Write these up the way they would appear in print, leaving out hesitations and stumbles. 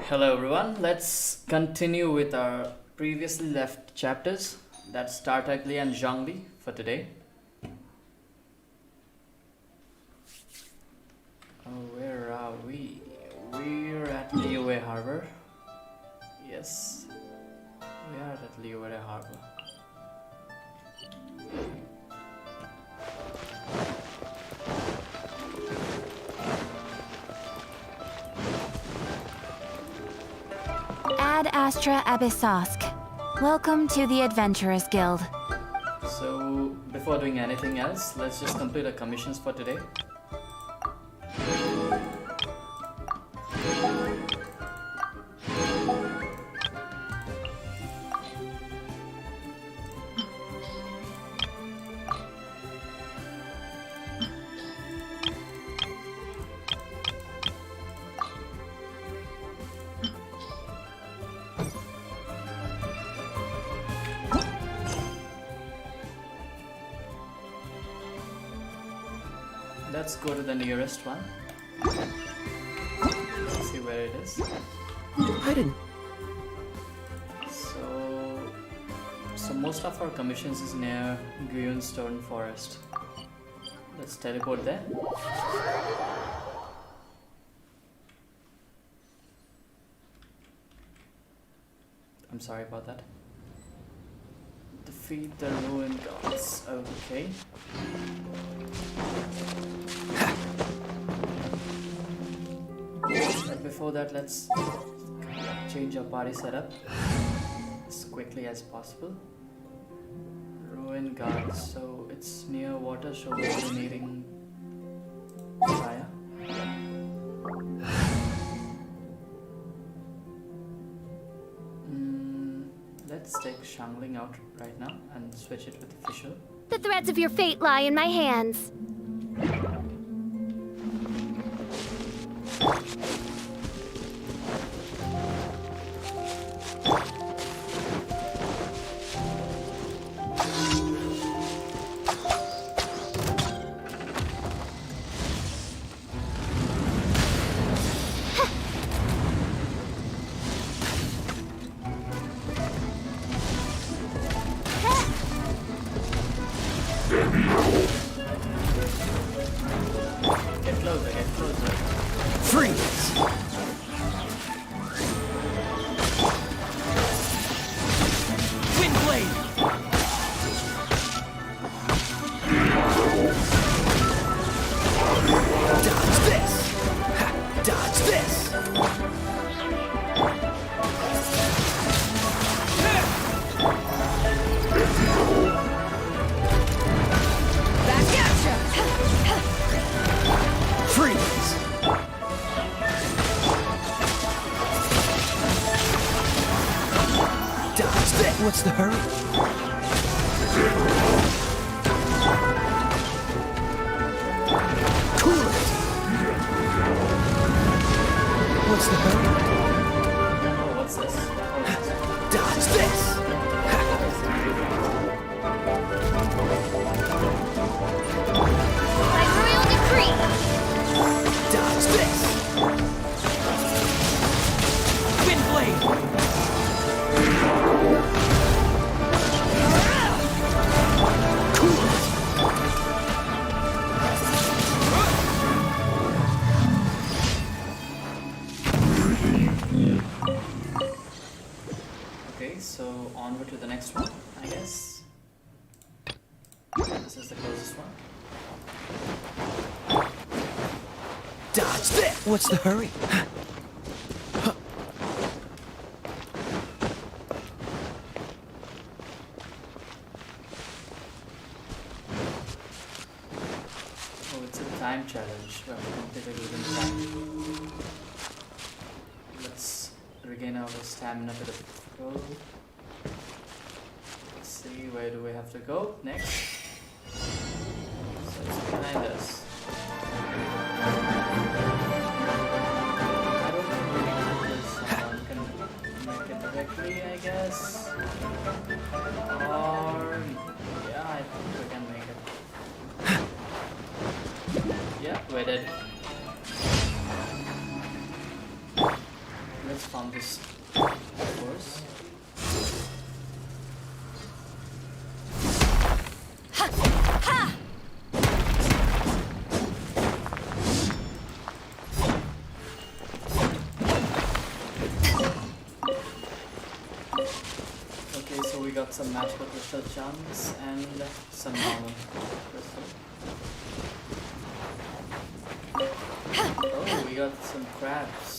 Hello everyone, let's continue with our previously left chapters. That's Tartaglia and Zhongli for today. Where are we? We're at Liyue Harbor. Yes, we are at Liyue Harbor. Ad Astra Abyssosk. Welcome to the Adventurers Guild. So, before doing anything else, let's just complete our commissions for today. Let's go to the nearest one. Let's see where it is. I didn't. So most of our commissions is near Stone Forest. Let's teleport there. I'm sorry about that. Defeat the ruined gods. Okay. But before that, let's change our party setup as quickly as possible. Ruined gods, so it's near water, so we'll be needing fire. Let's take Shangling out right now and switch it with official. The threads of your fate lie in my hands. Get closer, get closer. Freeze! Wind blade! Dodge this! Ha! Dodge this! Back at ya! Freeze! Dodge this! What's the hurry? Cool it! What's the hurry? Oh, what's this? Oh, Dodge this! By royal decree! Dodge this! Wind blade! Cool it! okay, so onward to the next one, I guess. This is the closest one. Dodge this! What's the hurry? Oh, it's a time challenge. We have to complete it within time. Let's regain our stamina for the go. Let's see, where do we have to go next? So it's behind us. I don't think we need to do this. Someone can make it directly, I guess. Or yeah, I think we can make it. Yeah, we're dead. Let's found this course. Okay, so we got some magical crystal charms and some normal crystal. Oh, we got some crabs.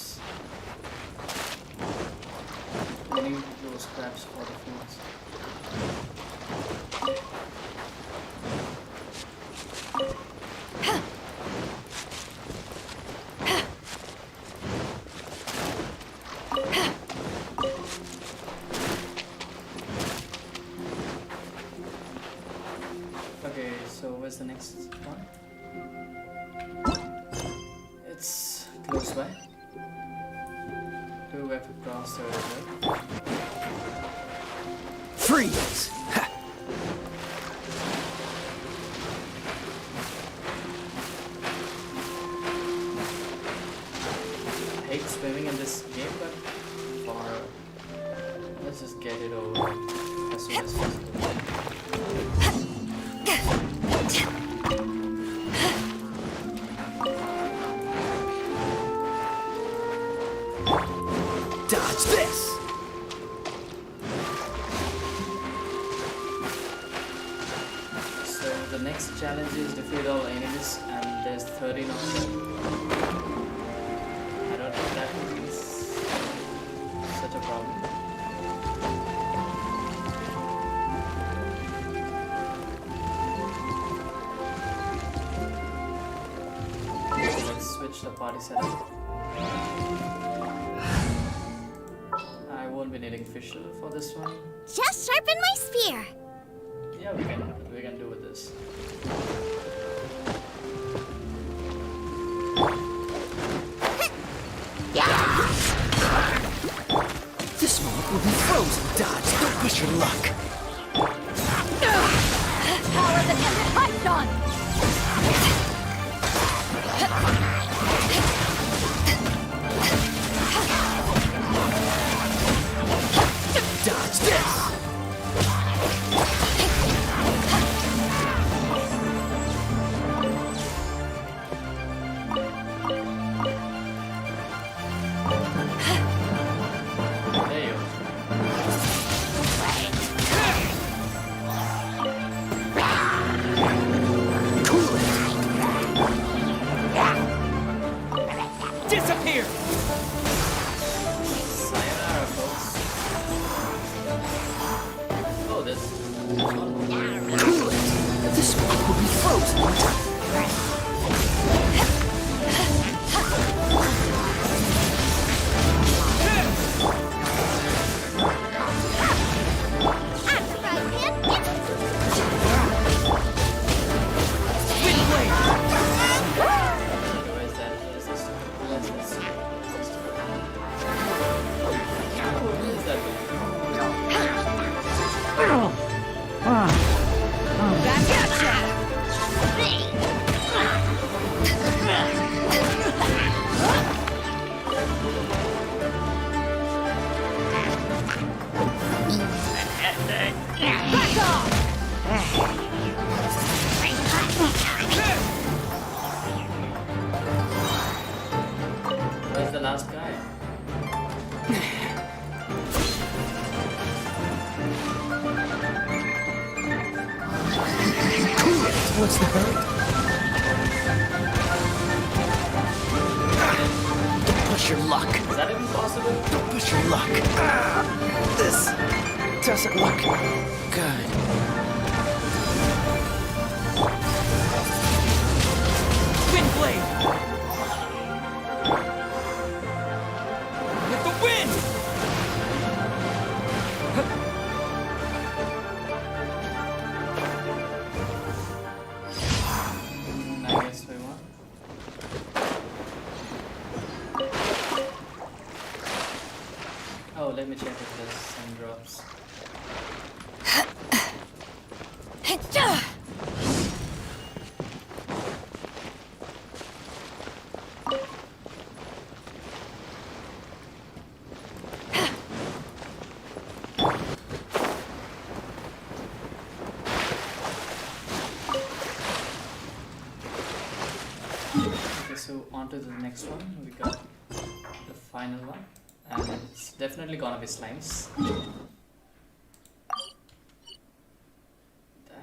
We need those crabs for the foods. Okay, so where's the next one? It's close by. Do we have to cross the river? Freeze! Ha. I hate swimming in this game, but let's just get it over as soon as possible. Dodge this! So the next challenge is defeat all enemies, and there's 13 of them. I don't think that is such a problem. Let's switch the party setup. I won't be needing Fisher for this one. Just sharpen my spear. Yeah, we can do with this. This moment will be frozen, Dodge. Don't push your luck. Power the Python. Dodge this! There you go. Cool it! Disappear! Sayonara, folks. Oh, this one. Cool it! This moment will be frozen. Where's that? Is this? Where's this? Where is that? Back at ya. Back off. Where's the last guy? What's the hurry? Don't push your luck. Is that even possible? Don't push your luck. This doesn't look good. Wind blade! With the wind! I guess we won. Oh, let me check if there's some drops. Okay, so on to the next one. We got the final one, and it's definitely gonna be slimes.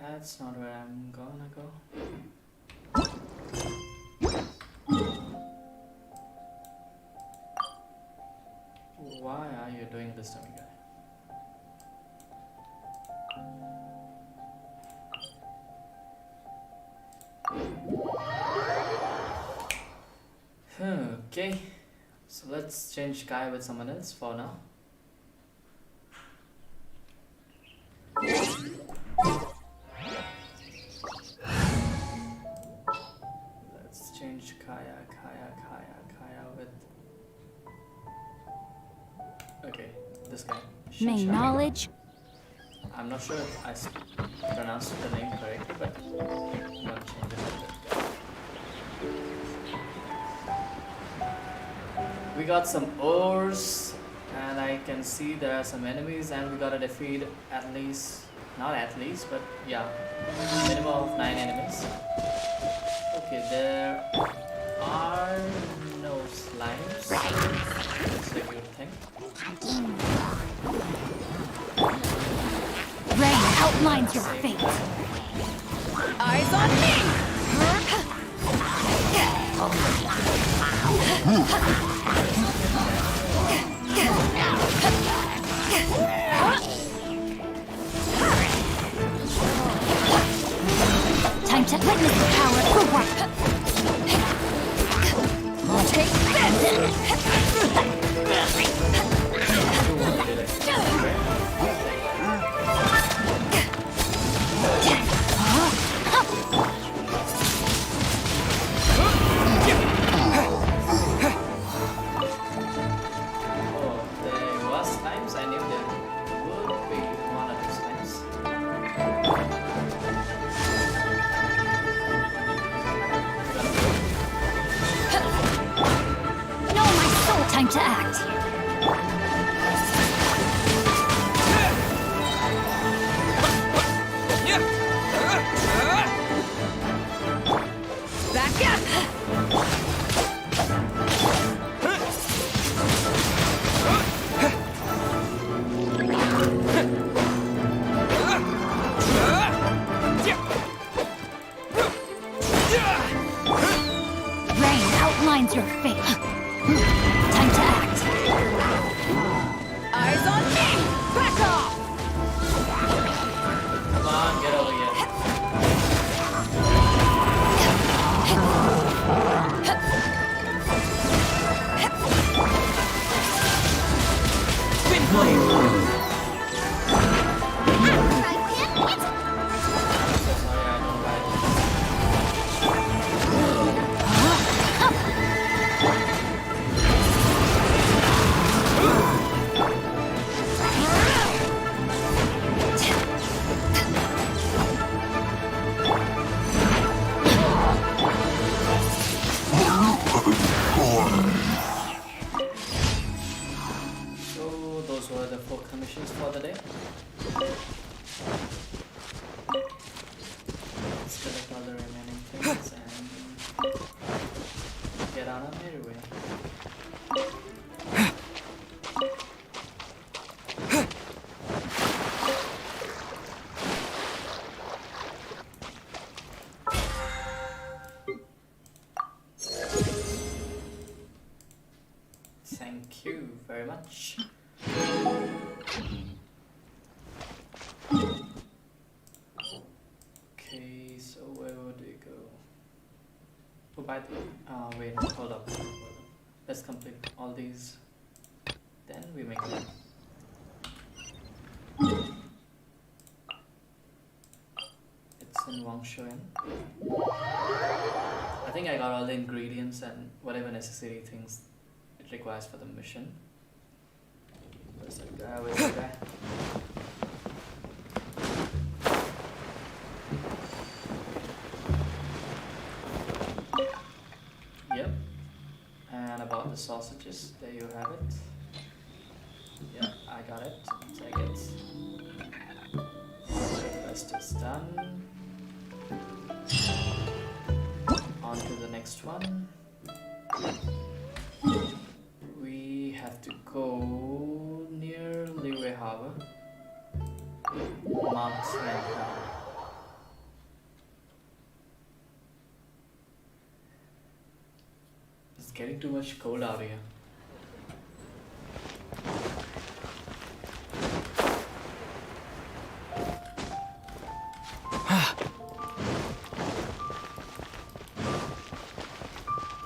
That's not where I'm gonna go. Why are you doing this to me, guy? Okay, so let's change Kai with someone else for now. Let's change Kaya with... Okay, this guy. May Shinsha. knowledge. I'm not sure if I pronounced the name correctly, but I'm gonna change it a bit. We got some ores, and I can see there are some enemies, and we gotta defeat at least, not at least, but yeah, minimum of 9 enemies. Okay, there are no slimes. That's a good thing. Rain outlines your fate. Eyes on me! Time to witness the power for what? Take time to act. Back up! Rain outlines your fate. Time to act. Eyes on me! Back off! Come on, get over here. Twin flame! For the day. Let's collect all the remaining things and get on our merry way. Thank you very much. Okay, so where would we go? Oh, by the wait, hold up. Let's complete all these. Then we make it. It's in Wangshuan. I think I got all the ingredients and whatever necessary things it requires for the mission. Where's that guy? Where's that guy? Yep. And about the sausages, there you have it. Yeah, I got it. Take it. The rest is done. On to the next one. We have to go near Leeway Harbor. Mount Santa. It's getting too much cold out here.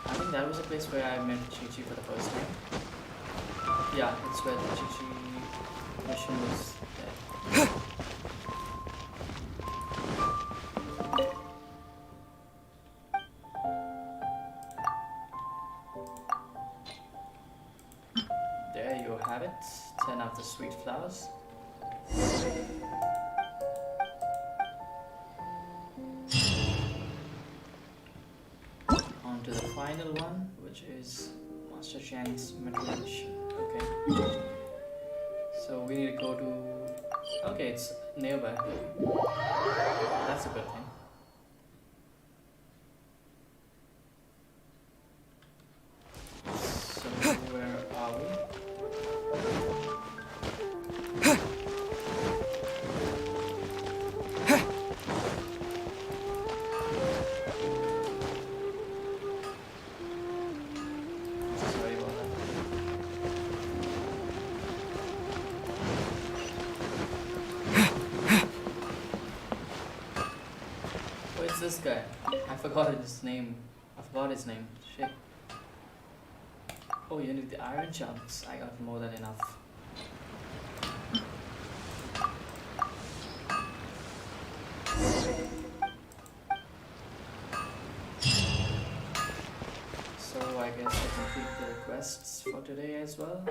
I think that was a place where I met Chi-Chi for the first time. Yeah, it's where the Chi-Chi mission was there. There you have it, 10 of the sweet flowers. On to the final one, which is Master Chang's Metal Mission. Okay. So we need to go to... Okay, it's nearby. That's a good thing. So where are we? Sorry about that. Oh, it's this guy. I forgot his name. Shit. Oh, you need the iron chunks. I got more than enough. So I guess I complete the requests for today as well.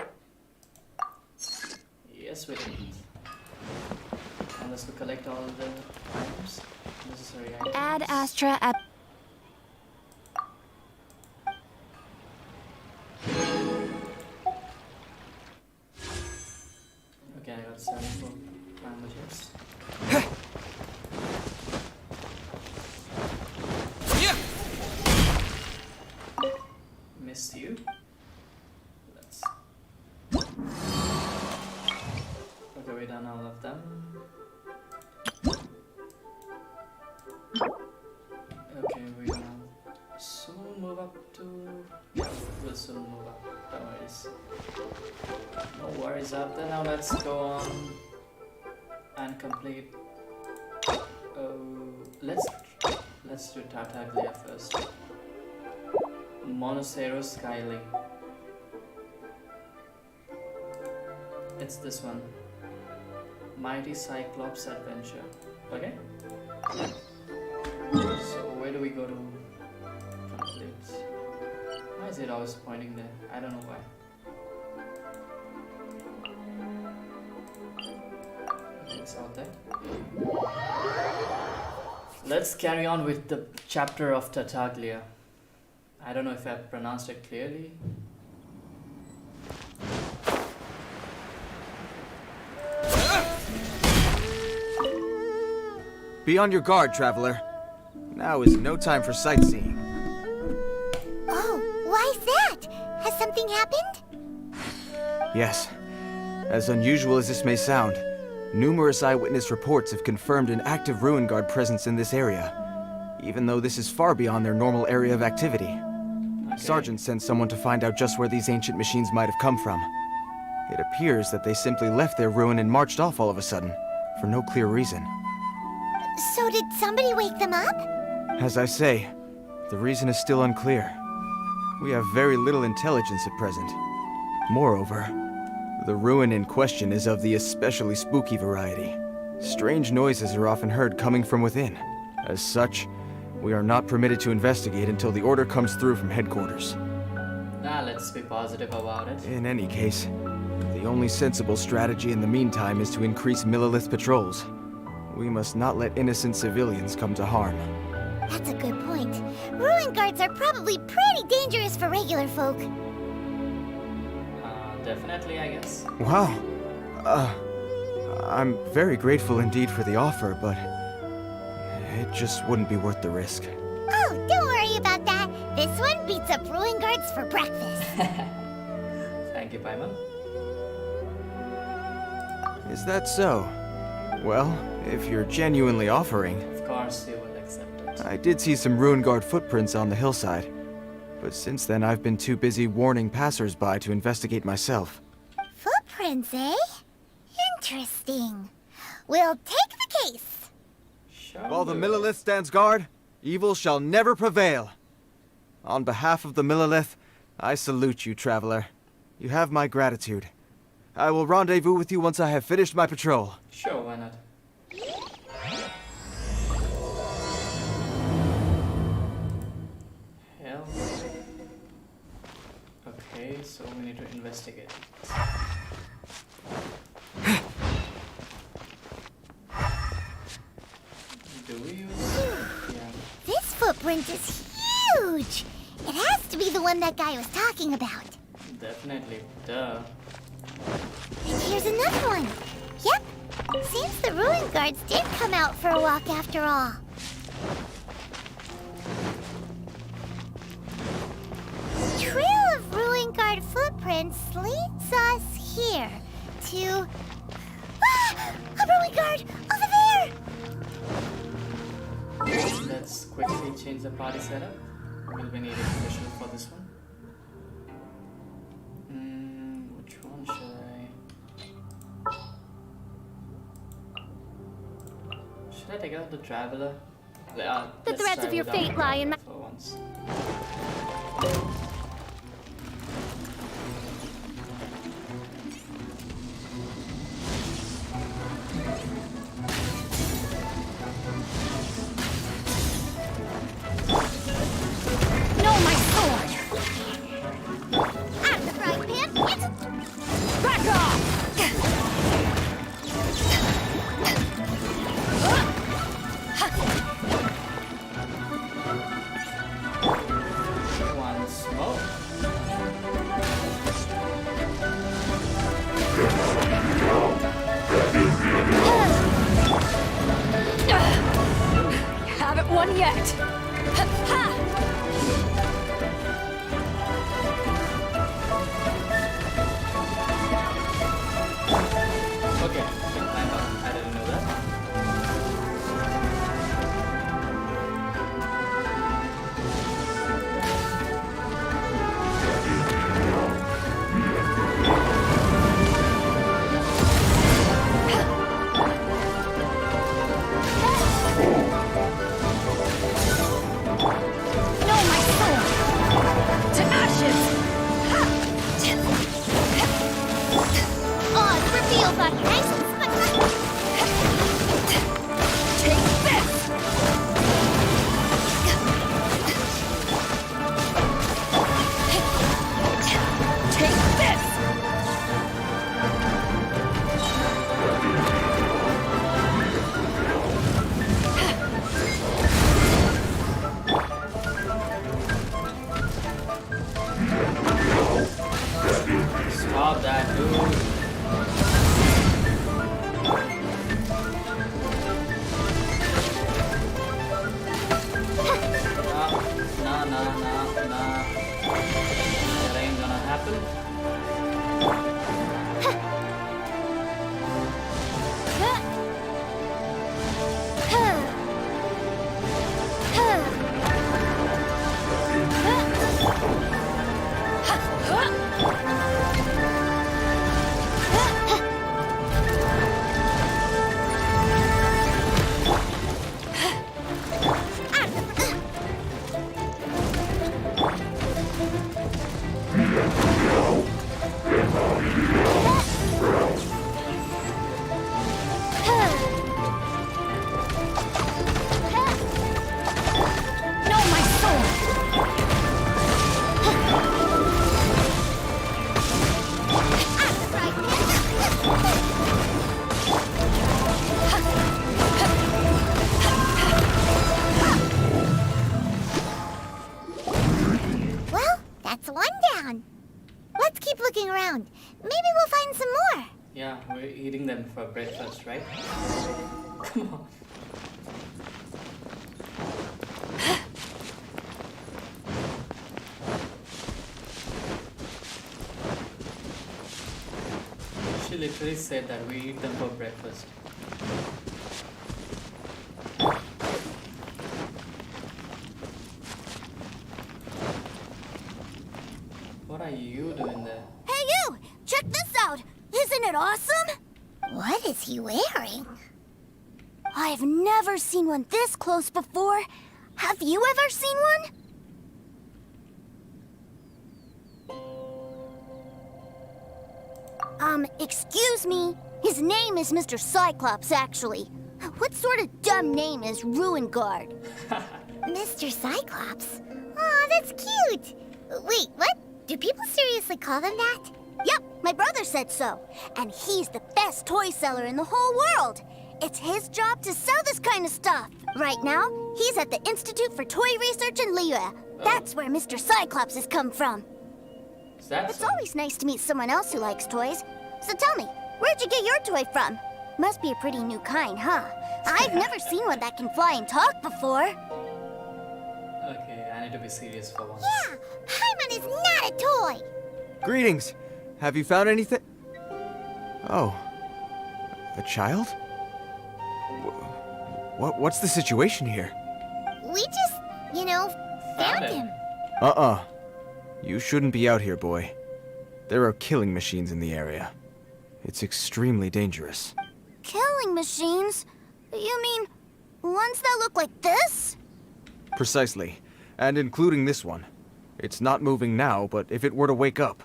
Yes, we did. Unless we collect all the items, necessary items. Ad Astra at Okay, I got 74 languages. Missed you. Let's. Okay, we done all of them. Okay, we gonna soon move up to. Yeah, we'll soon move up. No worries. No worries up there. Now let's go on and complete. Let's do Tartaglia first. Monoceros Caeli. It's this one. Mighty Cyclops Adventure. Okay? So where do we go to complete? Why is it always pointing there? I don't know why. Okay, it's out there. Let's carry on with the chapter of Tartaglia. I don't know if I pronounced it clearly. Be on your guard, traveler. Now is no time for sightseeing. Oh, why's that? Has something happened? Yes. As unusual as this may sound, numerous eyewitness reports have confirmed an active ruin guard presence in this area, even though this is far beyond their normal area of activity. Okay. Sergeant sent someone to find out just where these ancient machines might have come from. It appears that they simply left their ruin and marched off all of a sudden, for no clear reason. So did somebody wake them up? As I say, the reason is still unclear. We have very little intelligence at present. Moreover, the ruin in question is of the especially spooky variety. Strange noises are often heard coming from within. As such, we are not permitted to investigate until the order comes through from headquarters. Let's be positive about it. In any case, the only sensible strategy in the meantime is to increase Millilith patrols. We must not let innocent civilians come to harm. That's a good point. Ruin guards are probably pretty dangerous for regular folk. Definitely, I guess. Wow. I'm very grateful indeed for the offer, but it just wouldn't be worth the risk. Oh, don't worry about one beats up ruin guards for breakfast. Thank you, Paimon. Is that so? Well, if you're genuinely offering, Of course you will accept it. I did see some ruin guard footprints on the hillside. But since then, I've been too busy warning passers-by to investigate myself. Footprints, eh? Interesting. We'll take the case. Sure. While the Millilith stands guard, evil shall never prevail. On behalf of the Millilith, I salute you, traveler. You have my gratitude. I will rendezvous with you once I have finished my patrol. Sure, why not? Hell. Okay, so we need to investigate. Do we use? Yeah. This footprint is huge. It has to be the one that guy was talking about. Definitely. Duh. And here's another one. Yep. Seems the ruin guards did come out for a walk after all. Trail of ruin guard footprints leads us here to... Ah! A ruin guard! Over there! Let's quickly change the party setup. We'll be needing visual for this one. Which one should I? Should I take out the traveler? The Let's threads try of your without fate lie in my... for once. No, my sword! Out of the frying pan, it's... Back off! One smoke. You haven't won yet! Ha! Okay, I didn't know that. No, my sword! To ashes! Oh, the reveal got nice and spectacular. Take this! Take this! Stop that, dude. Nah. That ain't gonna happen. No, my sword! Well, that's one down. Let's keep looking around. Maybe we'll find some more. Yeah, we're eating them for breakfast, right? Come on. literally said that we eat them for breakfast. What are you doing there? Hey you! Check this out! Isn't it awesome? What is he wearing? I've never seen one this close before. Have you ever seen one? Excuse me. His name is Mr. Cyclops, actually. What sort of dumb name is Ruin Guard? Mr. Cyclops? Aw, that's cute. Wait, what? Do people seriously call them that? Yep, my brother said so. And he's the best toy seller in the whole world. It's his job to sell this kind of stuff. Right now, he's at the Institute for Toy Research in Liyue. That's where Mr. Cyclops has come from. Is that It's so? always nice to meet someone else who likes toys. So tell me, where'd you get your toy from? Must be a pretty new kind, huh? I've never seen one that can fly and talk before. Okay, I need to be serious for once. Yeah, Paimon is not a toy. Greetings! Have you found anything? Oh. A child? What's the situation here? We just, found him. Uh-uh. You shouldn't be out here, boy. There are killing machines in the area. It's extremely dangerous. Killing machines? You mean ones that look like this? Precisely. And including this one. It's not moving now, but if it were to wake up,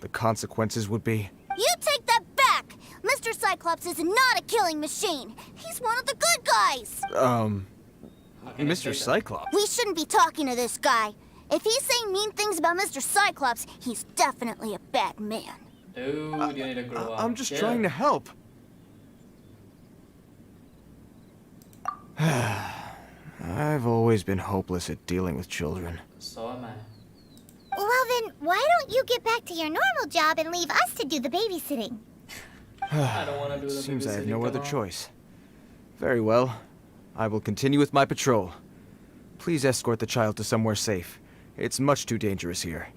the consequences would be... You take that back! Mr. Cyclops is not a killing machine. He's one of the good guys. How can you say Mr. that? Cyclops? We shouldn't be talking to this guy. If he's saying mean things about Mr. Cyclops, he's definitely a bad man. Dude, you need to grow up. I'm just Chill. trying to help. I've always been hopeless at dealing with children. So am I. Well then, why don't you get back to your normal job and leave us to do the babysitting? I don't want to do the Seems I have babysitting, no come other on. choice. Very well. I will continue with my patrol. Please escort the child to somewhere safe. It's much too dangerous here.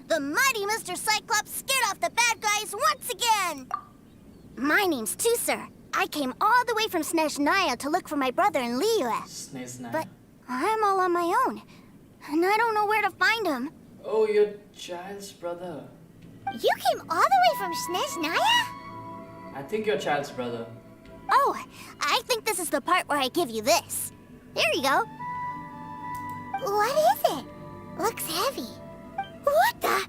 The mighty Mr. Cyclops scared off the bad guys once again! My name's Tusser. I came all the way from Snezhnaya to look for my brother in Liyue. Snezhnaya. But I'm all on my own, and I don't know where to find him. Oh, your child's brother. You came all the way from Snezhnaya? I think your child's brother. Oh, I think this is the part where I give you this. There you go. What is it? Looks heavy. What the?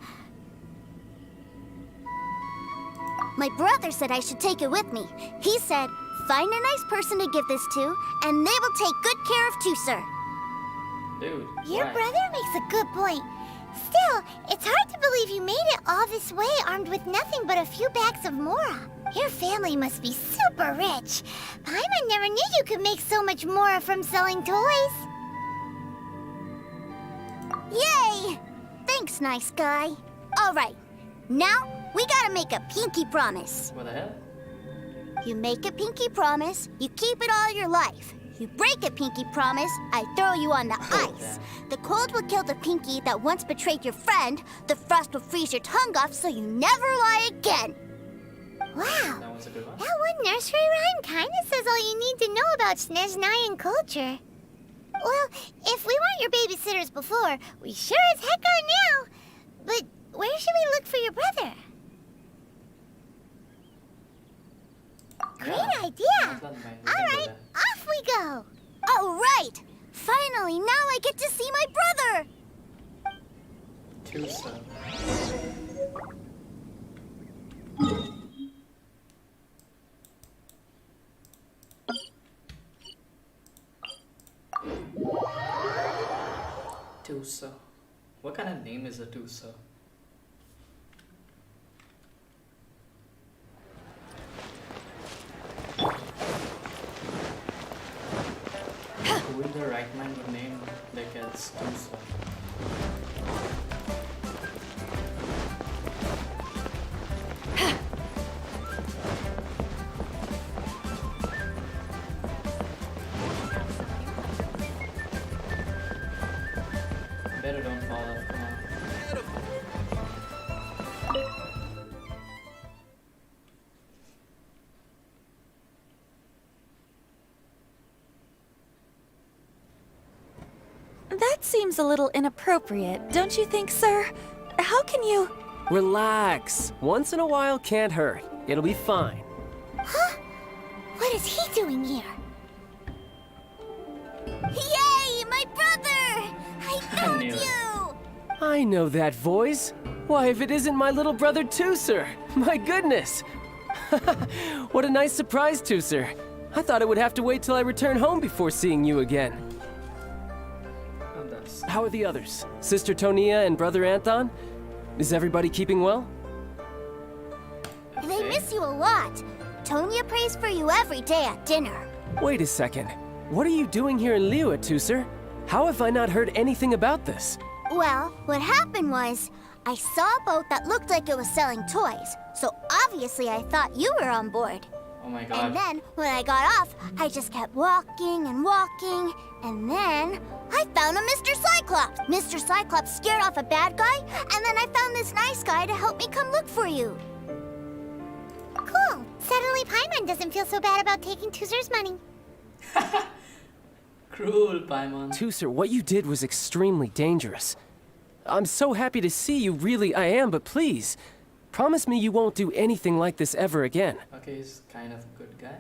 My brother said I should take it with me. He said, find a nice person to give this to, and they will take good care of Tusser. Dude, Your why? brother makes a good point. Still, it's hard to believe you made it all this way armed with nothing but a few bags of Mora. Your family must be super rich. Paimon never knew you could make so much Mora from selling toys. Yay! Thanks, nice guy. All right, now we gotta make a pinky promise. What the hell? You make a pinky promise, you keep it all your life. You break a pinky promise, I throw you on the ice. The cold will kill the pinky that once betrayed your friend. The frost will freeze your tongue off so you never lie again. Wow, That was a good one. that one nursery rhyme kinda says all you need to know about Snezhnayan culture. Well, if we weren't your babysitters before, we sure as heck are now. But where should we look for your brother? Great idea! All right, off we go! All right! Finally, now I get to see my brother! Tusa. Tusa. What kind of name is a Tusa? Who in the right mind would name their cats Tusa? Better don't fall off, come on. That seems a little inappropriate, don't you think, sir? How can you... Relax. Once in a while can't hurt. It'll be fine. Huh? What is he doing here? Yay, my brother! I found knew it. you! I know that voice. Why, if it isn't my little brother Tooser! My goodness! What a nice surprise, Tooser. I thought I would have to wait till I return home before seeing you again. Oh, that's... How are the others? Sister Tonia and Brother Anton? Is everybody keeping well? They miss you a lot. Tonya prays for you every day at dinner. Wait a second. What are you doing here in Liyue, Tooser? How have I not heard anything about this? Well, what happened was, I saw a boat that looked like it was selling toys, so obviously I thought you were on board. Oh my god. And then, when I got off, I just kept walking and walking, and then I found a Mr. Cyclops. Mr. Cyclops scared off a bad guy, and then I found this nice guy to help me come look for you. Cool. Suddenly Paimon doesn't feel so bad about taking Tooser's money. Cruel Paimon. Tooser, what you did was extremely dangerous. I'm so happy to see you, really I am, but please, promise me you won't do anything like this ever again. Okay, he's kind of a good guy.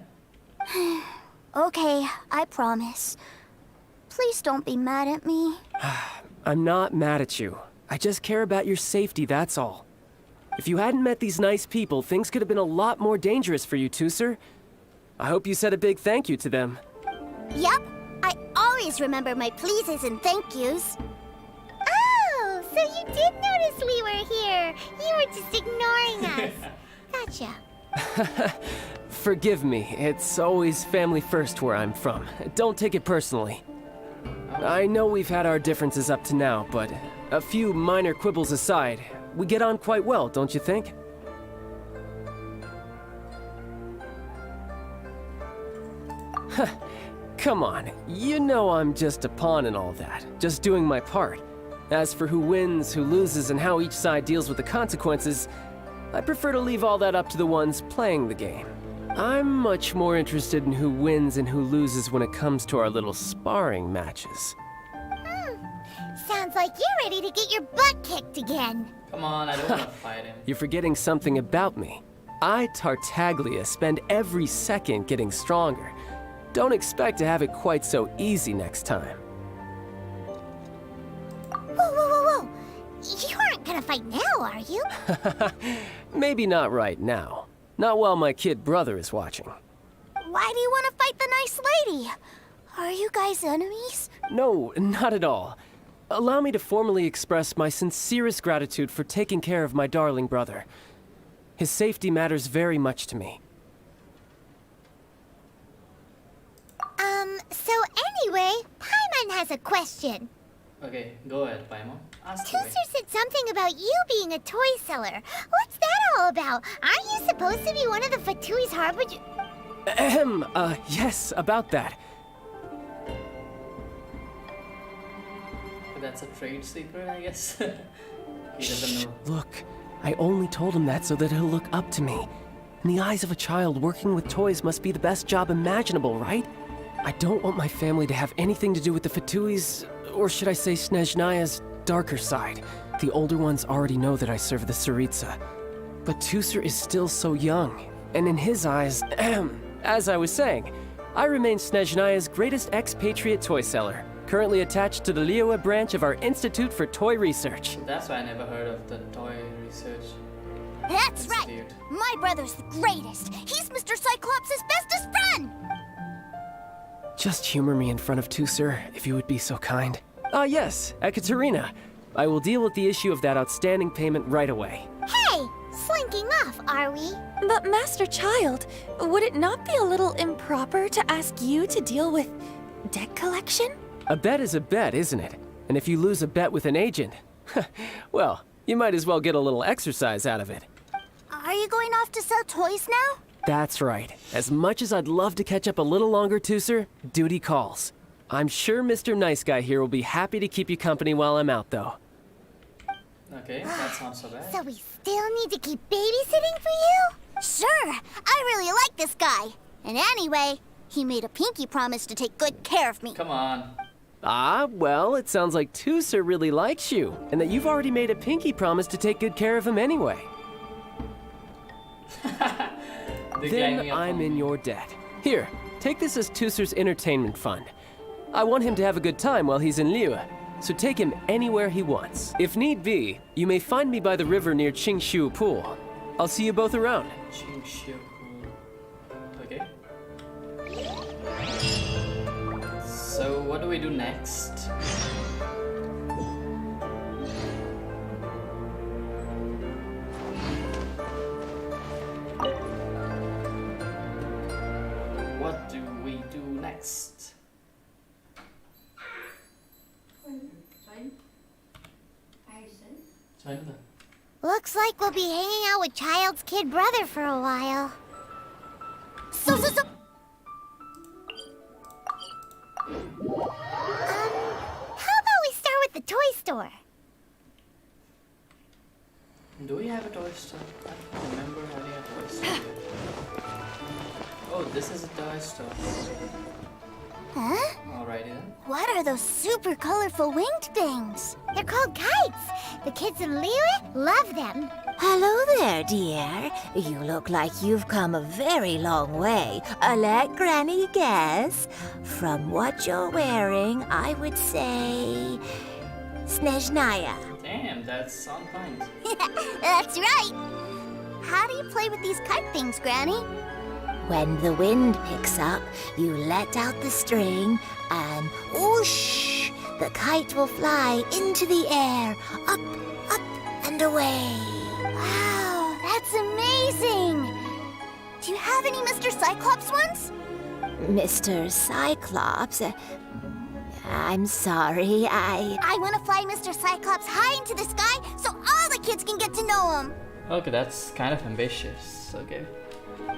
Okay, I promise. Please don't be mad at me. I'm not mad at you. I just care about your safety, that's all. If you hadn't met these nice people, things could have been a lot more dangerous for you, Tooser. I hope you said a big thank you to them. Yep, I always remember my pleases and thank yous. Oh, so you did notice we were here. You were just ignoring us. Gotcha. Forgive me, it's always family first where I'm from. Don't take it personally. I know we've had our differences up to now, but a few minor quibbles aside, we get on quite well, don't you think? Come on, you know I'm just a pawn and all that, just doing my part. As for who wins, who loses, and how each side deals with the consequences, I prefer to leave all that up to the ones playing the game. I'm much more interested in who wins and who loses when it comes to our little sparring matches. Sounds like you're ready to get your butt kicked again. Come on, I don't want to fight him. You're forgetting something about me. I, Tartaglia, spend every second getting stronger. Don't expect to have it quite so easy next time. Whoa. You aren't gonna fight now, are you? Maybe not right now. Not while my kid brother is watching. Why do you want to fight the nice lady? Are you guys enemies? No, not at all. Allow me to formally express my sincerest gratitude for taking care of my darling brother. His safety matters very much to me. So anyway, Paimon has a question. Okay, go ahead, Paimon. Ask Tooser away. said something about you being a toy seller. What's that all about? Aren't you supposed to be one of the Fatui's harbinger? Yes, about that. That's a trade secret, I guess. He doesn't know. Look, I only told him that so that he'll look up to me. In the eyes of a child, working with toys must be the best job imaginable, right? I don't want my family to have anything to do with the Fatui's, or should I say Snezhnaya's, darker side. The older ones already know that I serve the Tsaritsa. But Tooser is still so young, and in his eyes, as I was saying, I remain Snezhnaya's greatest expatriate toy seller, currently attached to the Liyue branch of our Institute for Toy Research. That's why I never heard of the toy research. That's right. Institute. My brother's the greatest. He's Mr. Cyclops' bestest friend. Just humor me in front of Tooser, if you would be so kind. Yes, Ekaterina. I will deal with the issue of that outstanding payment right away. Hey, slinking off, are we? But Master Child, would it not be a little improper to ask you to deal with debt collection? A bet is a bet, isn't it? And if you lose a bet with an agent, well, you might as well get a little exercise out of it. Are you going off to sell toys now? That's right. As much as I'd love to catch up a little longer, Tooser, duty calls. I'm sure Mr. Nice Guy here will be happy to keep you company while I'm out, though. Okay, that's not so bad. So we still need to keep babysitting for you? Sure, I really like this guy. And anyway, he made a pinky promise to take good care of me. Come on. Ah, well, it sounds like Tusser really likes you, and that you've already made a pinky promise to take good care of him anyway. Then I'm in your debt. Here, take this as Tusser's entertainment fund. I want him to have a good time while he's in Liyue, so take him anywhere he wants. If need be, you may find me by the river near Qingshu Pool. I'll see you both around. Qingshu Pool. Okay. So what do we do next? What do we do next? Looks like we'll be hanging out with Child's kid brother for a while. So. How about we start with the toy store? Do we have a toy store? I don't remember having a toy store. Oh, this is a toy store. Huh? Alrighty then. What are those super colorful winged things? They're called kites. The kids in Liyue love them. Hello there, dear. You look like you've come a very long way. Let Granny guess. From what you're wearing, I would say... Snezhnaya. Damn, that's on point. That's right. How do you play with these kite things, Granny? When the wind picks up, you let out the string and whoosh! The kite will fly into the air, up, and away. Wow, that's amazing. Do you have any Mr. Cyclops ones? Mr. Cyclops, I'm sorry, I want to fly Mr. Cyclops high into the sky so all the kids can get to know him. Okay, that's kind of ambitious. Okay.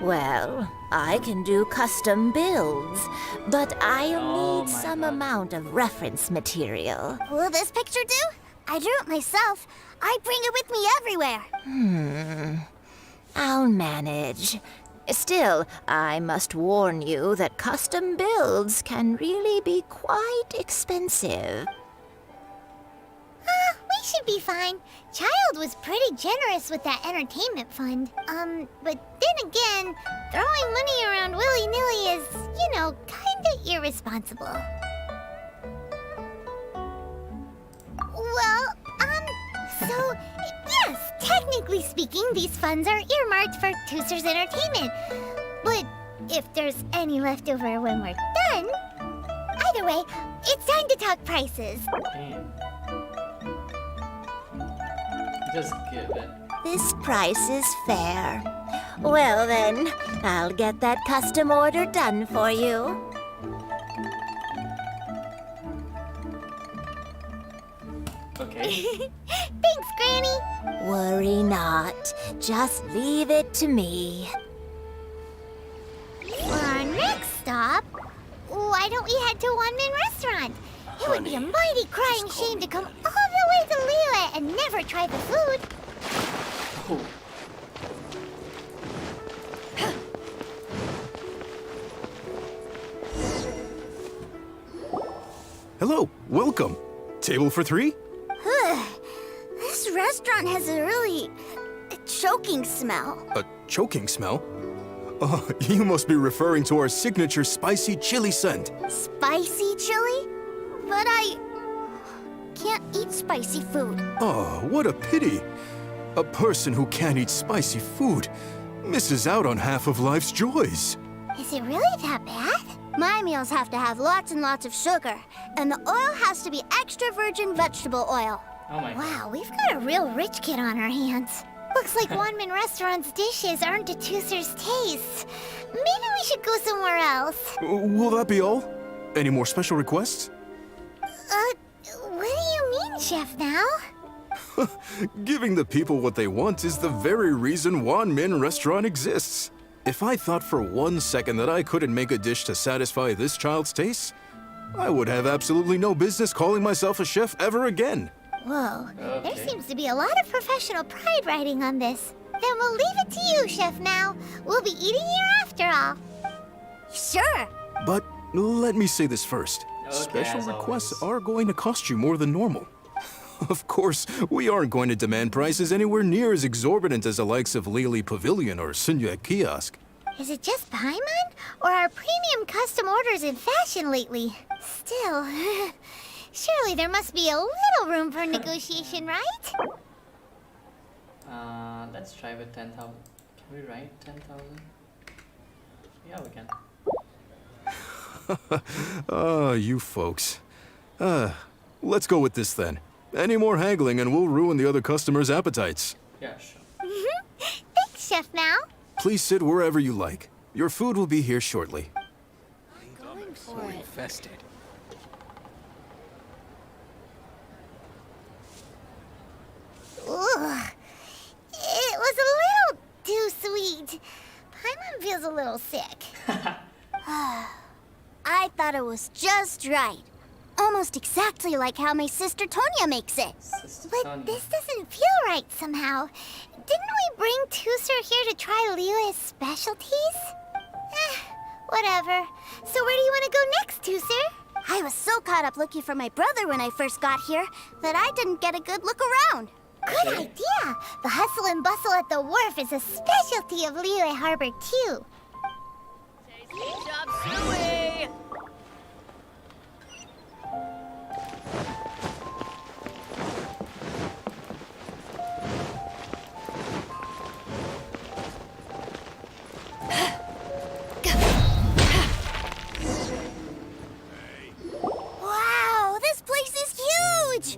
Well, I can do custom builds, but I'll Oh need my some God. amount of reference material. Will this picture do? I drew it myself. I bring it with me everywhere. I'll manage. Still, I must warn you that custom builds can really be quite expensive. We should be fine. Child was pretty generous with that entertainment fund. But then again, throwing money around willy-nilly is, kinda irresponsible. Well, so, yes, technically speaking, these funds are earmarked for Tusser's entertainment. But if there's any left over when we're done, either way, it's time to talk prices. Damn. Just give it. This price is fair. Well then, I'll get that custom order done for you. Okay. Thanks, Granny. Worry not. Just leave it to me. For our next stop, why don't we head to One Min Restaurant? It would be a mighty crying shame to come all the way to Liyue and never try the food. Oh. Hello, welcome. Table for three? This restaurant has a really choking smell. A choking smell? Oh, you must be referring to our signature spicy chili scent. Spicy chili? But I can't eat spicy food. Oh, what a pity. A person who can't eat spicy food misses out on half of life's joys. Is it really that bad? My meals have to have lots and lots of sugar, and the oil has to be extra virgin vegetable oil. Oh my God. Wow, we've got a real rich kid on our hands. Looks like One Min Restaurant's dishes aren't to Tusser's taste. Maybe we should go somewhere else. Will that be all? Any more special requests? What do you mean, Chef Now? Giving the people what they want is the very reason Wan Min Restaurant exists. If I thought for 1 second that I couldn't make a dish to satisfy this child's taste, I would have absolutely no business calling myself a chef ever again. Whoa, Okay. there seems to be a lot of professional pride riding on this. Then we'll leave it to you, Chef Now. We'll be eating here after all. Sure. But let me say this first. Special as requests always. are going to cost you more than normal. Of course, we aren't going to demand prices anywhere near as exorbitant as the likes of Lily Pavilion or Sunya Kiosk. Is it just Paimon? Or are premium custom orders in fashion lately? Still, surely there must be a little room for negotiation, right? Let's try with 10,000. Can we write 10,000? Yeah, we can. You folks. Let's go with this then. Any more haggling and we'll ruin the other customers' appetites. Yeah, sure. Thanks, Chef Mao. Please sit wherever you like. Your food will be here shortly. Infested. Ugh. It was a little too sweet. Paimon feels a little sick. I thought it was just right. Almost exactly like how my sister Tonya makes it. Sister But Sonia. this doesn't feel right somehow. Didn't we bring Tusser here to try Liyue's specialties? Whatever. So where do you want to go next, Tusser? I was so caught up looking for my brother when I first got here that I didn't get a good look around. Good Okay. idea. The hustle and bustle at the wharf is a specialty of Liyue Harbor, too. Wow, this place is huge!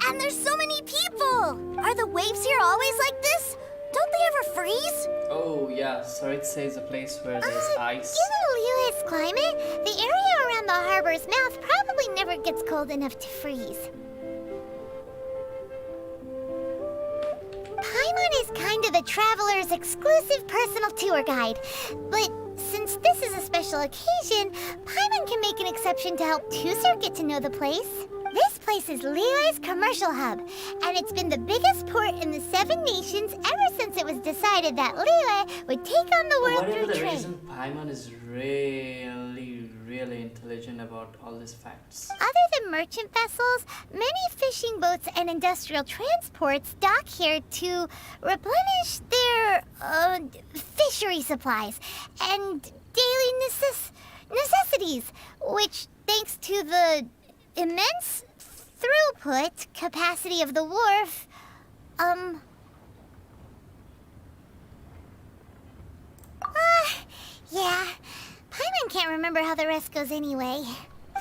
And there's so many people! Are the waves here always like this? Don't they ever freeze? Oh, yeah. Soritse is a place where there's ice. Given Liyue's climate, the area around the harbor's mouth probably never gets cold enough to freeze. Paimon is kind of the traveler's exclusive personal tour guide. But since this is a special occasion, Paimon can make an exception to help Tusser get to know the place. This place is Liyue's commercial hub, and it's been the biggest port in the 7 nations ever since it was decided that Liyue would take on the world Whatever through the trade. reason, Paimon is really intelligent about all these facts. Other than merchant vessels, many fishing boats and industrial transports dock here to replenish their fishery supplies and daily necessities, which, thanks to the immense throughput capacity of the wharf, yeah. Paimon can't remember how the rest goes anyway.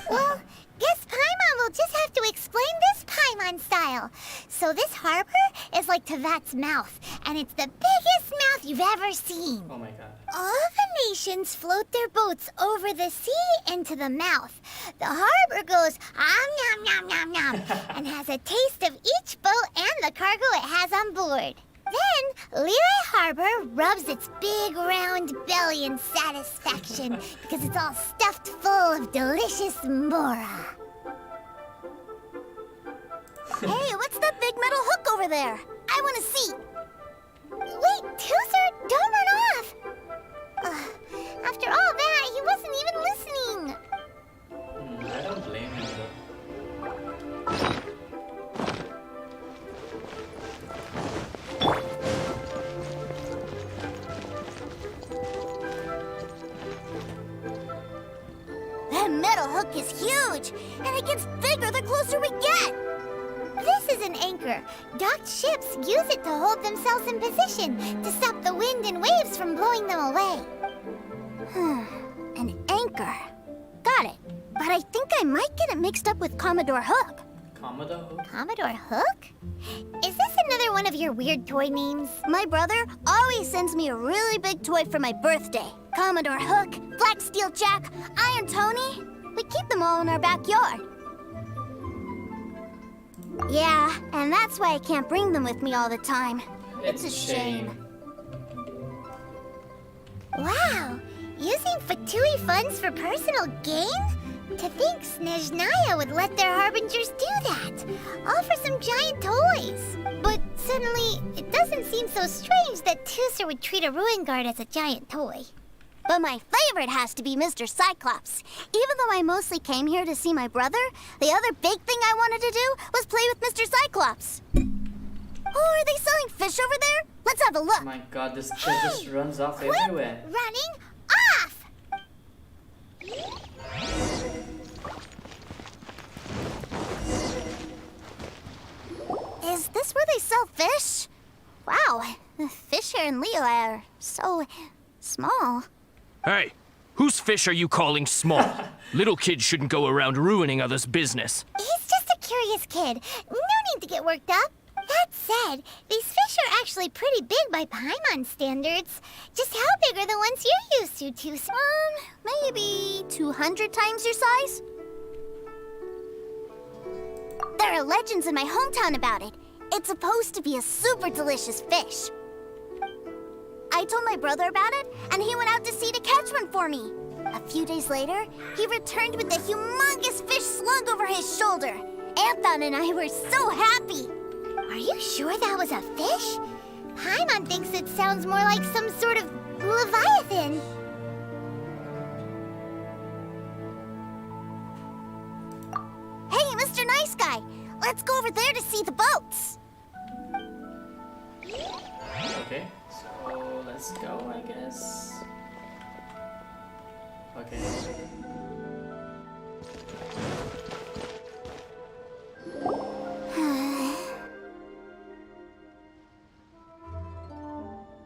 Well, guess Paimon will just have to explain this Paimon style. So this harbor is like Teyvat's mouth, and it's the biggest mouth you've ever seen. Oh my god. All the nations float their boats over the sea into the mouth. The harbor goes nom nom nom nom and has a taste of each boat and the cargo it has on board. Then, Liyue Harbor rubs its big round belly in satisfaction because it's all stuffed full of delicious mora. Hey, what's that big metal hook over there? I want to see. Wait, Tusser, don't run off. After all that, he wasn't even listening. I don't blame him though. That metal hook is huge, and it gets bigger the closer we get. This is an anchor. Docked ships use it to hold themselves in position to stop the wind and waves from blowing them away. An anchor. Got it. But I think I might get it mixed up with Commodore Hook. Commodore Hook? Commodore Hook? Is this another one of your weird toy names? My brother always sends me a really big toy for my birthday. Commodore Hook, Black Steel Jack, Iron Tony. We keep them all in our backyard. Yeah, and that's why I can't bring them with me all the time. It's a shame. Wow! Using Fatui funds for personal gain? To think Snezhnaya would let their harbingers do that, all for some giant toys. But suddenly, it doesn't seem so strange that Tusser would treat a ruin guard as a giant toy. But my favorite has to be Mr. Cyclops. Even though I mostly came here to see my brother, the other big thing I wanted to do was play with Mr. Cyclops. Oh, are they selling fish over there? Let's have a look. My god, this kid just runs off Quit everywhere. running off! Is this where they sell fish? Wow, the fish here in Leo are so small. Hey, whose fish are you calling small? Little kids shouldn't go around ruining others' business. He's just a curious kid. No need to get worked up. That said, these fish are actually pretty big by Paimon standards. Just how big are the ones you're used to, Tusa? Maybe 200 times your size? There are legends in my hometown about it. It's supposed to be a super delicious fish. I told my brother about it, and he went out to sea to catch one for me. A few days later, he returned with a humongous fish slung over his shoulder. Anthon and I were so happy. Are you sure that was a fish? Paimon thinks it sounds more like some sort of leviathan. Hey, Mr. Nice Guy, let's go over there to see the boats. Okay, so let's go, I guess. Okay.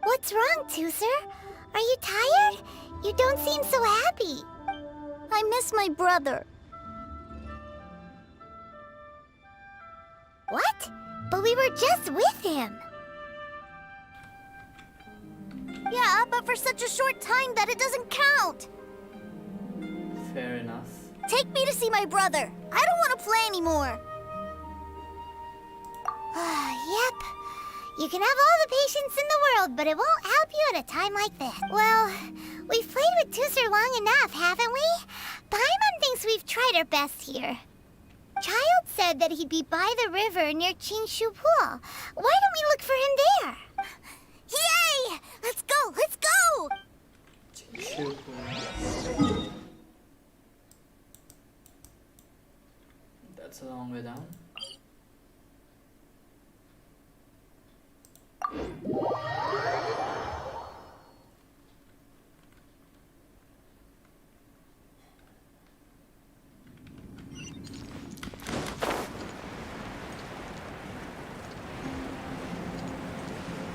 What's wrong, Tuser? Are you tired? You don't seem so happy. I miss my brother. What? But we were just with him. Yeah, but for such a short time that it doesn't count. Fair enough. Take me to see my brother. I don't want to play anymore. Yep. You can have all the patience in the world, but it won't help you at a time like this. Well, we've played with Tuser long enough, haven't we? Paimon thinks we've tried our best here. Child said that he'd be by the river near Chinshu Pool. Why don't we look for him there? Yay! Let's go! Let's go! Shoot. That's a long way down.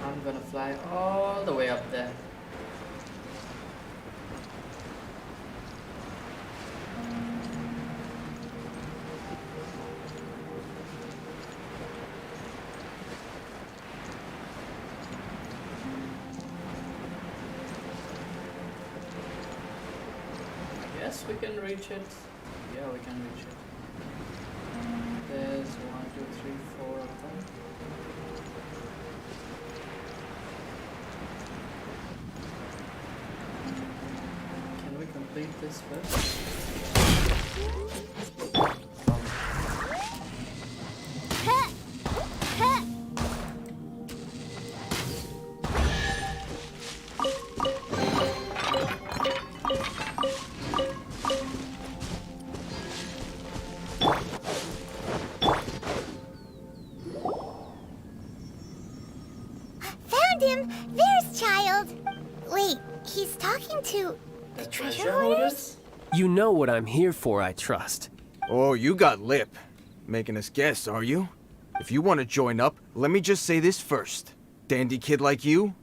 I'm gonna fly all the way up there. Yes, we can reach it. Yeah, we can reach it. There's 1, 2, 3, 4 of them. Can we complete this first? Found him! There's Child! Wait, he's talking to the treasure hoarders? You know what I'm here for, I trust. Oh, you got lip. Making us guess, are you? If you want to join up, let me just say this first. Dandy kid like you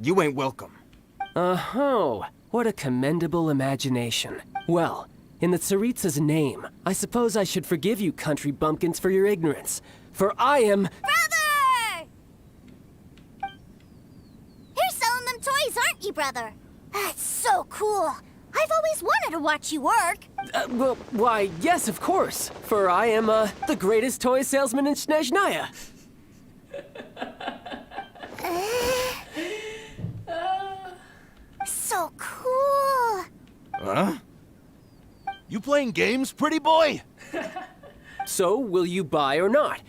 ain't welcome. Oh, what a commendable imagination. Well, in the Tsaritsa's name, I suppose I should forgive you country bumpkins for your ignorance. For I am... Brother! You're selling them toys, aren't you, brother? That's so cool. I've always wanted to watch you work. Well, why, yes, of course. For I am, the greatest toy salesman in Snezhnaya. So cool. Huh? You playing games, pretty boy? So, will you buy or not?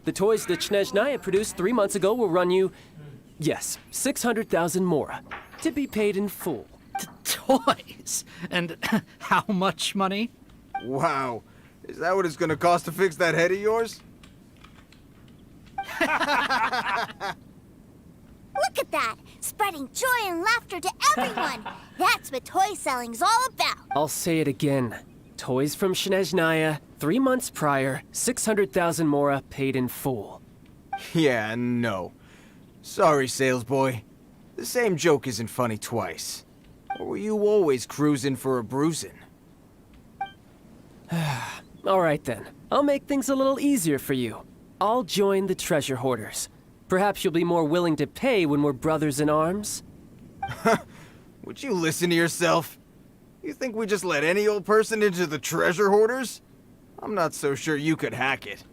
The toys that Snezhnaya produced 3 months ago will run you, yes, 600,000 mora, to be paid in full. Toys? And how much money? Wow. Is that what it's gonna cost to fix that head of yours? Look at that! Spreading joy and laughter to everyone! That's what toy selling's all about! I'll say it again. Toys from Snezhnaya, 3 months prior, 600,000 mora paid in full. Yeah, no. Sorry, sales boy. The same joke isn't funny twice. Or were you always cruising for a bruising? All right then. I'll make things a little easier for you. I'll join the treasure hoarders. Perhaps you'll be more willing to pay when we're brothers in arms? Would you listen to yourself? You think we just let any old person into the treasure hoarders? I'm not so sure you could hack it.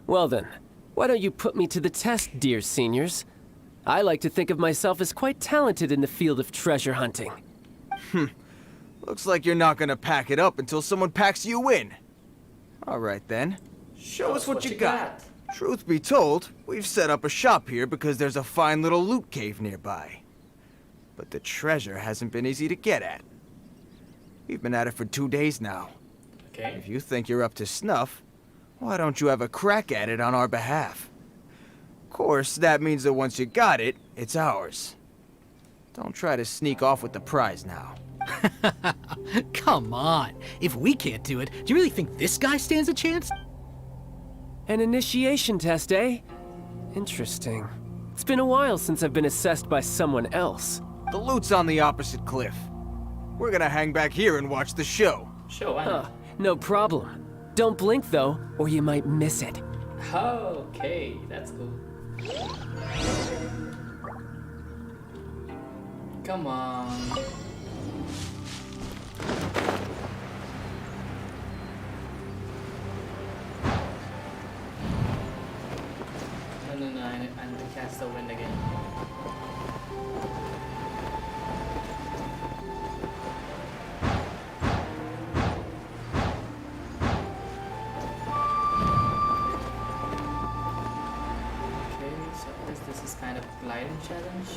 Well then, why don't you put me to the test, dear seniors? I like to think of myself as quite talented in the field of treasure hunting. Looks like you're not gonna pack it up until someone packs you in. All right then. Show us what you got. Truth be told, we've set up a shop here because there's a fine little loot cave nearby. But the treasure hasn't been easy to get at. We've been at it for 2 days now. Okay. If you think you're up to snuff, why don't you have a crack at it on our behalf? Of course, that means that once you got it, it's ours. Don't try to sneak off with the prize now. Come on. If we can't do it, do you really think this guy stands a chance? An initiation test, eh? Interesting. It's been a while since I've been assessed by someone else. The loot's on the opposite cliff. We're gonna hang back here and watch the show. Sure, why not? No problem. Don't blink though, or you might miss it. Okay, that's cool. Come on. No, I need to catch the wind again. This is kind of gliding challenge.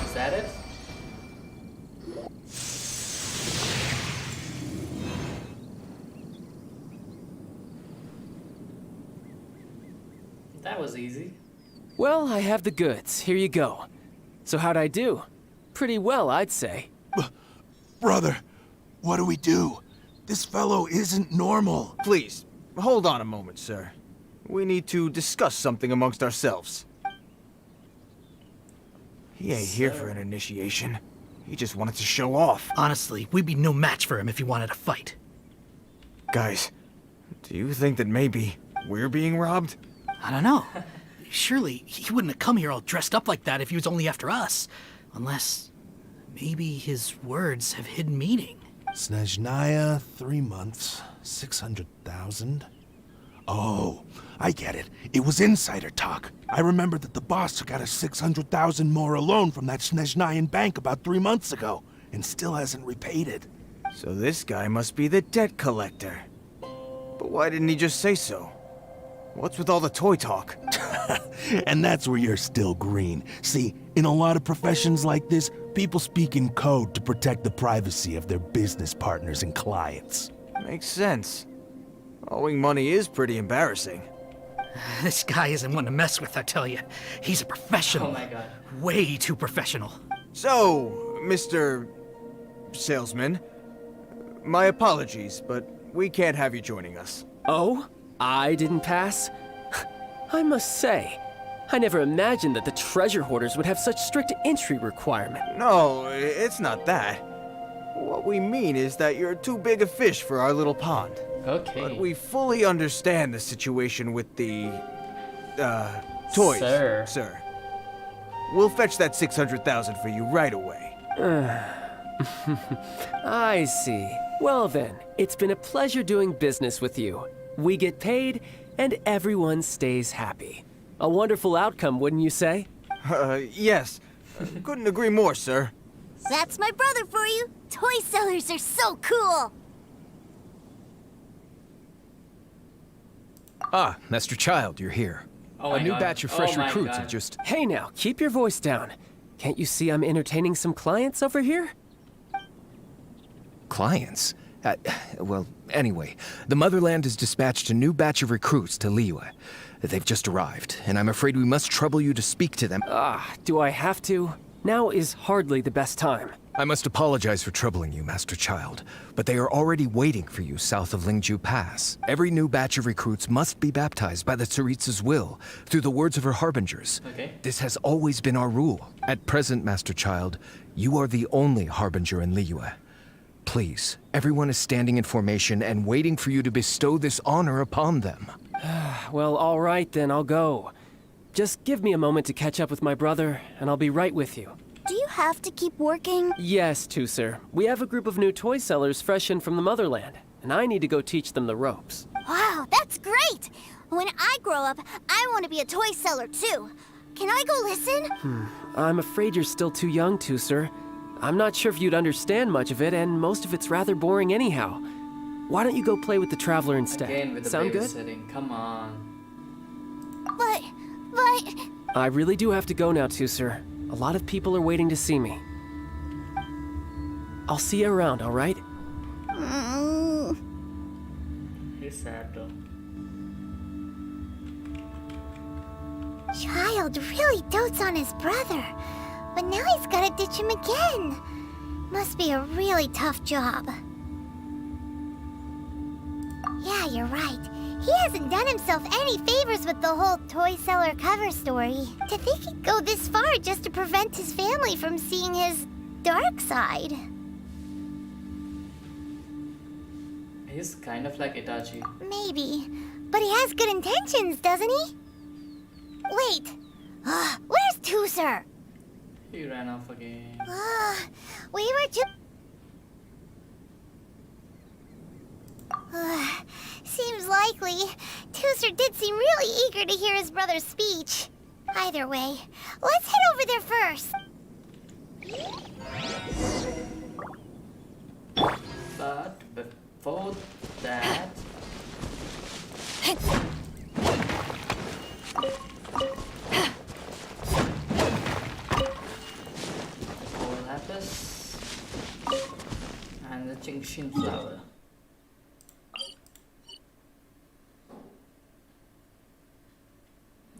Is that it? That was easy. Well, I have the goods. Here you go. So how'd I do? Pretty well, I'd say. Brother, what do we do? This fellow isn't normal. Please, hold on a moment, sir. We need to discuss something amongst ourselves. He ain't here for an initiation. He just wanted to show off. Honestly, we'd be no match for him if he wanted to fight. Guys, do you think that maybe we're being robbed? I don't know. Surely he wouldn't have come here all dressed up like that if he was only after us. Unless maybe his words have hidden meaning. Snezhnaya, 3 months, 600,000. Oh, I get it. It was insider talk. I remember that the boss took out a 600,000 more loan from that Snezhnayan bank about 3 months ago, and still hasn't repaid it. So this guy must be the debt collector. But why didn't he just say so? What's with all the toy talk? And that's where you're still green. See, in a lot of professions like this, people speak in code to protect the privacy of their business partners and clients. Makes sense. Owing money is pretty embarrassing. This guy isn't one to mess with, I tell you. He's a professional. Oh my god. Way too professional. So, Mr. Salesman, my apologies, but we can't have you joining us. Oh? I didn't pass? I must say, I never imagined that the treasure hoarders would have such strict entry requirement. No, it's not that. What we mean is that you're too big a fish for our little pond. Okay. But we fully understand the situation with the, toys, Sir. We'll fetch that 600,000 for you right away. I see. Well then, it's been a pleasure doing business with you. We get paid, and everyone stays happy. A wonderful outcome, wouldn't you say? Yes. Couldn't agree more, sir. That's my brother for you. Toy sellers are so cool. Ah, Master Child, you're here. Oh A my new God. batch of Oh fresh my recruits God. have just... Hey now, keep your voice down. Can't you see I'm entertaining some clients over here? Clients? Well, anyway, the Motherland has dispatched a new batch of recruits to Liyue. They've just arrived, and I'm afraid we must trouble you to speak to them. Do I have to? Now is hardly the best time. I must apologize for troubling you, Master Child, but they are already waiting for you south of Lingju Pass. Every new batch of recruits must be baptized by the Tsaritsa's will, through the words of her harbingers. Okay. This has always been our rule. At present, Master Child, you are the only harbinger in Liyue. Please, everyone is standing in formation and waiting for you to bestow this honor upon them. Well, all right then, I'll go. Just give me a moment to catch up with my brother, and I'll be right with you. Do you have to keep working? Yes, Tusser. We have a group of new toy sellers fresh in from the Motherland, and I need to go teach them the ropes. Wow, that's great! When I grow up, I want to be a toy seller too. Can I go listen? I'm afraid you're still too young, Tusser. I'm not sure if you'd understand much of it, and most of it's rather boring anyhow. Why don't you go play with the Traveler instead? Again with the Sound good? babysitting. Come on. But... I really do have to go now, Tusser. A lot of people are waiting to see me. I'll see you around, all right? He's sad though. Child really dotes on his brother, but now he's gotta ditch him again. Must be a really tough job. Yeah, you're right. He hasn't done himself any favors with the whole toy seller cover story. To think he'd go this far just to prevent his family from seeing his dark side. He's kind of like Itachi. Maybe, but he has good intentions, doesn't he? Wait, where's Tusser? He ran off again. We were too... Seems likely. Tusser did seem really eager to hear his brother's speech. Either way, let's head over there first. But before that... Coal lapis and the Genshin flower.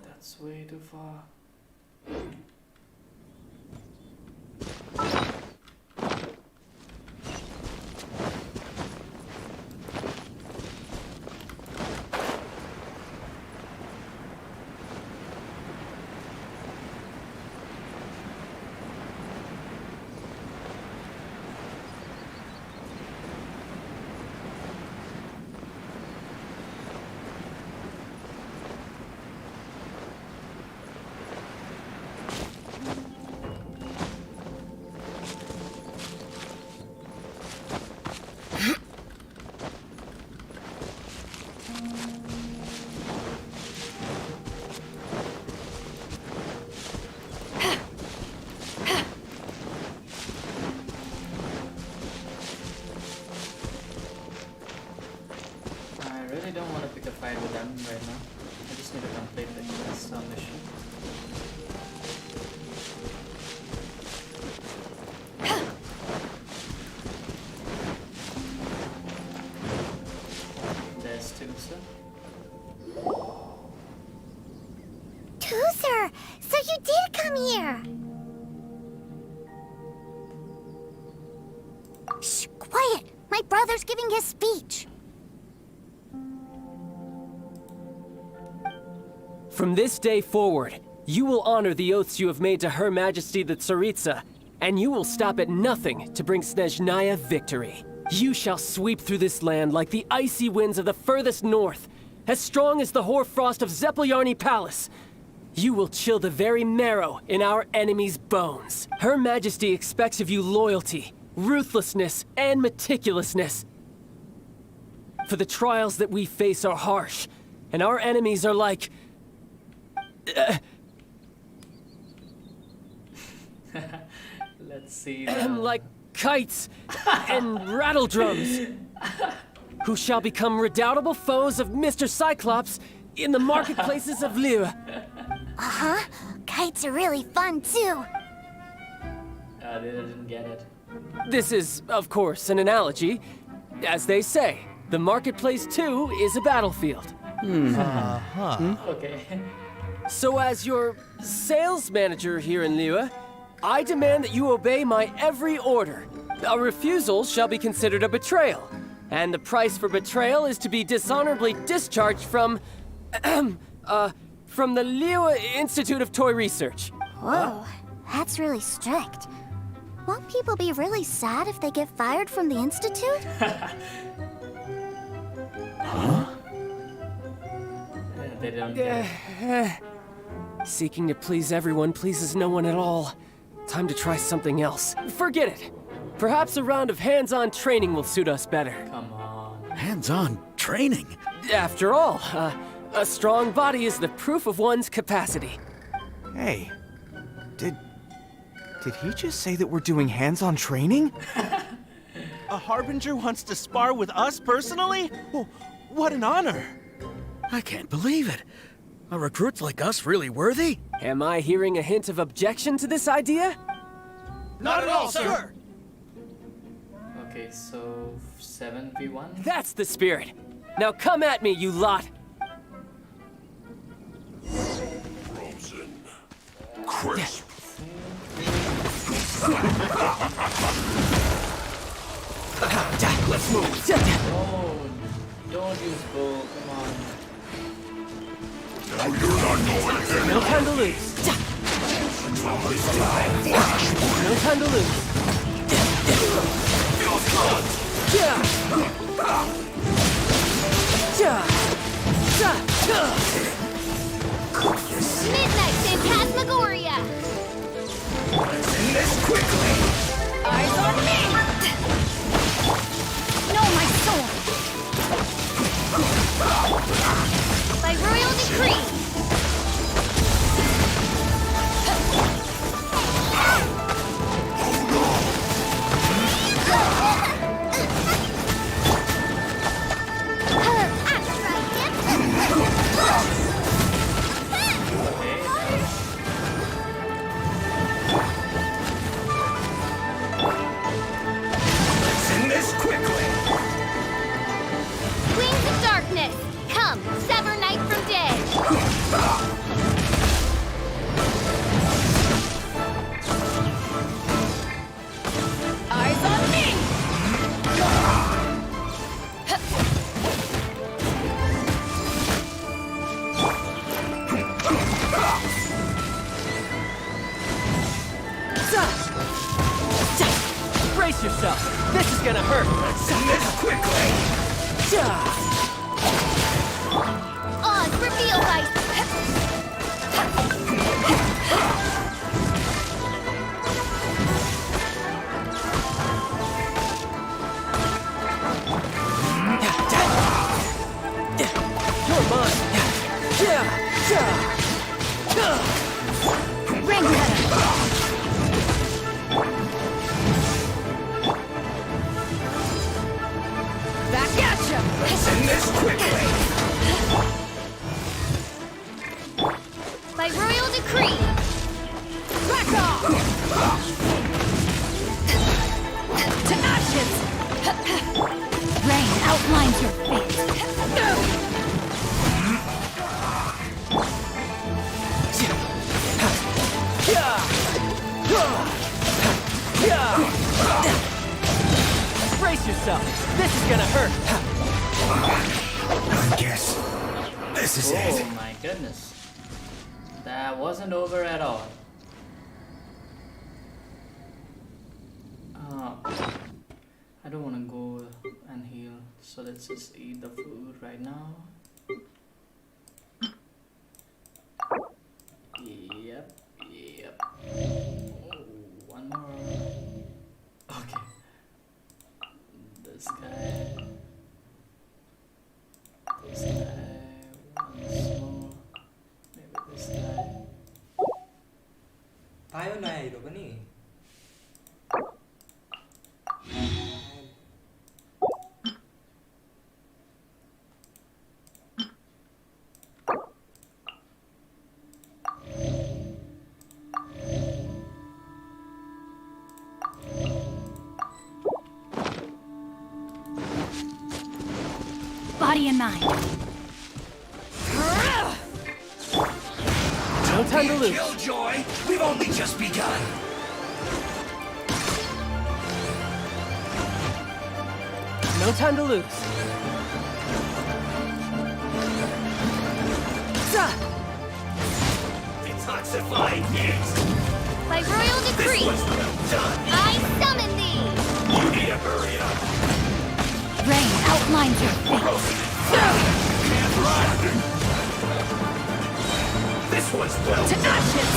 That's way too far. I really don't want to pick a fight with them right now. I just need to complete the quest mission. There's Tusser. Tusser, so you did come here. Shh, quiet. My brother's giving his speech. From this day forward, you will honor the oaths you have made to Her Majesty the Tsaritsa, and you will stop at nothing to bring Snezhnaya victory. You shall sweep through this land like the icy winds of the furthest north, as strong as the hoarfrost of Zepelyarny Palace. You will chill the very marrow in our enemies' bones. Her Majesty expects of you loyalty, ruthlessness, and meticulousness. For the trials that we face are harsh, and our enemies are like... Let's see. like kites and rattledrums, who shall become redoubtable foes of Mr. Cyclops in the marketplaces of Liyue. Uh-huh. Kites are really fun, too. They didn't get it. This is, of course, an analogy. As they say, the marketplace too is a battlefield. Okay. So as your sales manager here in Liyue, I demand that you obey my every order. A refusal shall be considered a betrayal, and the price for betrayal is to be dishonorably discharged from the Liyue Institute of Toy Research. Whoa, that's really strict. Won't people be really sad if they get fired from the Institute? Yeah, they don't get it. Seeking to please everyone pleases no one at all. Time to try something else. Forget it. Perhaps a round of hands-on training will suit us better. Come on. Hands-on training? After all, a strong body is the proof of one's capacity. Hey, did he just say that we're doing hands-on training? A Harbinger wants to spar with us personally? Oh, what an honor! I can't believe it. Are recruits like us really worthy? Am I hearing a hint of objection to this idea? Not at all, sir! Okay, so 7v1? That's the spirit. Now come at me, you lot. Frozen. Crisp. Let's move. Oh, don't use bow, come on. Now you're not going anywhere. No time to lose. No time to lose. Midnight Phantasmagoria! Let's end this quickly. Eyes on me! No, my soul! By royal decree! Let's end this quickly. Wings of darkness! Come, sever night from day! Eyes on me! Brace yourself. This is gonna hurt. Let's end this quickly. Oz, reveal light! You're mine. Ring cutter! Back at ya! Let's end this quickly. By royal decree! Back off! To ashes! Rain outlines your fate. Brace yourself. This is gonna hurt. I guess this is Oh it. my goodness. That wasn't over at all. I don't want to go and heal, so let's just eat the food right now. Yep. Oh, one more. Okay. hidup nih. Body and mind. No time to lose. Killjoy, we've only just begun. No time to lose. Detoxify it. By royal decree, I summon thee! You need to hurry up. Rain outlines your fate. Can't run. This one's well To ashes!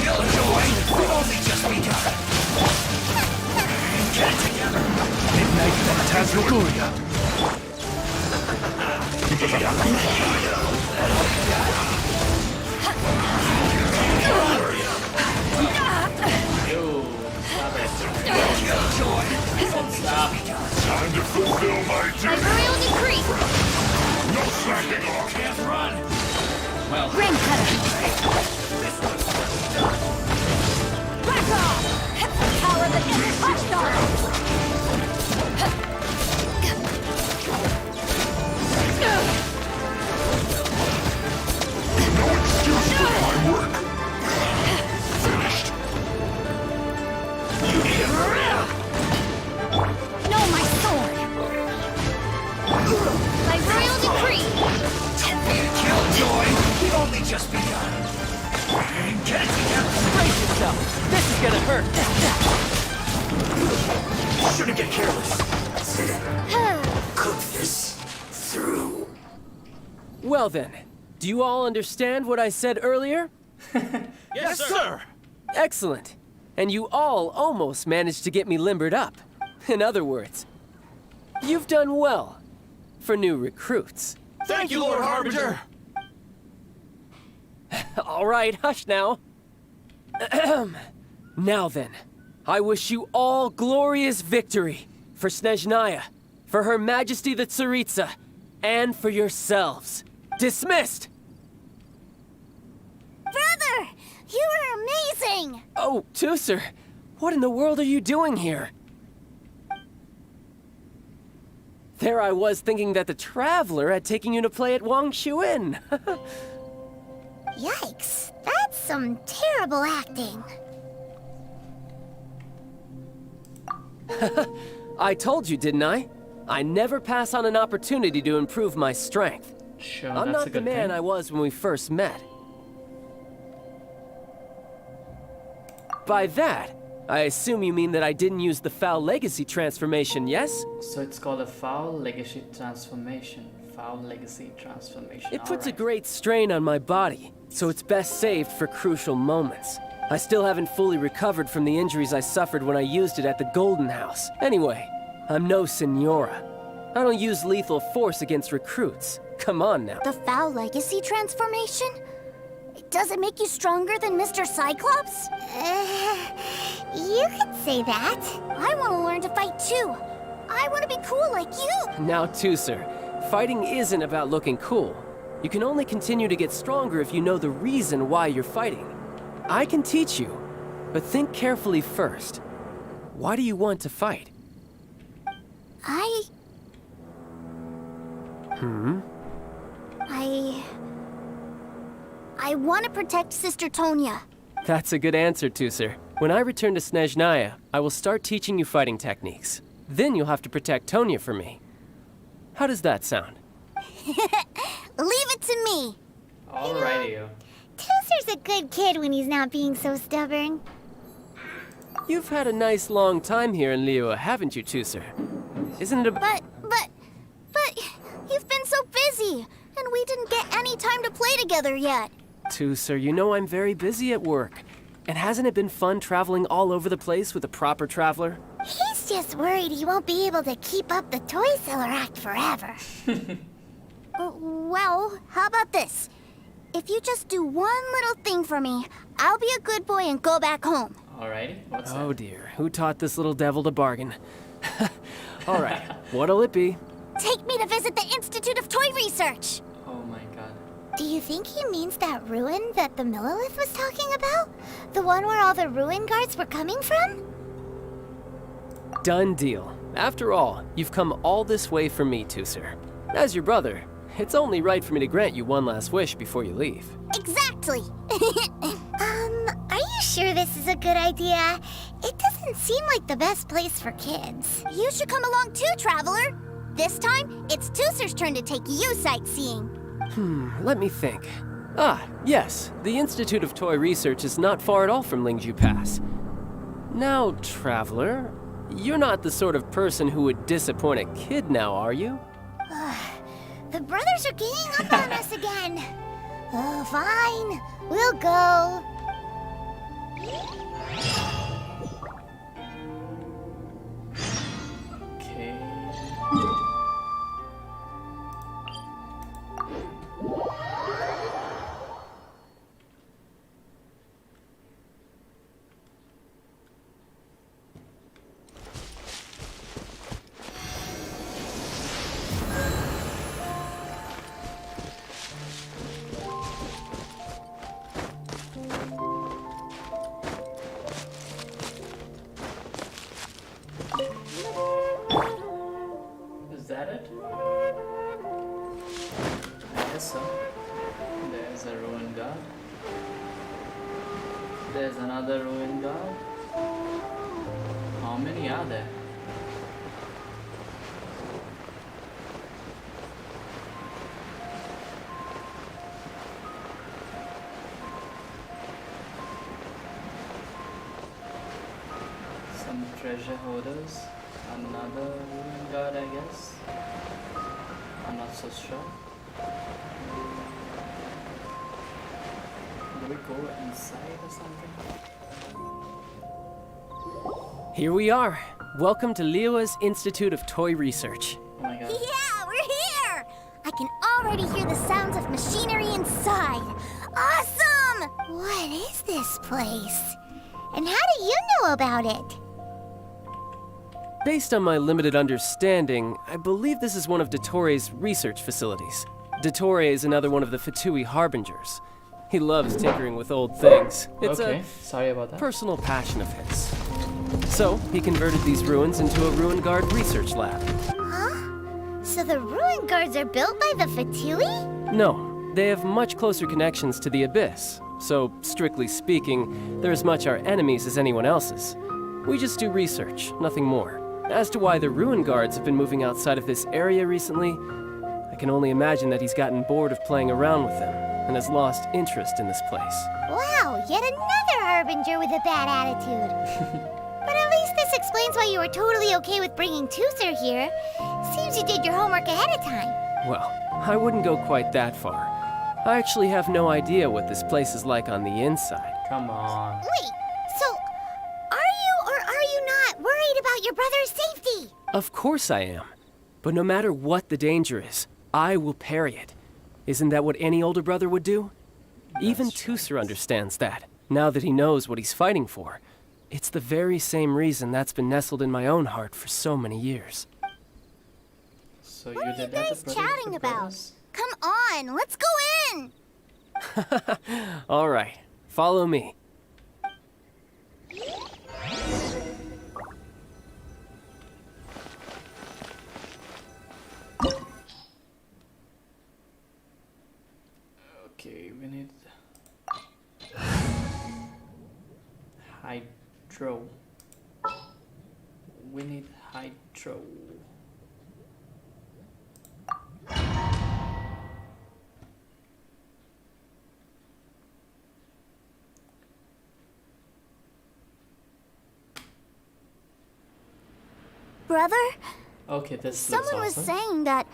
Killjoy, we've only just begun. Get it together. Midnight Phantasmagoria. Yo, stop it. Killjoy, we've only just begun. Time to fulfill my By royal decree, No slacking off. Can't run. Rain cutter! Back off! Power that gets pushed on! No excuse for my work. Finished. You need to hurry up. No, my sword! by royal decree, Killjoy, we've only just begun. Get it together. Brace yourself. This is gonna hurt. Shouldn't get careless. Cook this through. Well then, do you all understand what I said earlier? Yes, sir. Excellent. And you all almost managed to get me limbered up. In other words, you've done well for new recruits. Thank you, Lord Harbinger. All right, hush now. Now then, I wish you all glorious victory for Snezhnaya, for Her Majesty the Tsaritsa, and for yourselves. Dismissed! brother, you are amazing! Oh, Tusser, what in the world are you doing here? There I was thinking that the Traveler had taken you to play at Wang Shuin. Yikes, that's some terrible acting. I told you, didn't I? I never pass on an opportunity to improve my strength. Sure, I'm that's not a the good man thing. I was when we first met. By that, I assume you mean that I didn't use the Foul Legacy transformation, yes? So it's called a foul legacy transformation. Foul legacy transformation. It puts a Alright. great strain on my body, so it's best saved for crucial moments. I still haven't fully recovered from the injuries I suffered when I used it at the Golden House. Anyway, I'm no Senora. I don't use lethal force against recruits. Come on now. The Foul Legacy transformation? Does it make you stronger than Mr. Cyclops? You could say that. I want to learn to fight too. I want to be cool like you. Now, Tusser, fighting isn't about looking cool. You can only continue to get stronger if you know the reason why you're fighting. I can teach you, but think carefully first. Why do you want to fight? I want to protect Sister Tonya. That's a good answer, Tusser. When I return to Snezhnaya, I will start teaching you fighting techniques. Then you'll have to protect Tonya for me. How does that sound? Leave it to me. Alrighty. Tusser's a good kid when he's not being so stubborn. You've had a nice long time here in Liyue, haven't you, Tusser? Isn't it a... But you've been so busy, and we didn't get any time to play together yet. Tusser, you know I'm very busy at work. And hasn't it been fun traveling all over the place with a proper traveler? He's just worried he won't be able to keep up the toy seller act forever. Well, how about this? If you just do one little thing for me, I'll be a good boy and go back home. Alrighty, what's Oh that? dear, who taught this little devil to bargain? All right, what'll it be? Take me to visit the Institute of Toy Research. Oh my god. Do you think he means that ruin that the Millilith was talking about? The one where all the ruin guards were coming from? Done deal. After all, you've come all this way for me, Tusser. As your brother, it's only right for me to grant you one last wish before you leave. Exactly. Are you sure this is a good idea? It doesn't seem like the best place for kids. You should come along too, Traveler. This time, it's Tusser's turn to take you sightseeing. Let me think. Ah, yes, the Institute of Toy Research is not far at all from Lingju Pass. Now, Traveler, you're not the sort of person who would disappoint a kid now, are you? The brothers are ganging up on us again. Oh, fine. We'll go. Okay. Is that it? I guess so. There's a ruin guard. There's another ruin guard. How many are there? Some treasure holders. Another ruin guard, I guess. I'm not so sure. Do we go inside or something? Here we are. Welcome to Liyue's Institute of Toy Research. Oh my god. Yeah, we're here! I can already hear the sounds of machinery inside. Awesome! What is this place? And how do you know about it? Based on my limited understanding, I believe this is one of Dottoro's research facilities. Dottore is another one of the Fatui Harbingers. He loves tinkering with old things. It's Okay, a sorry about that. personal passion of his. So, he converted these ruins into a ruin guard research lab. Huh? So the ruin guards are built by the Fatui? No, they have much closer connections to the Abyss. So, strictly speaking, they're as much our enemies as anyone else's. We just do research, nothing more. As to why the ruin guards have been moving outside of this area recently, I can only imagine that he's gotten bored of playing around with them and has lost interest in this place. Wow, yet another Harbinger with a bad attitude. But at least this explains why you were totally okay with bringing Tusser here. Seems you did your homework ahead of time. Well, I wouldn't go quite that far. I actually have no idea what this place is like on the inside. Come on. Wait, so are you or are you not worried about your brother's safety? Of course I am. But no matter what the danger is, I will parry it. Isn't that what any older brother would do? Even Tusser understands that, now that he knows what he's fighting for. It's the very same reason that's been nestled in my own heart for so many years. So What are you did that to guys protect chatting the about? brothers? Come on, let's go in! All right, follow me. Okay, we need hydro. We need hydro. Brother, Okay, this someone looks was awesome. saying that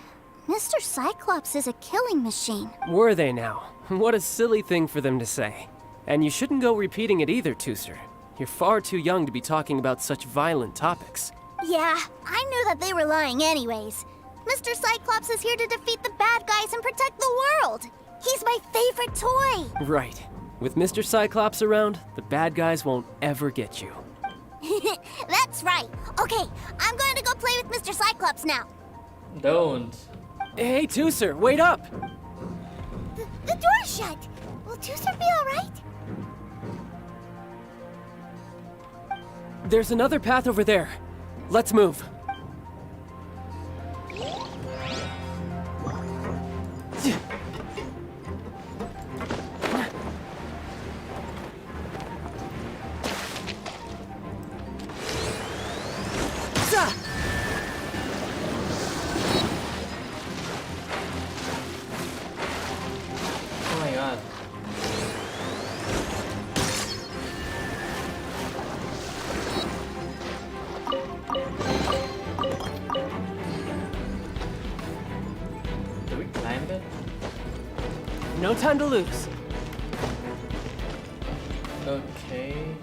Mr. Cyclops is a killing machine. Were they now? What a silly thing for them to say. And you shouldn't go repeating it either, Tusser. You're far too young to be talking about such violent topics. Yeah, I knew that they were lying anyways. Mr. Cyclops is here to defeat the bad guys and protect the world. He's my favorite toy. Right. With Mr. Cyclops around, the bad guys won't ever get you. That's right. Okay, I'm going to go play with Mr. Cyclops now. Don't. Hey, Tooser, wait up! The door's shut. Will Tooser be alright? There's another path over there. Let's move. Oh my god. Do we climb it? No time to lose. Okay.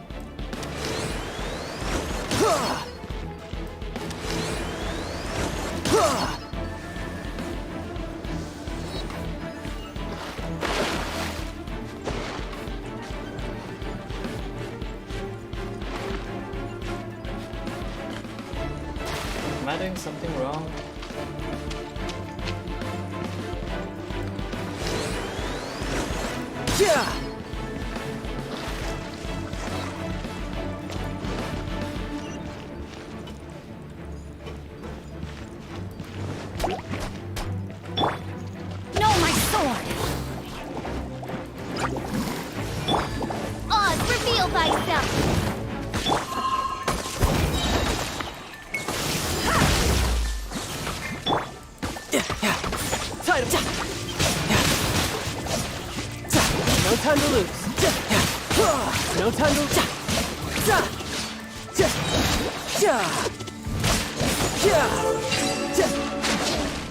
Am I doing something wrong? Yeah! No, my sword! Oz, reveal thyself! Title. No time to lose. No time to.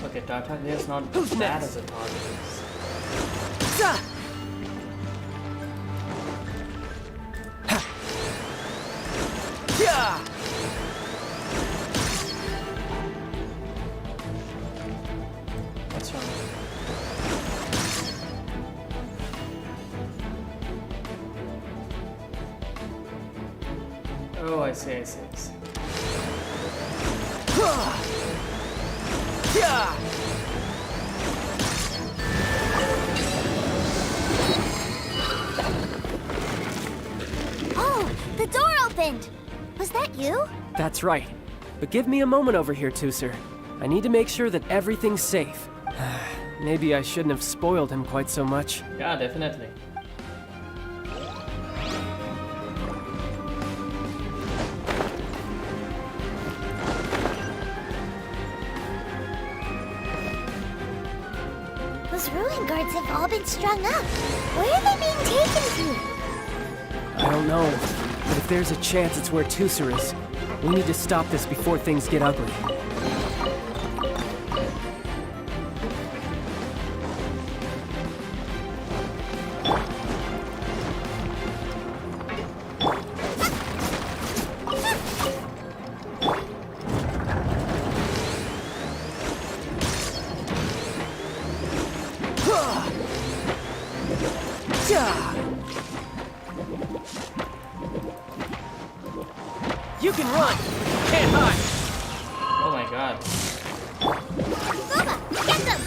Okay, Tartaglia is not as bad as I thought it is. What's wrong? Oh, I see, I see, I see. Oh, the door opened! Was that you? That's right. But give me a moment over here, Tooser. I need to make sure that everything's safe. Maybe I shouldn't have spoiled him quite so much. Yeah, definitely. Those ruin guards have all been strung up. Where are they being taken to? I don't know, but if there's a chance it's where Tooser is, we need to stop this before things get ugly. You can run! Can't hide! Oh my god. Bubba, get them!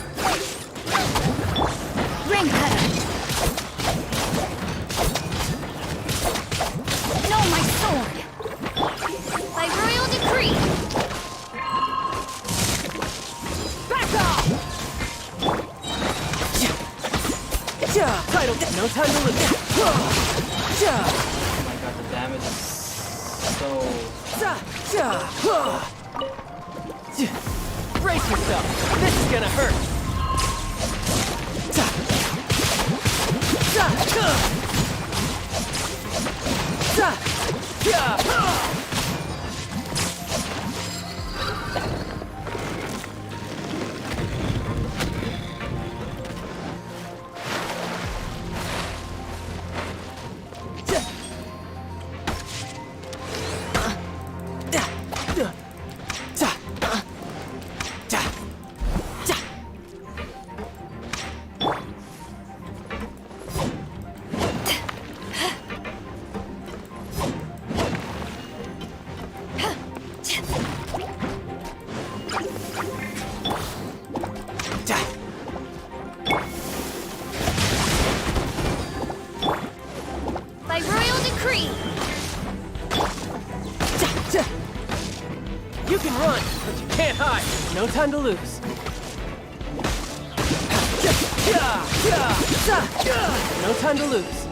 Ring cutter! No, my sword! By royal decree! Back off! Title, no time to lose. Oh my god, the damage is so... Brace yourself! This is gonna hurt! 3! You can run, but you can't hide. No time to lose. No time to lose.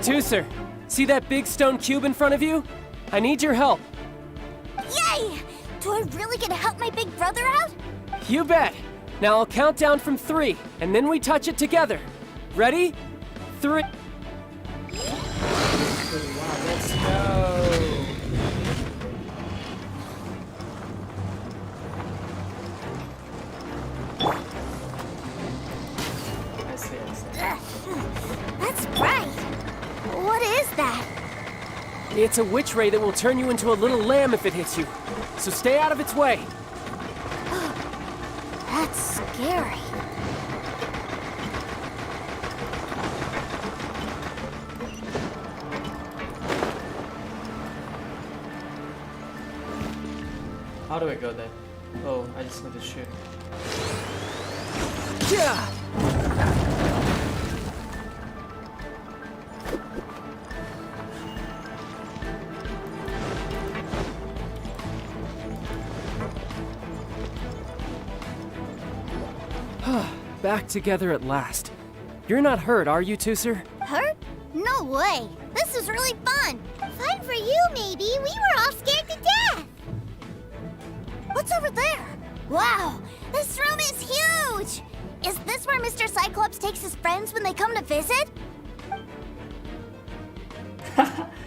Tooser, see that big stone cube in front of you? I need your help. Yay! Do I really get to help my big brother out? You bet. Now I'll count down from 3, and then we touch it together. Ready? 3. Wow, let's go. I see. That's bright. What is that? It's a witch ray that will turn you into a little lamb if it hits you. So stay out of its way. That's scary. How do I go there? Oh, I just need to shoot. Yeah. Back together at last. You're not hurt, are you, Tooser? Hurt? No way. This is really fun. Fun for you, maybe. We were all scared to death. What's over there? Wow, this room is huge. Is this where Mr. Cyclops takes his friends when they come to visit?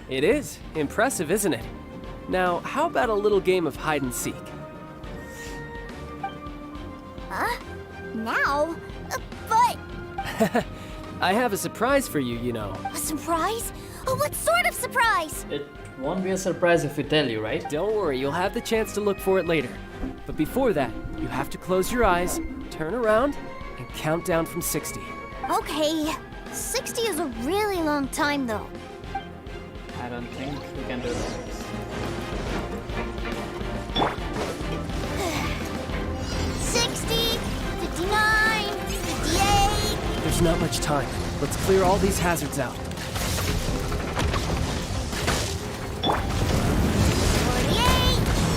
It is. Impressive, isn't it? Now, how about a little game of hide and seek? Huh? Now? But... I have a surprise for you, you know. A surprise? Oh, what sort of surprise? It won't be a surprise if we tell you, right? Don't worry, you'll have the chance to look for it later. But before that, you have to close your eyes, turn around, and count down from 60. Okay. 60 is a really long time, though. I don't think we can do that. 60, 59, 58. There's not much time. Let's clear all these hazards out. 48,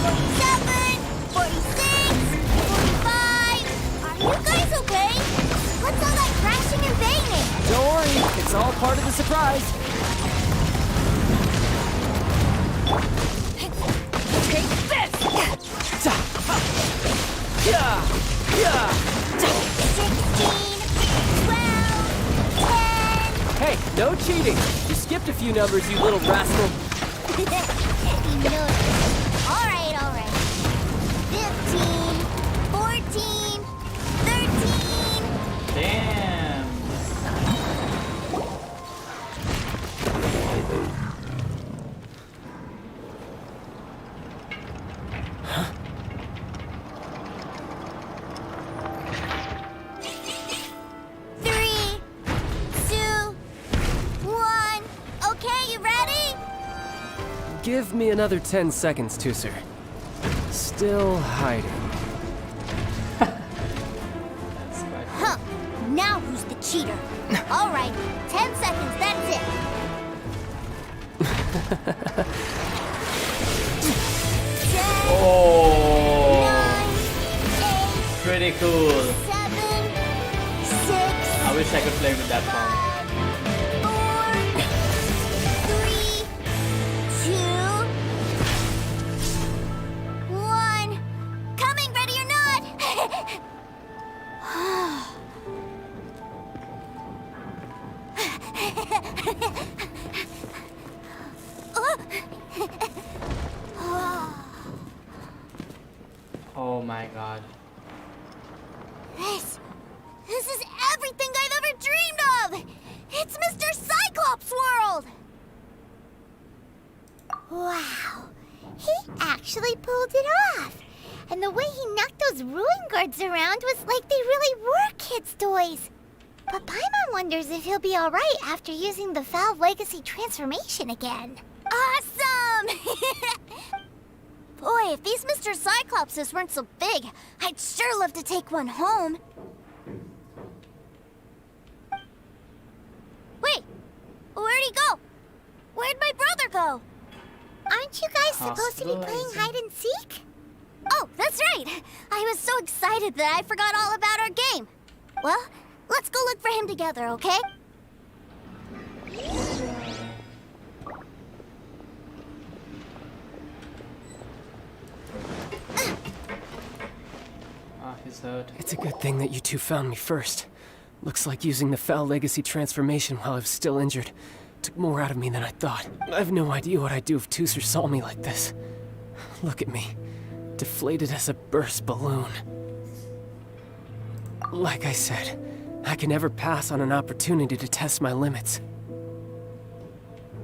47, 46, 45. Are you guys okay? What's all that crashing and banging? Don't worry, it's all part of the surprise. Take this! 16, 12, 10. Hey, no cheating. You skipped a few numbers, you little rascal. He knows. All right. 15, 14, 13. Damn. Three, 2, 1. Okay, you ready? Give me another 10 seconds, Tooser. Still hiding. That's right. Huh. Now who's the cheater? All right, 10 seconds, that's it. 10, Oh, 9, 8, pretty cool. 7, 6, I wish I could play with that phone. 4, 3, 2, 1. Coming, ready or not? Oh my god. This is everything I've ever dreamed of! It's Mr. Cyclops' world! Wow, he actually pulled it off. And the way he knocked those ruin guards around was like they really were kids' toys. But Paimon wonders if he'll be alright after using the Valve Legacy transformation again. Awesome! Mr. Cyclopses weren't so big, I'd sure love to take one home. Wait, where'd he go? Where'd my brother go? Aren't you guys supposed to be playing hide and seek? Oh, that's right! I was so excited that I forgot all about our game. Well, let's go look for him together, okay? He's hurt. It's a good thing that you two found me first. Looks like using the Foul Legacy transformation while I was still injured took more out of me than I thought. I have no idea what I'd do if Tooser saw me like this. Look at me, deflated as a burst balloon. Like I said, I can never pass on an opportunity to test my limits.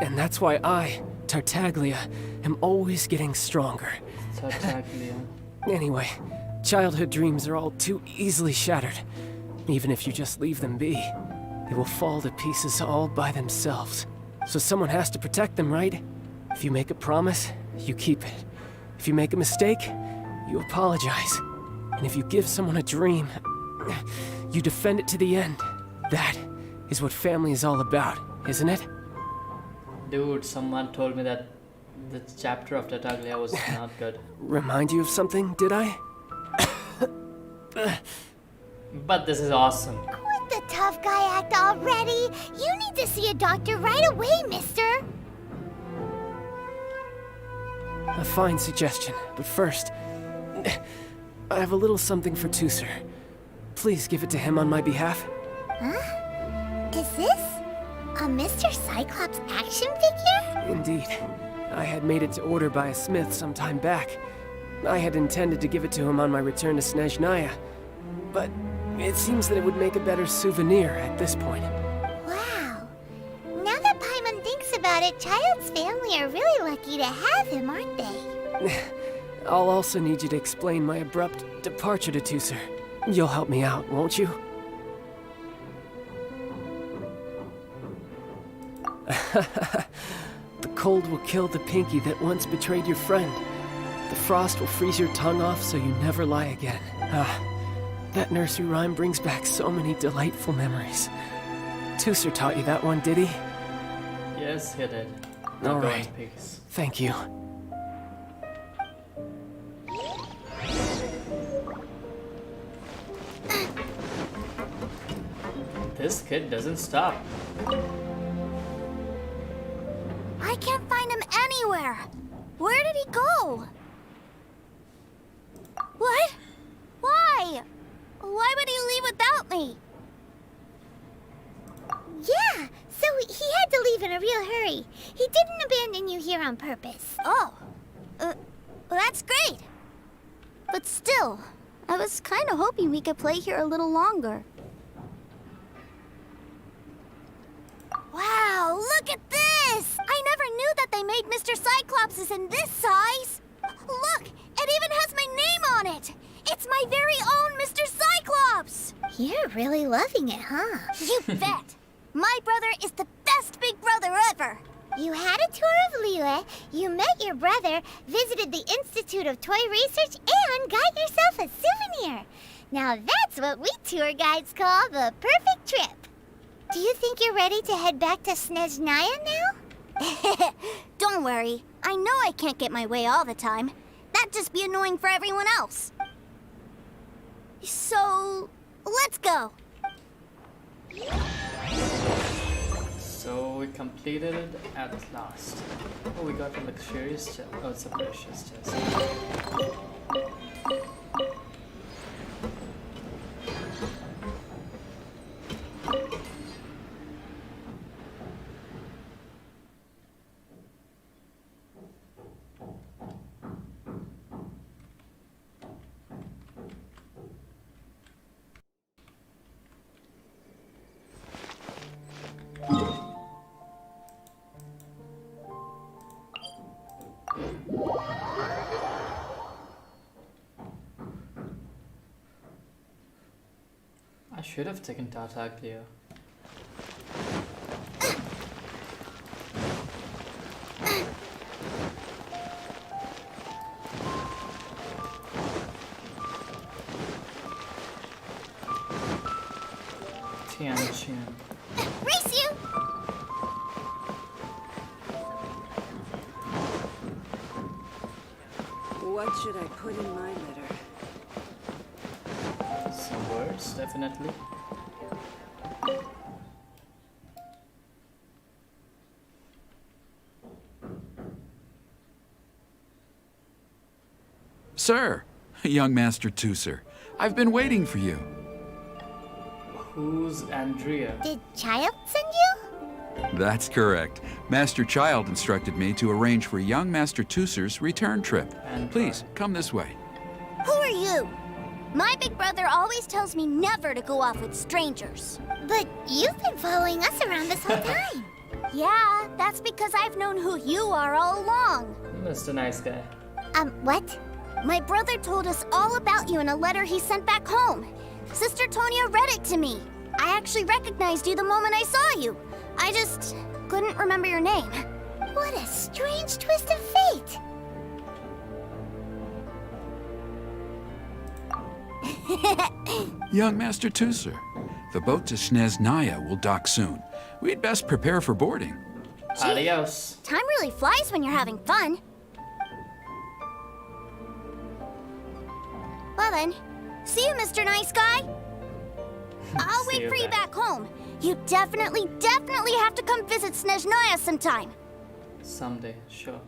And that's why I, Tartaglia, am always getting stronger. Tartaglia. Anyway, childhood dreams are all too easily shattered. Even if you just leave them be, they will fall to pieces all by themselves. So someone has to protect them, right? If you make a promise, you keep it. If you make a mistake, you apologize. And if you give someone a dream, you defend it to the end. That is what family is all about, isn't it? Dude, someone told me that the chapter of Tartaglia was not good. Remind you of something, did I? But this is awesome. Quit the tough guy act already. You need to see a doctor right away, mister. A fine suggestion, but first, I have a little something for Tooser. Please give it to him on my behalf. Huh? Is this a Mr. Cyclops action figure? Indeed. I had made it to order by a smith some time back. I had intended to give it to him on my return to Snezhnaya, but it seems that it would make a better souvenir at this point. Wow. Now that Paimon thinks about it, Child's family are really lucky to have him, aren't they? I'll also need you to explain my abrupt departure to Tooser. You'll help me out, won't you? The cold will kill the pinky that once betrayed your friend. The frost will freeze your tongue off so you never lie again. That nursery rhyme brings back so many delightful memories. Tooser taught you that one, did he? Yes, he did. All right. Thank you. This kid doesn't stop. I can't find him anywhere. Where did he go? What? Why? Why would he leave without me? Yeah, so he had to leave in a real hurry. He didn't abandon you here on purpose. Oh, that's great. But still, I was kind of hoping we could play here a little longer. Wow, look at this! I never knew that they made Mr. Cyclopses in this size. Look, it even has my name on it. It's my very own Mr. Cyclops! You're really loving it, huh? You bet! My brother is the best big brother ever! You had a tour of Liyue, you met your brother, visited the Institute of Toy Research, and got yourself a souvenir! Now that's what we tour guides call the perfect trip! Do you think you're ready to head back to Snezhnaya now? Don't worry. I know I can't get my way all the time. That'd just be annoying for everyone else. So, let's go. So we completed it at last. Oh, we got a luxurious chest. Oh, it's a precious chest. I should have taken Tartaglia. Tianqian. Race you! What should I put in my letter? Some words, definitely. Sir, young Master Tusser, I've been waiting for you. Who's Andrea? Did Child send you? That's correct. Master Child instructed me to arrange for young Master Tusser's return trip. Please, come this way. Who are you? My big brother always tells me never to go off with strangers. But you've been following us around this whole time. Yeah, that's because I've known who you are all along. Mr. Nice Guy. What? My brother told us all about you in a letter he sent back home. Sister Tonia read it to me. I actually recognized you the moment I saw you. I just couldn't remember your name. What a strange twist of fate. Young Master Tusser, the boat to Snezhnaya will dock soon. We'd best prepare for boarding. Adios. Time really flies when you're having fun. Well then, see you, Mr. Nice Guy. I'll wait for you back home. You definitely have to come visit Snezhnaya sometime. Someday, sure.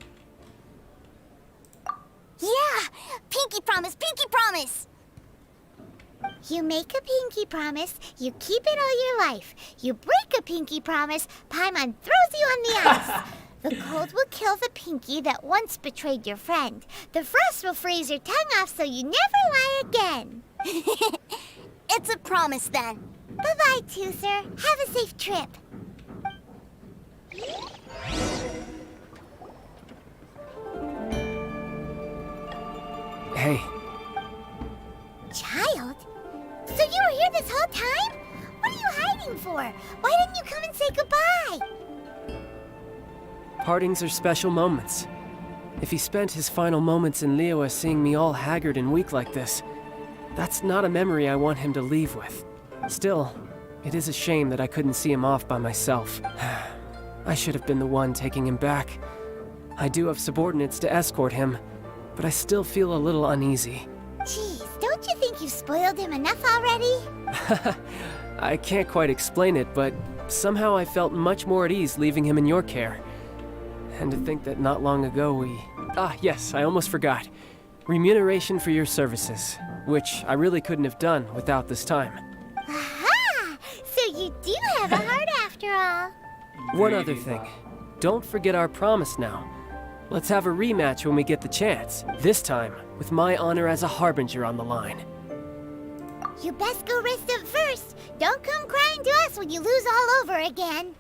Yeah! Pinky promise, pinky promise! You make a pinky promise, you keep it all your life. You break a pinky promise, Paimon throws you on the ice. The cold will kill the pinky that once betrayed your friend. The frost will freeze your tongue off so you never lie again. It's a promise then. Bye-bye, Tusser. Have a safe trip. Hey. Child? So you were here this whole time? What are you hiding for? Why didn't you come and say goodbye? Partings are special moments. If he spent his final moments in Liyue seeing me all haggard and weak like this, that's not a memory I want him to leave with. Still, it is a shame that I couldn't see him off by myself. I should have been the one taking him back. I do have subordinates to escort him, but I still feel a little uneasy. Jeez, don't you think you spoiled him enough already? I can't quite explain it, but somehow I felt much more at ease leaving him in your care. And to think that not long ago we... yes, I almost forgot. Remuneration for your services, which I really couldn't have done without this time. Aha! So you do have a heart after all. One other thing. Don't forget our promise now. Let's have a rematch when we get the chance. This time, with my honor as a harbinger on the line. You best go rest up first. Don't come crying to us when you lose all over again.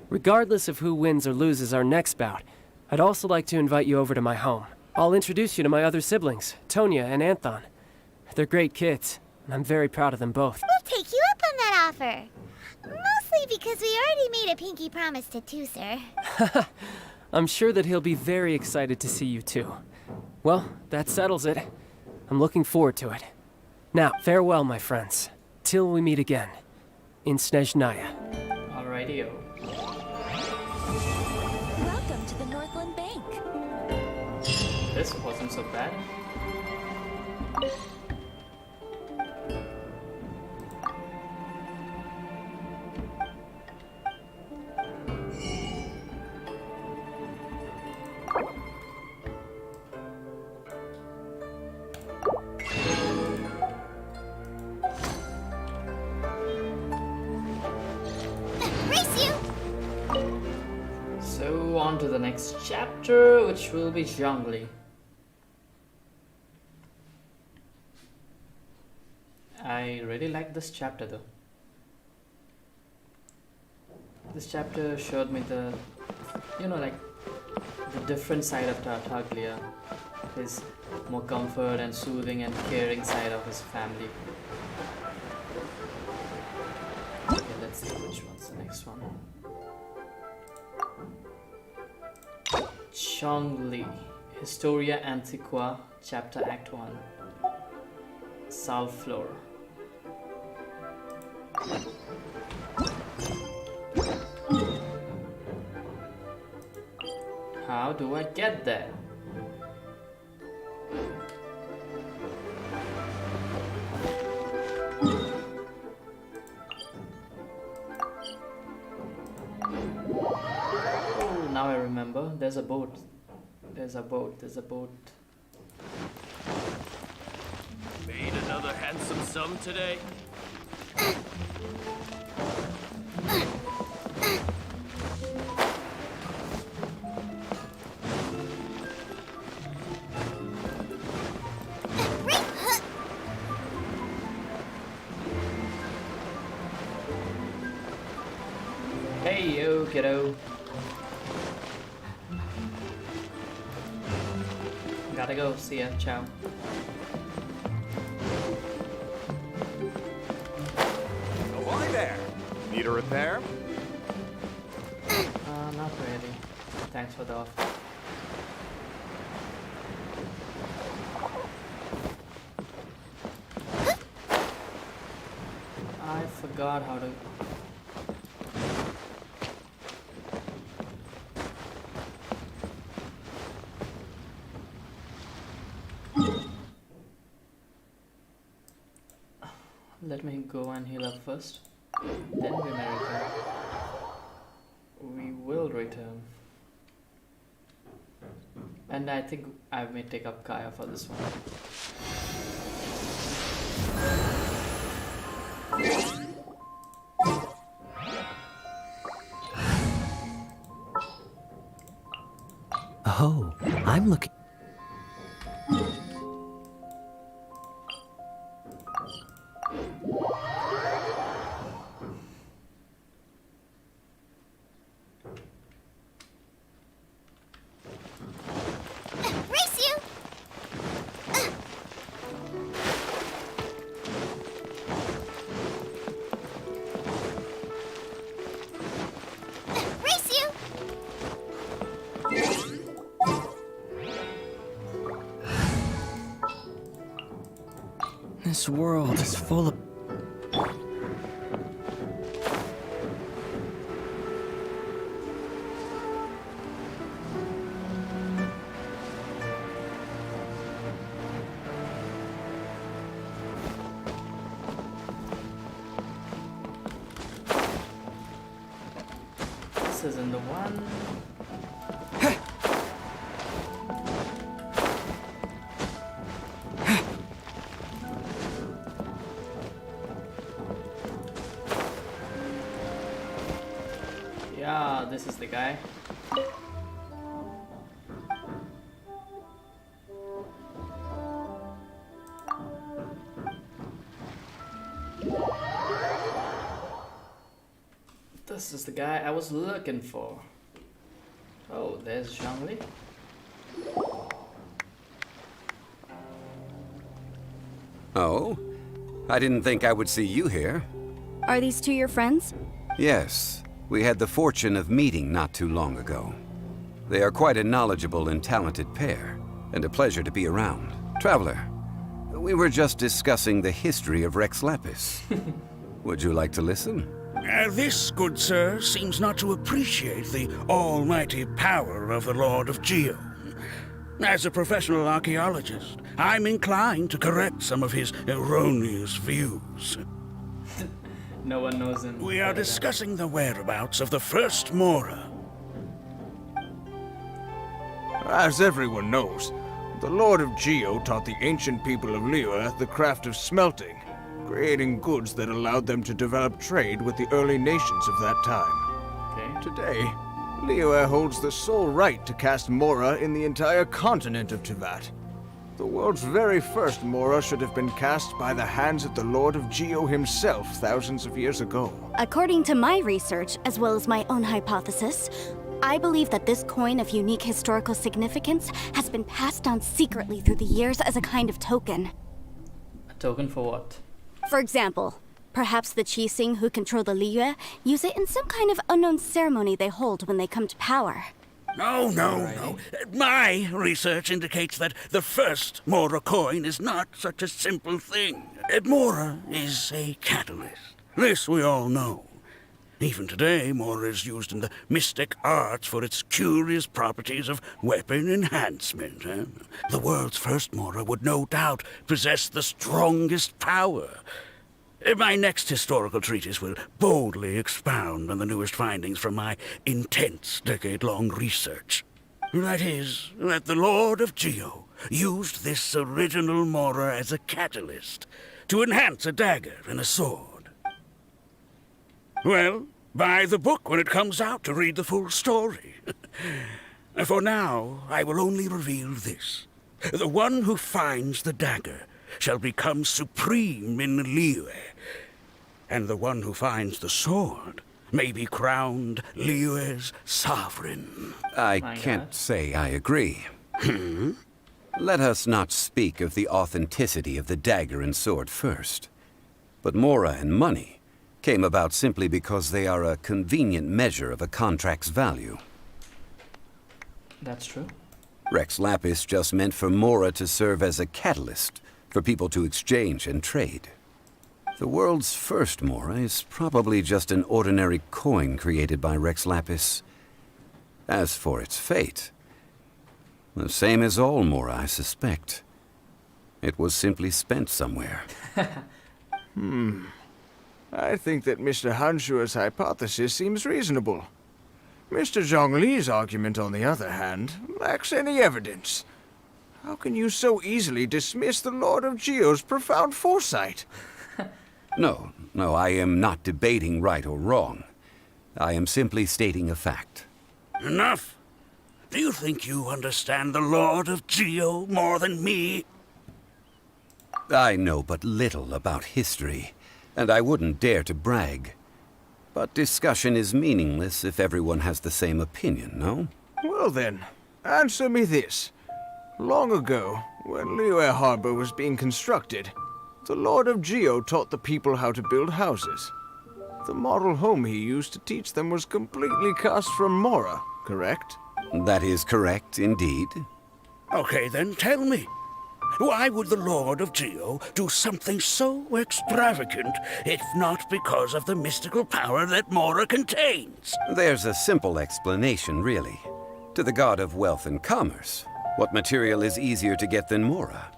Regardless of who wins or loses our next bout, I'd also like to invite you over to my home. I'll introduce you to my other siblings, Tonia and Anthon. They're great kids, and I'm very proud of them both. We'll take you up on that offer. Mostly because we already made a pinky promise to Tusser. I'm sure that he'll be very excited to see you too. Well, that settles it. I'm looking forward to it. Now, farewell, my friends. Till we meet again. In Snezhnaya. Alrighty-o. Welcome to the Northland Bank. This wasn't so bad. So on to the next chapter, which will be Zhongli. I really like this chapter though. This chapter showed me the, like the different side of Tartaglia, his more comfort and soothing and caring side of his family. Okay, let's see which one's the next one. Zhongli, Historia Antiqua, Chapter Act 1. Salflor. How do I get there? Oh, now I remember. There's a boat. There's a boat. There's a boat. Made another handsome sum today? Hey yo, kiddo. Gotta go. See ya. Ciao. Oh, hi there. Need a repair? Not really. Thanks for the offer. I forgot how to... Let me go and heal up first. Then we may return. We will return. And I think I may take up Kaya for this one. Oh, I'm looking. Race you! Race you! This world is full of. This isn't the one. Yeah, this is the guy. This is the guy I was looking for. Oh, there's Zhongli. Oh? I didn't think I would see you here. Are these two your friends? Yes, we had the fortune of meeting not too long ago. They are quite a knowledgeable and talented pair, and a pleasure to be around. Traveler, we were just discussing the history of Rex Lapis. Would you like to listen? This, good sir, seems not to appreciate the almighty power of the Lord of Geo. As a professional archaeologist, I'm inclined to correct some of his erroneous views. No one knows him. We are discussing the whereabouts of the first Mora. As everyone knows, the Lord of Geo taught the ancient people of Liyue the craft of smelting, creating goods that allowed them to develop trade with the early nations of that time. Okay. Today, Liyue holds the sole right to cast Mora in the entire continent of Teyvat. The world's very first Mora should have been cast by the hands of the Lord of Geo himself thousands of years ago. According to my research, as well as my own hypothesis, I believe that this coin of unique historical significance has been passed on secretly through the years as a kind of token. A token for what? For example, perhaps the Qixing who control the Liyue use it in some kind of unknown ceremony they hold when they come to power. No. My research indicates that the first Mora coin is not such a simple thing. Mora is a catalyst, This we all know. Even today, Mora is used in the mystic arts for its curious properties of weapon enhancement. The world's first Mora would no doubt possess the strongest power. My next historical treatise will boldly expound on the newest findings from my intense decade-long research. That is, that the Lord of Geo used this original Mora as a catalyst to enhance a dagger and a sword. Well, buy the book when it comes out to read the full story. For now, I will only reveal this. The one who finds the dagger shall become supreme in Liyue, and the one who finds the sword may be crowned Liyue's sovereign. I can't say I agree. Let us not speak of the authenticity of the dagger and sword first. But Mora and money came about simply because they are a convenient measure of a contract's value. That's true. Rex Lapis just meant for Mora to serve as a catalyst for people to exchange and trade. The world's first Mora is probably just an ordinary coin created by Rex Lapis. As for its fate, the same as all Mora, I suspect. It was simply spent somewhere. I think that Mr. Hanshua's hypothesis seems reasonable. Mr. Zhongli's argument, on the other hand, lacks any evidence. How can you so easily dismiss the Lord of Geo's profound foresight? No, I am not debating right or wrong. I am simply stating a fact. Enough! Do you think you understand the Lord of Geo more than me? I know but little about history, and I wouldn't dare to brag. But discussion is meaningless if everyone has the same opinion, no? Well then, answer me this. Long ago, when Liyue Harbor was being constructed, the Lord of Geo taught the people how to build houses. The model home he used to teach them was completely cast from Mora, correct? That is correct, indeed. Okay, then tell me. Why would the Lord of Geo do something so extravagant, if not because of the mystical power that Mora contains? There's a simple explanation, really. To the god of wealth and commerce, what material is easier to get than Mora?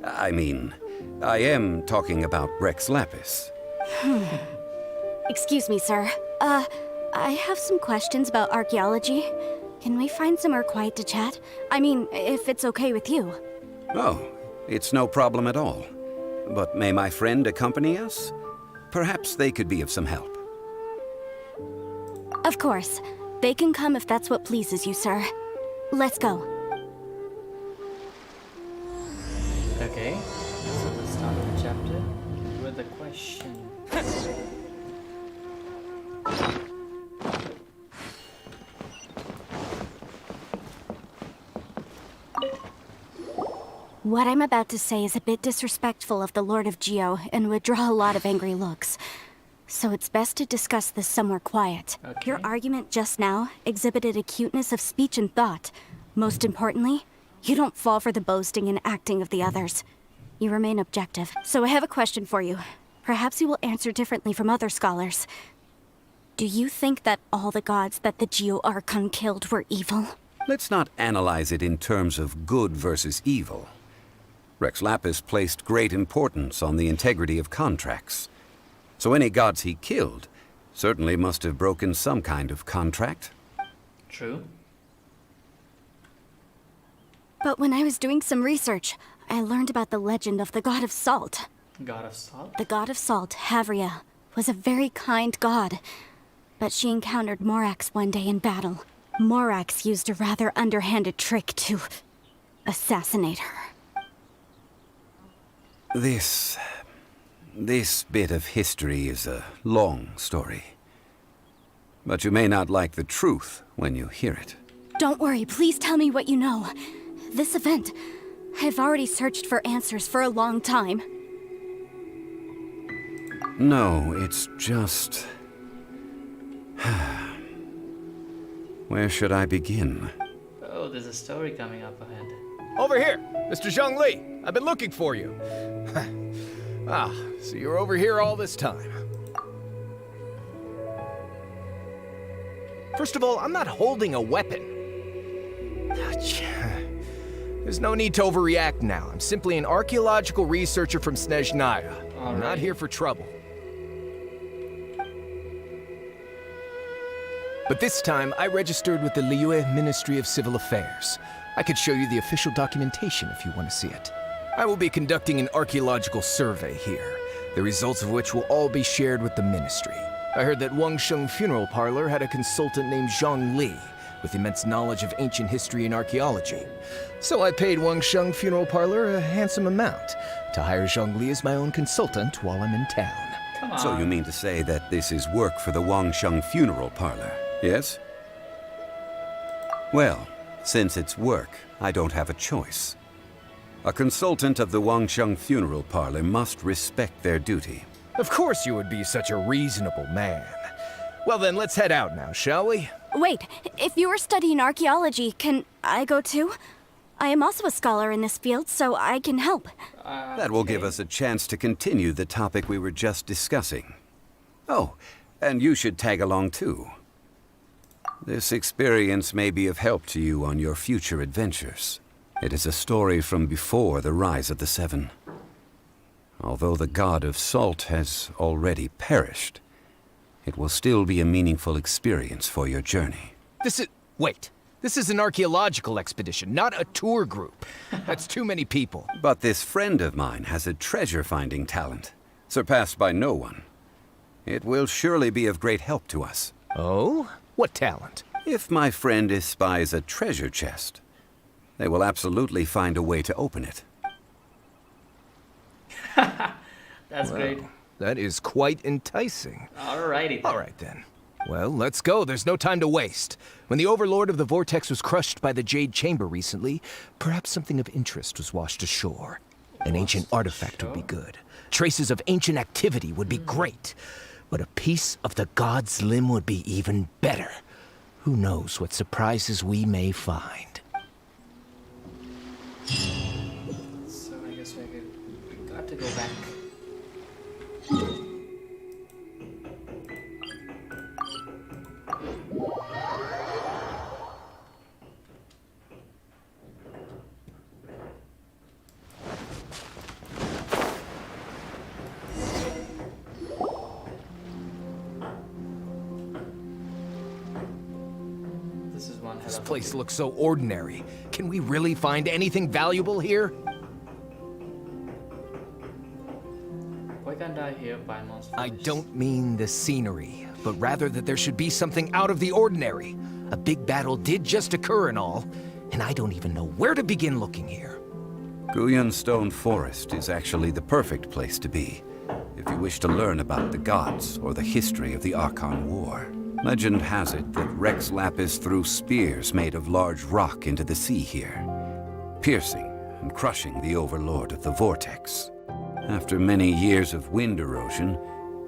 I mean, I am talking about Rex Lapis. Excuse me, sir. I have some questions about archaeology. Can we find somewhere quiet to chat? I mean, if it's okay with you. Oh, it's no problem at all. But may my friend accompany us? Perhaps they could be of some help. Of course. They can come if that's what pleases you, sir. Let's go. Okay, so the start of the chapter with a question. What I'm about to say is a bit disrespectful of the Lord of Geo and would draw a lot of angry looks. So it's best to discuss this somewhere quiet. Okay. Your argument just now exhibited acuteness of speech and thought. Most importantly, you don't fall for the boasting and acting of the others. You remain objective. So I have a question for you. Perhaps you will answer differently from other scholars. Do you think that all the gods that the Geo Archon killed were evil? Let's not analyze it in terms of good versus evil. Rex Lapis placed great importance on the integrity of contracts. So any gods he killed certainly must have broken some kind of contract. True. But when I was doing some research, I learned about the legend of the god of salt. God of salt? The god of salt, Havria, was a very kind god. But she encountered Morax one day in battle. Morax used a rather underhanded trick to assassinate her. This bit of history is a long story. But you may not like the truth when you hear it. Don't worry, please tell me what you know. This event, I've already searched for answers for a long time. No, it's just... Where should I begin? Oh, there's a story coming up ahead. over here! Mr. Zhongli, I've been looking for you. Ah, so you're over here all this time. First of all, I'm not holding a weapon. There's no need to overreact now. I'm simply an archaeological researcher from Snezhnaya. I'm not here for trouble. But this time, I registered with the Liyue Ministry of Civil Affairs. I could show you the official documentation if you want to see it. I will be conducting an archaeological survey here, the results of which will all be shared with the ministry. I heard that Wangsheng Funeral Parlor had a consultant named Zhongli, with immense knowledge of ancient history and archaeology. So I paid Wangsheng Funeral Parlor a handsome amount to hire Zhongli as my own consultant while I'm in town. So you mean to say that this is work for the Wangsheng Funeral Parlor, yes? Well, since it's work, I don't have a choice. A consultant of the Wangsheng Funeral Parlor must respect their duty. Of course you would be such a reasonable man. Well then, let's head out now, shall we? Wait, if you are studying archaeology, can I go too? I am also a scholar in this field, so I can help. That will give us a chance to continue the topic we were just discussing. Oh, and you should tag along too. This experience may be of help to you on your future adventures. It is a story from before the rise of the Seven. Although the god of salt has already perished, it will still be a meaningful experience for your journey. Wait. This is an archaeological expedition, not a tour group. That's too many people. But this friend of mine has a treasure-finding talent, surpassed by no one. It will surely be of great help to us. Oh? What talent? If my friend espies a treasure chest, they will absolutely find a way to open it. That's great. That is quite enticing. Alrighty then. All right then. Well, let's go. There's no time to waste. When the Overlord of the Vortex was crushed by the Jade Chamber recently, perhaps something of interest was washed ashore. An ancient artifact would be good. Traces of ancient activity would be great. But a piece of the god's limb would be even better. Who knows what surprises we may find. So I guess we got to go back. This place looks so ordinary. Can we really find anything valuable here? Why can't I hear Paimon's voice? I don't mean the scenery, but rather that there should be something out of the ordinary. A big battle did just occur and all, and I don't even know where to begin looking here. Guyun Stone Forest is actually the perfect place to be, if you wish to learn about the gods or the history of the Archon War. Legend has it that Rex Lapis threw spears made of large rock into the sea here, piercing and crushing the Overlord of the Vortex. After many years of wind erosion,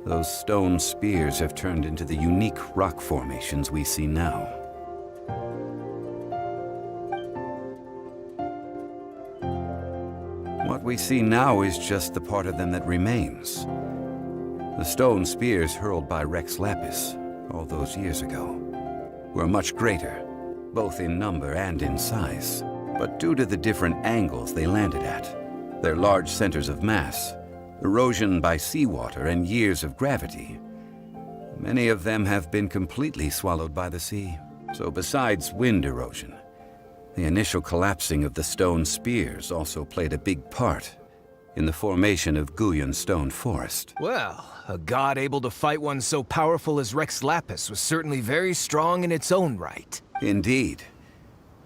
those stone spears have turned into the unique rock formations we see now. What we see now is just the part of them that remains. The stone spears hurled by Rex Lapis all those years ago were much greater, both in number and in size. But due to the different angles they landed at, their large centers of mass, erosion by seawater, and years of gravity, many of them have been completely swallowed by the sea. So besides wind erosion, the initial collapsing of the stone spears also played a big part in the formation of Guyun Stone Forest. Well, a god able to fight one so powerful as Rex Lapis was certainly very strong in its own right. Indeed.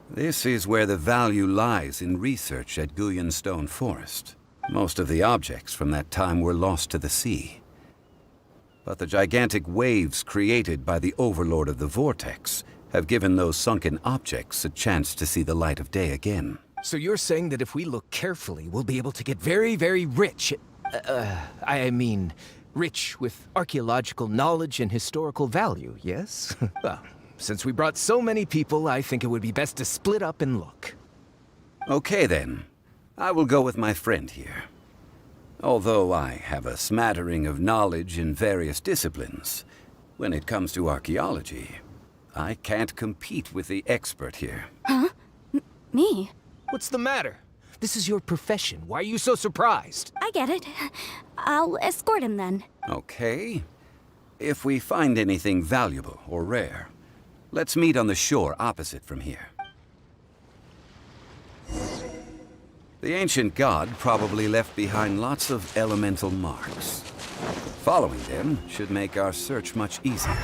This is where the value lies in research at Guyun Stone Forest. Most of the objects from that time were lost to the sea. But the gigantic waves created by the Overlord of the Vortex have given those sunken objects a chance to see the light of day again. So you're saying that if we look carefully, we'll be able to get very, very rich. I mean, rich with archaeological knowledge and historical value, yes? Well, since we brought so many people, I think it would be best to split up and look. Okay then. I will go with my friend here. Although I have a smattering of knowledge in various disciplines, when it comes to archaeology, I can't compete with the expert here. Huh? Me? What's the matter? This is your profession. Why are you so surprised? I get it. I'll escort him then. Okay. If we find anything valuable or rare, let's meet on the shore opposite from here. The ancient god probably left behind lots of elemental marks. Following them should make our search much easier.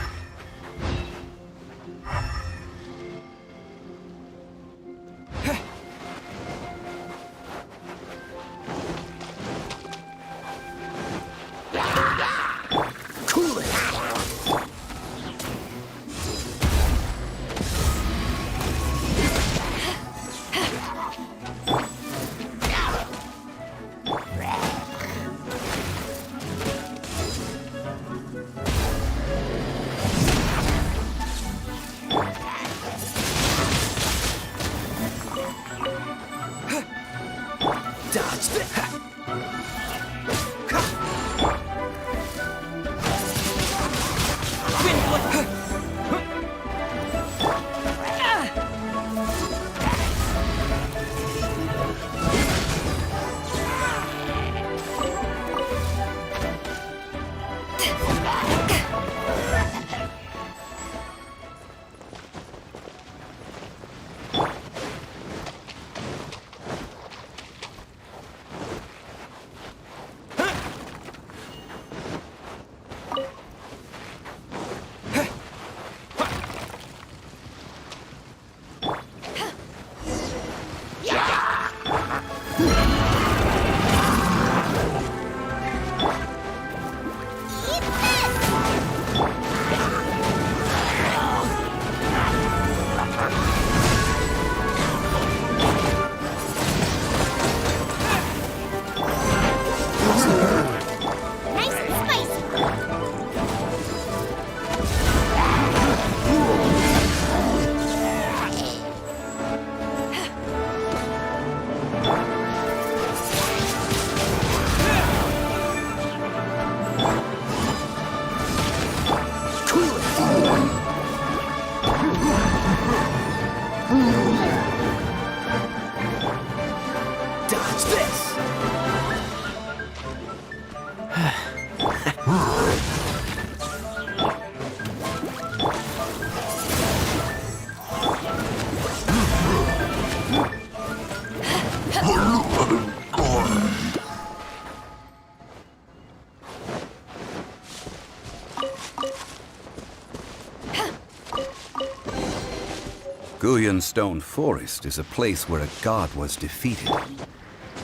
Guyan Stone Forest is a place where a god was defeated,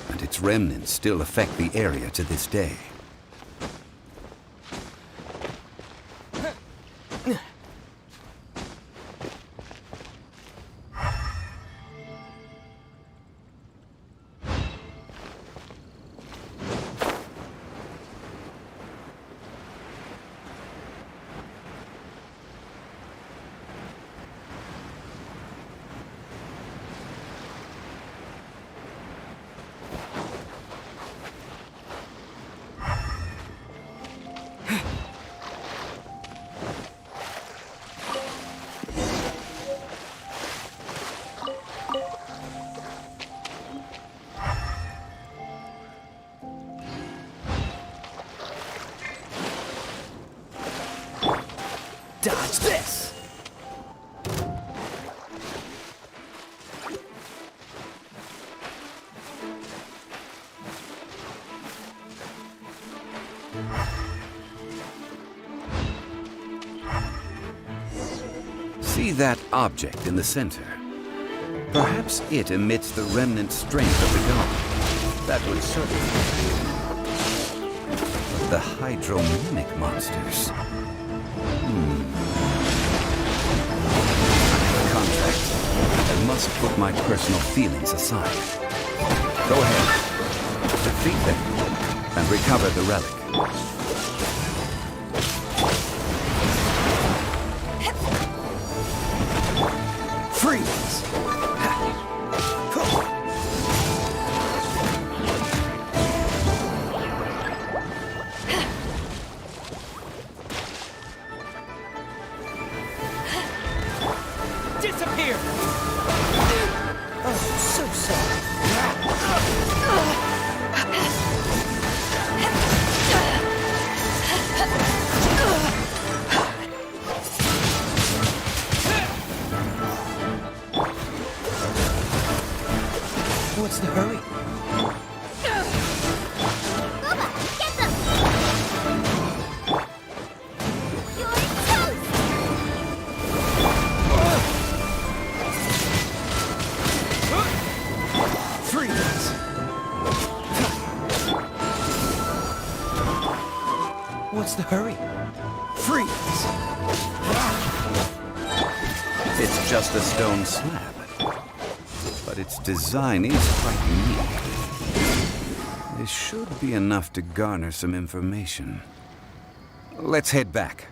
and its remnants still affect the area to this day. Dodge this! See that object in the center? Perhaps it emits the remnant strength of the god. That would certainly the hydromimic monsters. Contract. I must put my personal feelings aside. Go ahead. Defeat them and recover the relic. Freeze! What's the hurry? Booba, get them! You're toast! Freeze! What's the hurry? Freeze! It's just a stone slab, but its design is quite unique. This should be enough to garner some information. Let's head back.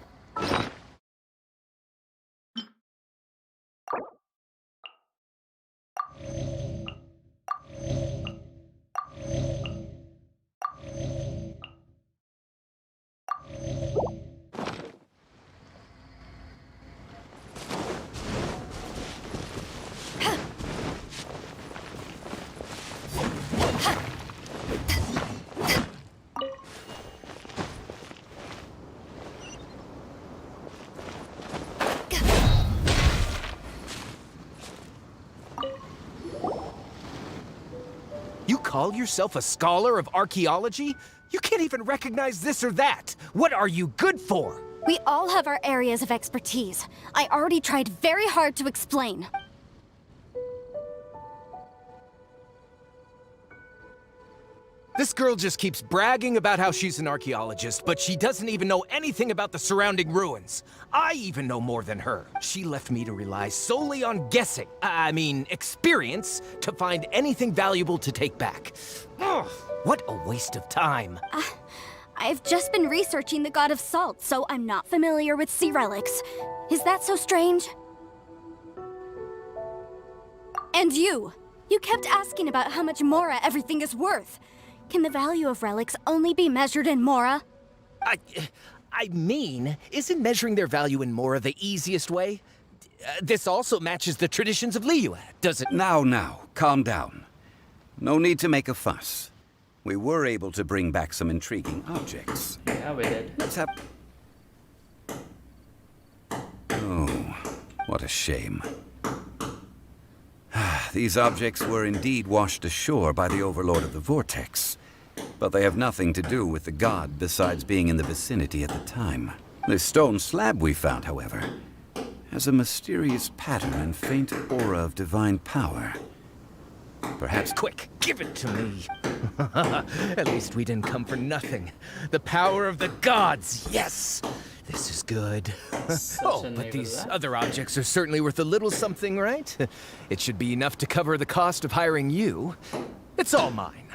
You call yourself a scholar of archaeology? You can't even recognize this or that. What are you good for? We all have our areas of expertise. I already tried very hard to explain. This girl just keeps bragging about how she's an archaeologist, but she doesn't even know anything about the surrounding ruins. I even know more than her. She left me to rely solely on guessing, experience, to find anything valuable to take back. Ugh, what a waste of time. I've just been researching the God of Salt, so I'm not familiar with sea relics. Is that so strange? And you kept asking about how much Mora everything is worth. Can the value of relics only be measured in Mora? Isn't measuring their value in Mora the easiest way? This also matches the traditions of Liyue, does it? Now, calm down. No need to make a fuss. We were able to bring back some intriguing objects. Yeah, we did. Let's have... Oh, what a shame. These objects were indeed washed ashore by the Overlord of the Vortex, but they have nothing to do with the god besides being in the vicinity at the time. This stone slab we found, however, has a mysterious pattern and faint aura of divine power. Perhaps... Quick, give it to me. At least we didn't come for nothing. The power of the gods, yes! This is good. But these other objects are certainly worth a little something, right? It should be enough to cover the cost of hiring you. It's all mine.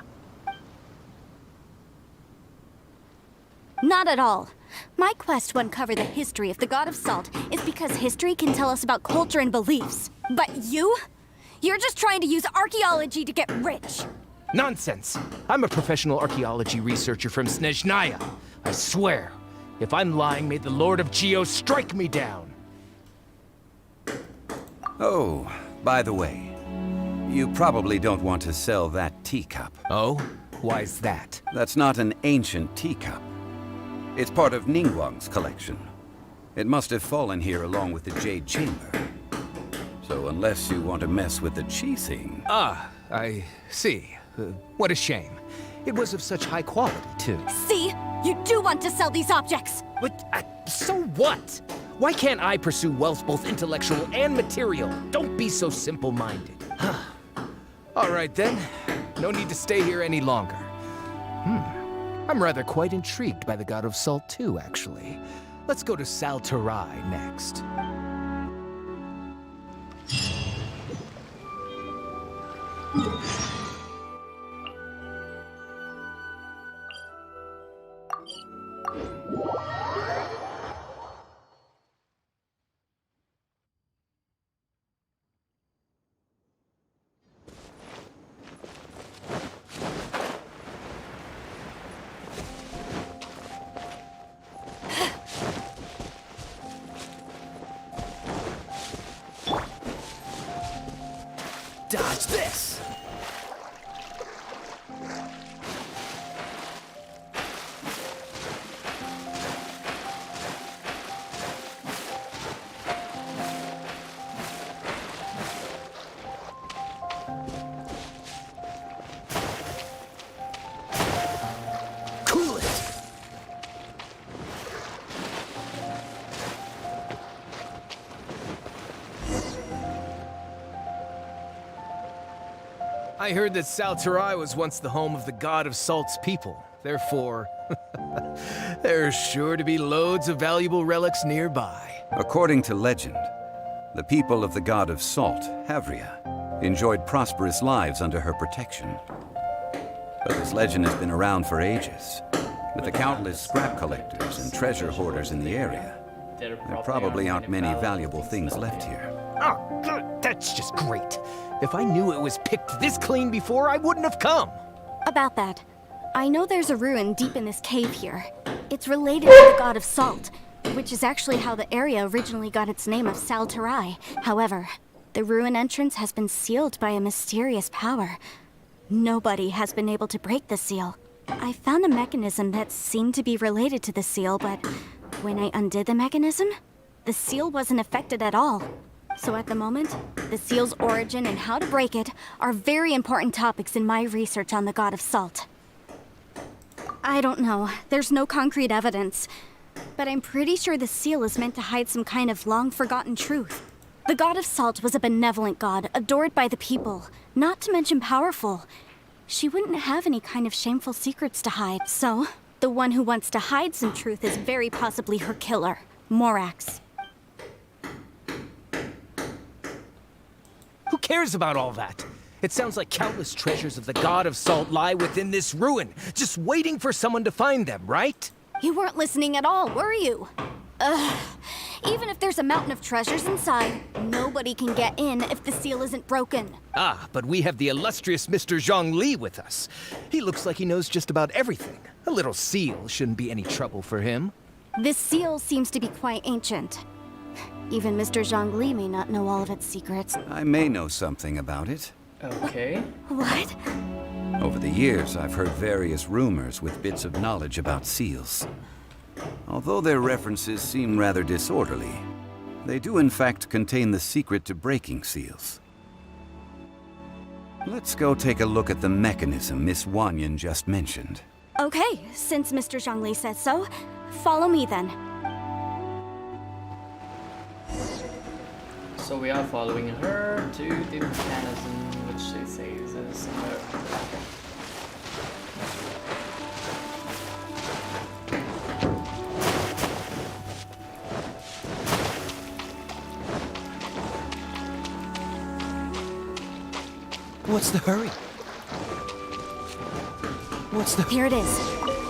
Not at all. My quest to uncover the history of the God of Salt is because history can tell us about culture and beliefs. But you're just trying to use archaeology to get rich. Nonsense. I'm a professional archaeology researcher from Snezhnaya. I swear. If I'm lying, may the Lord of Geo strike me down. Oh, by the way, you probably don't want to sell that teacup. Oh? Why's that? That's not an ancient teacup. It's part of Ningguang's collection. It must have fallen here along with the Jade Chamber. So unless you want to mess with the Qixing... Ah, I see. What a shame. It was of such high quality, too. See? You do want to sell these objects! But, so what? Why can't I pursue wealth both intellectual and material? Don't be so simple-minded. All right, then. No need to stay here any longer. I'm rather quite intrigued by the God of Salt, too, actually. Let's go to Saltarai next. Dodge this! I heard that Salterai was once the home of the god of salt's people. Therefore, there's sure to be loads of valuable relics nearby. According to legend, the people of the god of salt, Havria, enjoyed prosperous lives under her protection. But this legend has been around for ages. With the countless scrap collectors and treasure hoarders in the area, there probably aren't many valuable things left here. Oh, good. That's just great. If I knew it was picked this clean before, I wouldn't have come. About that, I know there's a ruin deep in this cave here. It's related to the god of salt, which is actually how the area originally got its name of Salterai. However, the ruin entrance has been sealed by a mysterious power. Nobody has been able to break the seal. I found a mechanism that seemed to be related to the seal, but when I undid the mechanism, the seal wasn't affected at all. So at the moment, the seal's origin and how to break it are very important topics in my research on the god of salt. I don't know, there's no concrete evidence, but I'm pretty sure the seal is meant to hide some kind of long-forgotten truth. The god of salt was a benevolent god, adored by the people, not to mention powerful. She wouldn't have any kind of shameful secrets to hide, so the one who wants to hide some truth is very possibly her killer, Morax. Who cares about all that? It sounds like countless treasures of the god of salt lie within this ruin, just waiting for someone to find them, right? You weren't listening at all, were you? Even if there's a mountain of treasures inside, nobody can get in if the seal isn't broken. Ah, but we have the illustrious Mr. Zhongli with us. He looks like he knows just about everything. A little seal shouldn't be any trouble for him. This seal seems to be quite ancient. Even Mr. Zhongli may not know all of its secrets. I may know something about it. Okay. What? Over the years, I've heard various rumors with bits of knowledge about seals. Although their references seem rather disorderly, they do in fact contain the secret to breaking seals. Let's go take a look at the mechanism Miss Wanyan just mentioned. Okay, since Mr. Zhongli says so, follow me then. So we are following her to the mechanism, which they say is somewhere. What's the hurry? Here it is.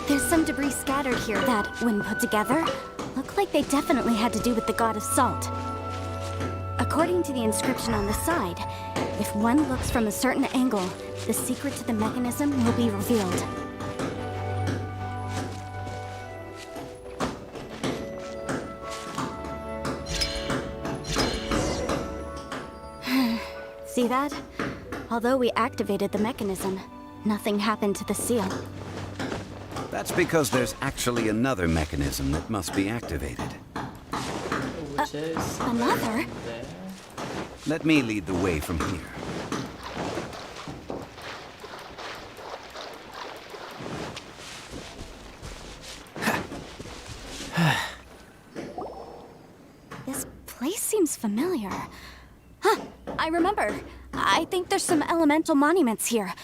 There's some debris scattered here that, when put together, look like they definitely had to do with the god of salt. According to the inscription on the side, if one looks from a certain angle, the secret to the mechanism will be revealed. See that? Although we activated the mechanism, nothing happened to the seal. That's because there's actually another mechanism that must be activated. Which is another? There. Let me lead the way from here. This place seems familiar. Huh, I remember. I think there's some elemental monuments here.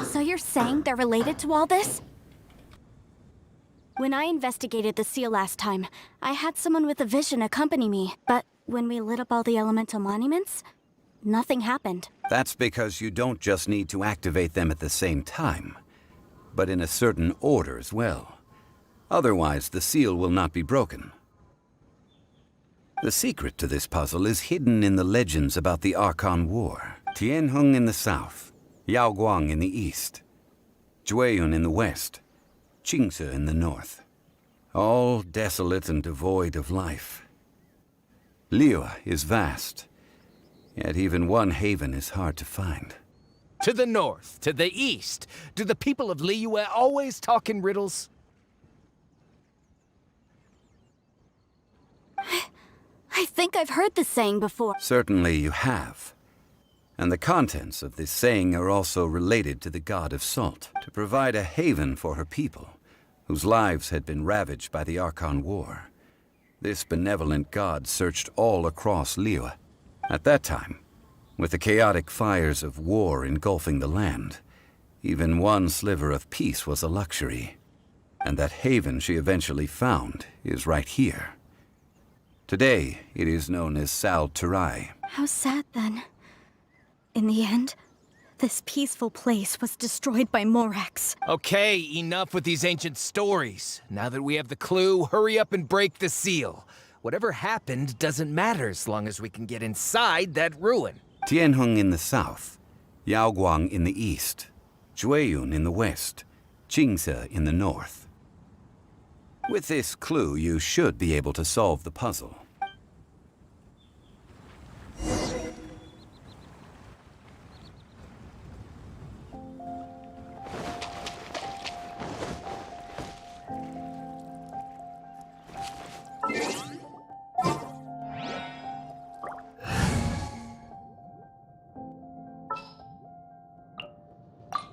So you're saying they're related to all this? When I investigated the seal last time, I had someone with a vision accompany me, but when we lit up all the elemental monuments, nothing happened. That's because you don't just need to activate them at the same time, but in a certain order as well. Otherwise, the seal will not be broken. The secret to this puzzle is hidden in the legends about the Archon War. Tianheng in the south, Yaoguang in the east, Jueyun in the west, Qingce in the north. All desolate and devoid of life. Liyue is vast, yet even one haven is hard to find. To the north, to the east. Do the people of Liyue always talk in riddles? I think I've heard this saying before. Certainly you have. And the contents of this saying are also related to the god of salt, to provide a haven for her people, whose lives had been ravaged by the Archon War. This benevolent god searched all across Liyue. At that time, With the chaotic fires of war engulfing the land, even one sliver of peace was a luxury. And that haven she eventually found is right here. Today, it is known as Sal Turai. How sad then. In the end, this peaceful place was destroyed by Morax. Okay, enough with these ancient stories. Now that we have the clue, hurry up and break the seal. Whatever happened doesn't matter as long as we can get inside that ruin. Tianheng in the south, Yaoguang in the east, Jueyun in the west, Qingse in the north. With this clue, you should be able to solve the puzzle.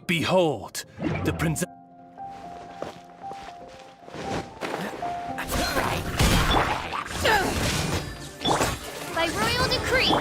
Behold, the princess. By royal decree.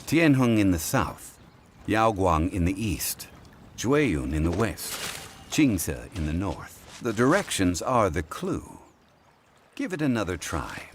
Tianheng in the south, Yaoguang in the east, Jueyun in the west, Qingse in the north. The directions are the clue. Give it another try.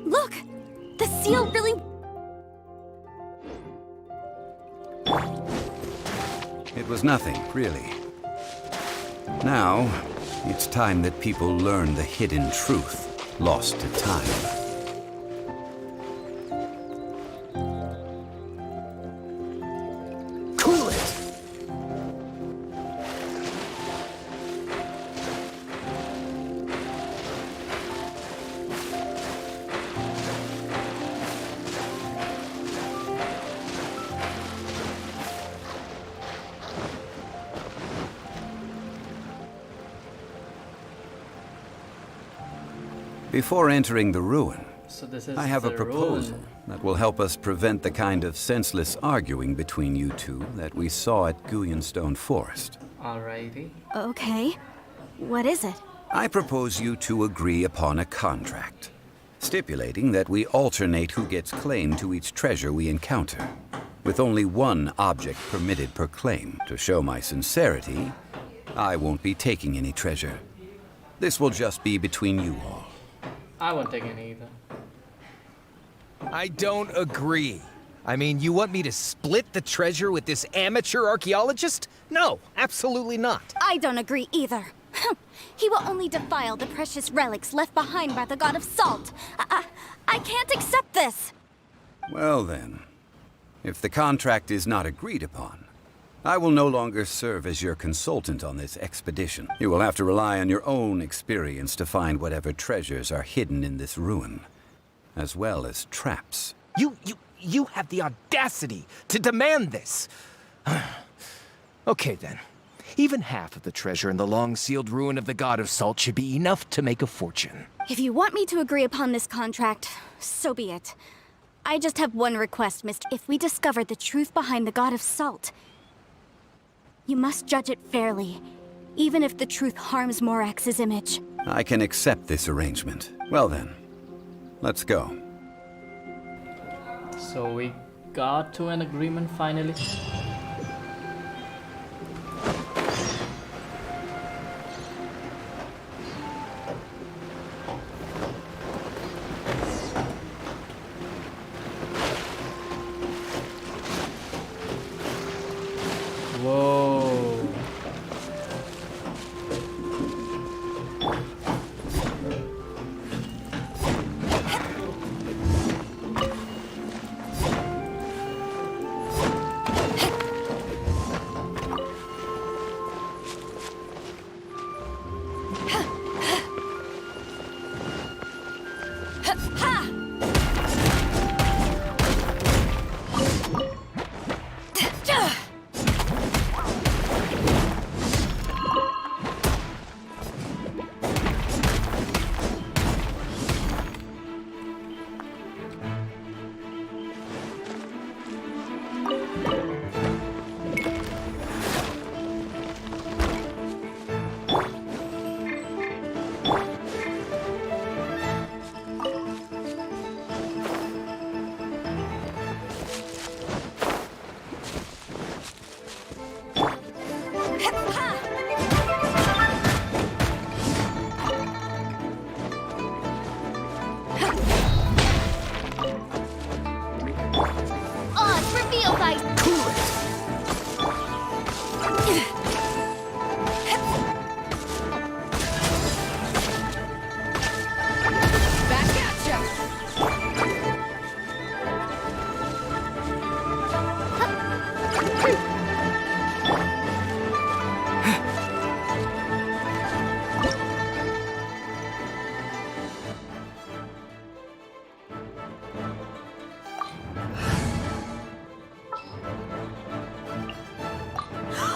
Look! The seal really... It was nothing, really. Now, it's time that people learn the hidden truth lost to time. Before entering the ruin, So this is I have a the proposal ruin. that will help us prevent the kind of senseless arguing between you two that we saw at Guyonstone Forest. Alrighty. Okay. What is it? I propose you two agree upon a contract, stipulating that we alternate who gets claim to each treasure we encounter, with only one object permitted per claim. To show my sincerity, I won't be taking any treasure. This will just be between you all. I won't take any either. I don't agree. I mean, you want me to split the treasure with this amateur archaeologist? No, absolutely not. I don't agree either. He will only defile the precious relics left behind by the god of salt. I can't accept this! Well then, if the contract is not agreed upon, I will no longer serve as your consultant on this expedition. You will have to rely on your own experience to find whatever treasures are hidden in this ruin, as well as traps. You have the audacity to demand this! Okay then. Even half of the treasure in the long-sealed ruin of the God of Salt should be enough to make a fortune. If you want me to agree upon this contract, so be it. I just have one request, Mr. If we discover the truth behind the God of Salt, you must judge it fairly, even if the truth harms Morax's image. I can accept this arrangement. Well then, let's go. So we got to an agreement finally. Whoa.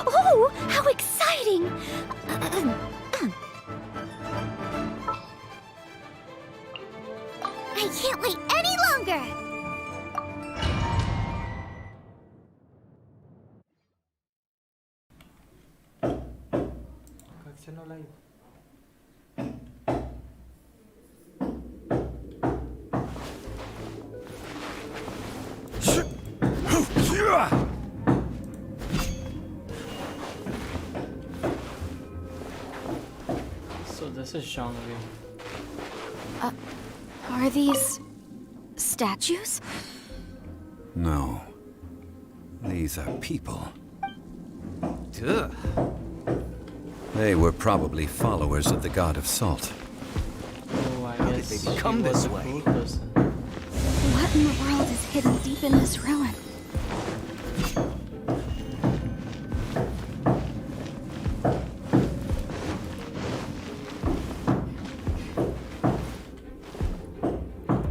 Oh, how exciting! I can't wait any longer! So this is Zhongli. Are these statues? No. These are people. Ugh. They were probably followers of the God of Salt. Oh, I guess did they become she was this a way? cool person. What in the world is hidden deep in this ruin?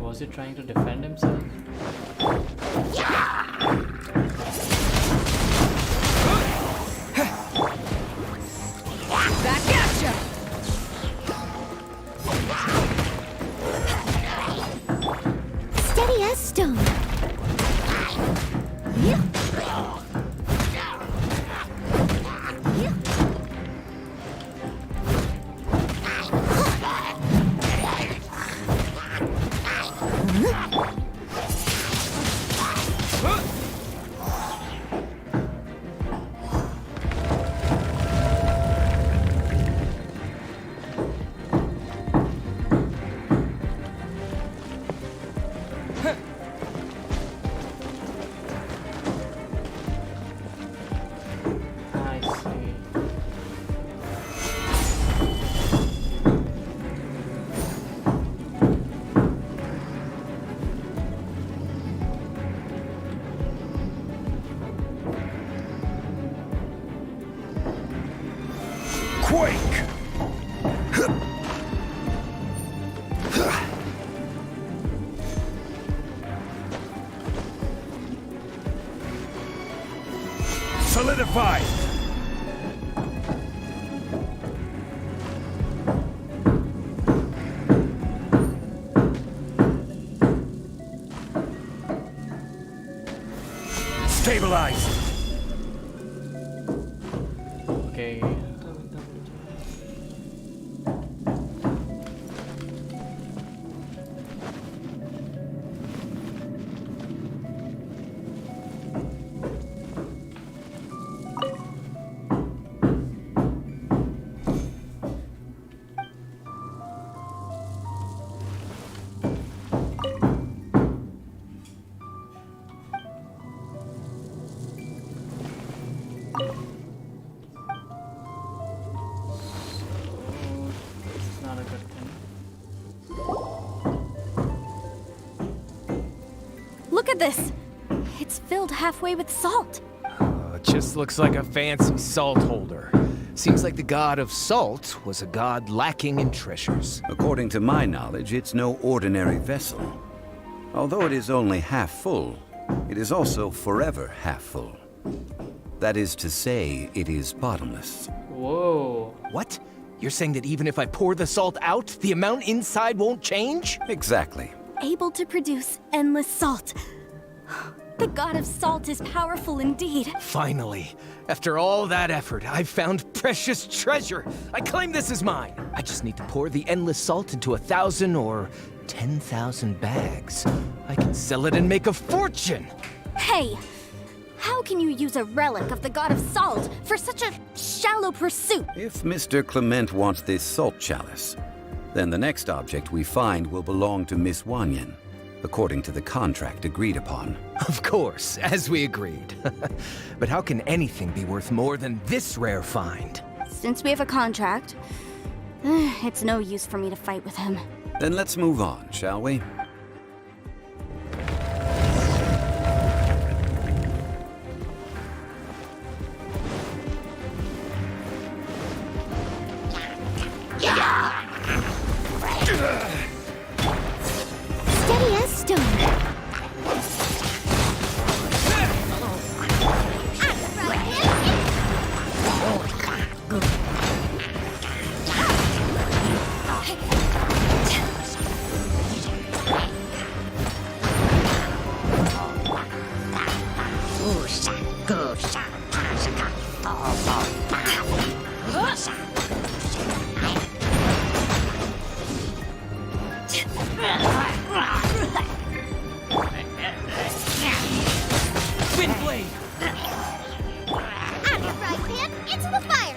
Was he trying to defend himself? Back at ya! Steady as stone. quake! Solidify! Stabilize! Okay. Not a good thing. Look at this! It's filled halfway with salt. It just looks like a fancy salt holder. Seems like the god of salt was a god lacking in treasures. According to my knowledge, it's no ordinary vessel. Although it is only half full, it is also forever half full. That is to say, it is bottomless. Whoa. What? You're saying that even if I pour the salt out, the amount inside won't change? Exactly. Able to produce endless salt. The god of salt is powerful indeed. Finally, after all that effort, I've found precious treasure. I claim this is mine. I just need to pour the endless salt into 1,000 or 10,000 bags. I can sell it and make a fortune. Hey! How can you use a relic of the god of salt for such a shallow pursuit? If Mr. Clement wants this salt chalice, then the next object we find will belong to Miss Wanyan, according to the contract agreed upon. Of course, as we agreed. But how can anything be worth more than this rare find? Since we have a contract, it's no use for me to fight with him. Then let's move on, shall we? Steady as stone. Wind blade! Out of right pan, into the fire!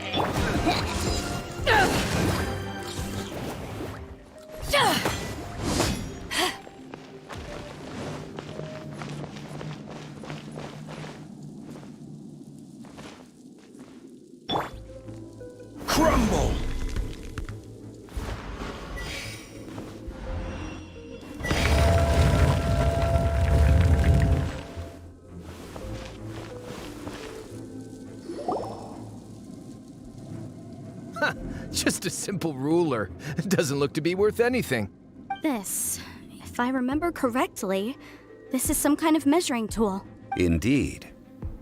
Crumble! Just a simple ruler. Doesn't look to be worth anything. This, if I remember correctly, this is some kind of measuring tool. Indeed.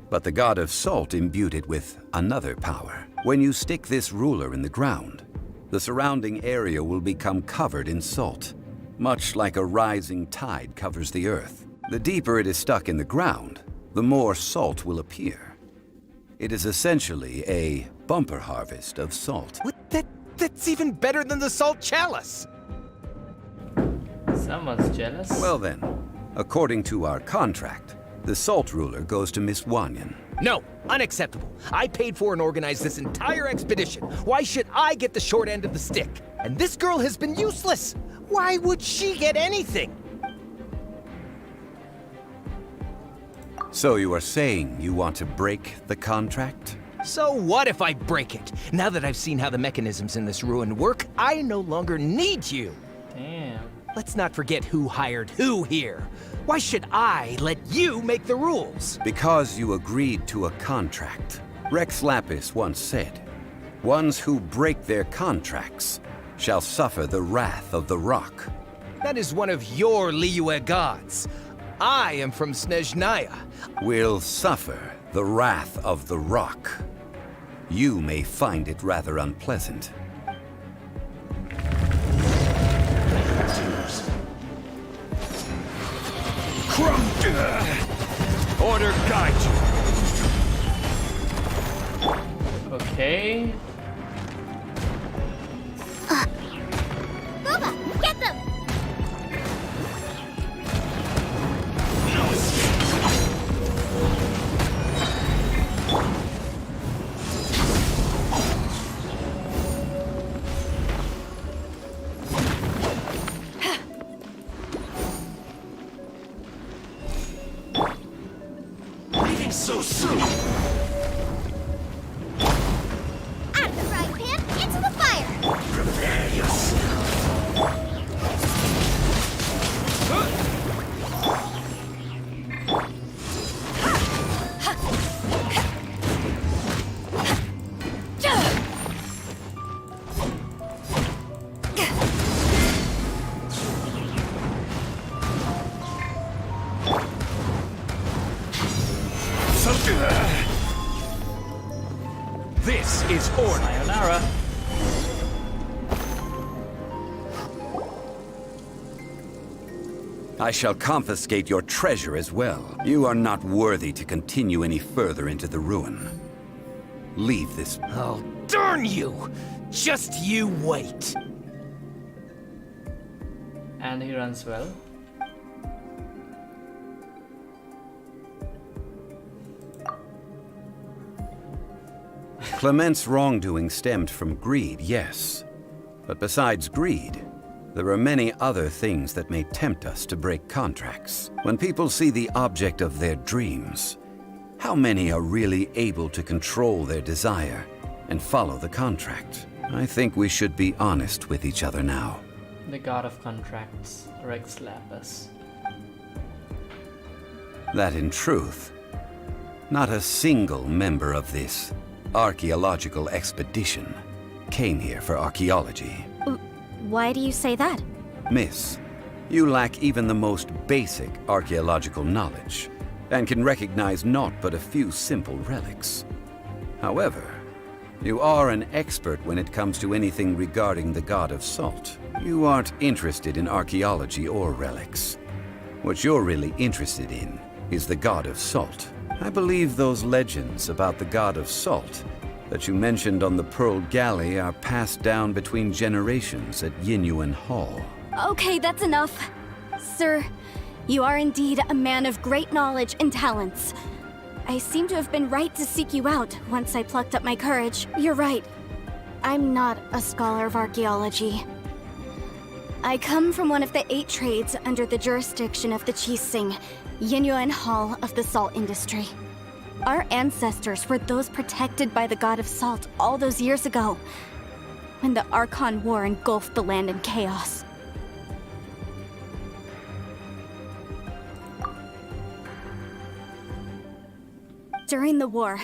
But the god of salt imbued it with another power. When you stick this ruler in the ground, the surrounding area will become covered in salt, much like a rising tide covers the earth. The deeper it is stuck in the ground, the more salt will appear. It is essentially a bumper harvest of salt. What? That's even better than the salt chalice! Someone's jealous. Well then, according to our contract, the salt ruler goes to Miss Wanyan. No, unacceptable. I paid for and organized this entire expedition. Why should I get the short end of the stick? And this girl has been useless. Why would she get anything? So you are saying you want to break the contract? So what if I break it? Now that I've seen how the mechanisms in this ruin work, I no longer need you. Damn. Let's not forget who hired who here. Why should I let you make the rules? Because you agreed to a contract. Rex Lapis once said, Ones who break their contracts shall suffer the wrath of the rock. That is one of your Liyue gods. I am from Snezhnaya. Will suffer the wrath of the rock. You may find it rather unpleasant. Order guide you. Okay. Booba, get them! Leaving so soon. Out of the frying pan, into the fire! Prepare yourself. This is order. Sayonara. I shall confiscate your treasure as well. You are not worthy to continue any further into the ruin. Leave this. Oh, darn you! Just you wait. And he runs well. Clement's wrongdoing stemmed from greed, yes. But besides greed, there are many other things that may tempt us to break contracts. When people see the object of their dreams, how many are really able to control their desire and follow the contract? I think we should be honest with each other now. The god of contracts, Rex Lapis. That in truth, not a single member of this archaeological expedition came here for archaeology. Why do you say that? Miss, you lack even the most basic archaeological knowledge, and can recognize naught but a few simple relics. However, you are an expert when it comes to anything regarding the god of salt. You aren't interested in archaeology or relics. What you're really interested in is the god of salt. I believe those legends about the god of salt that you mentioned on the Pearl Galley are passed down between generations at Yinyuan Hall. Okay, that's enough. Sir, you are indeed a man of great knowledge and talents. I seem to have been right to seek you out once I plucked up my courage. You're right. I'm not a scholar of archaeology. I come from one of the 8 trades under the jurisdiction of the Qixing, Yinyuan Hall of the salt industry. Our ancestors were those protected by the god of salt all those years ago, when the Archon War engulfed the land in chaos. During the war,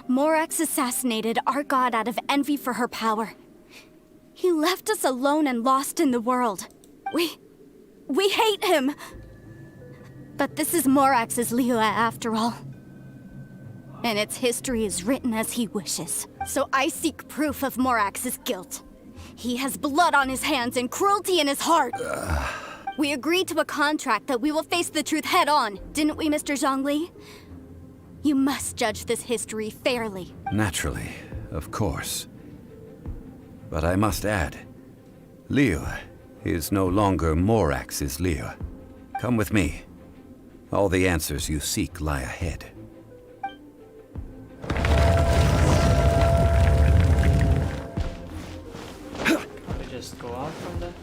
Morax assassinated our god out of envy for her power. He left us alone and lost in the world. We hate him! But this is Morax's Liyue after all. And its history is written as he wishes. So I seek proof of Morax's guilt. He has blood on his hands and cruelty in his heart. We agreed to a contract that we will face the truth head on, didn't we, Mr. Zhongli? You must judge this history fairly. Naturally, of course. But I must add, Liyue is no longer Morax's Liyue. Come with me. All the answers you seek lie ahead. We just go out from there.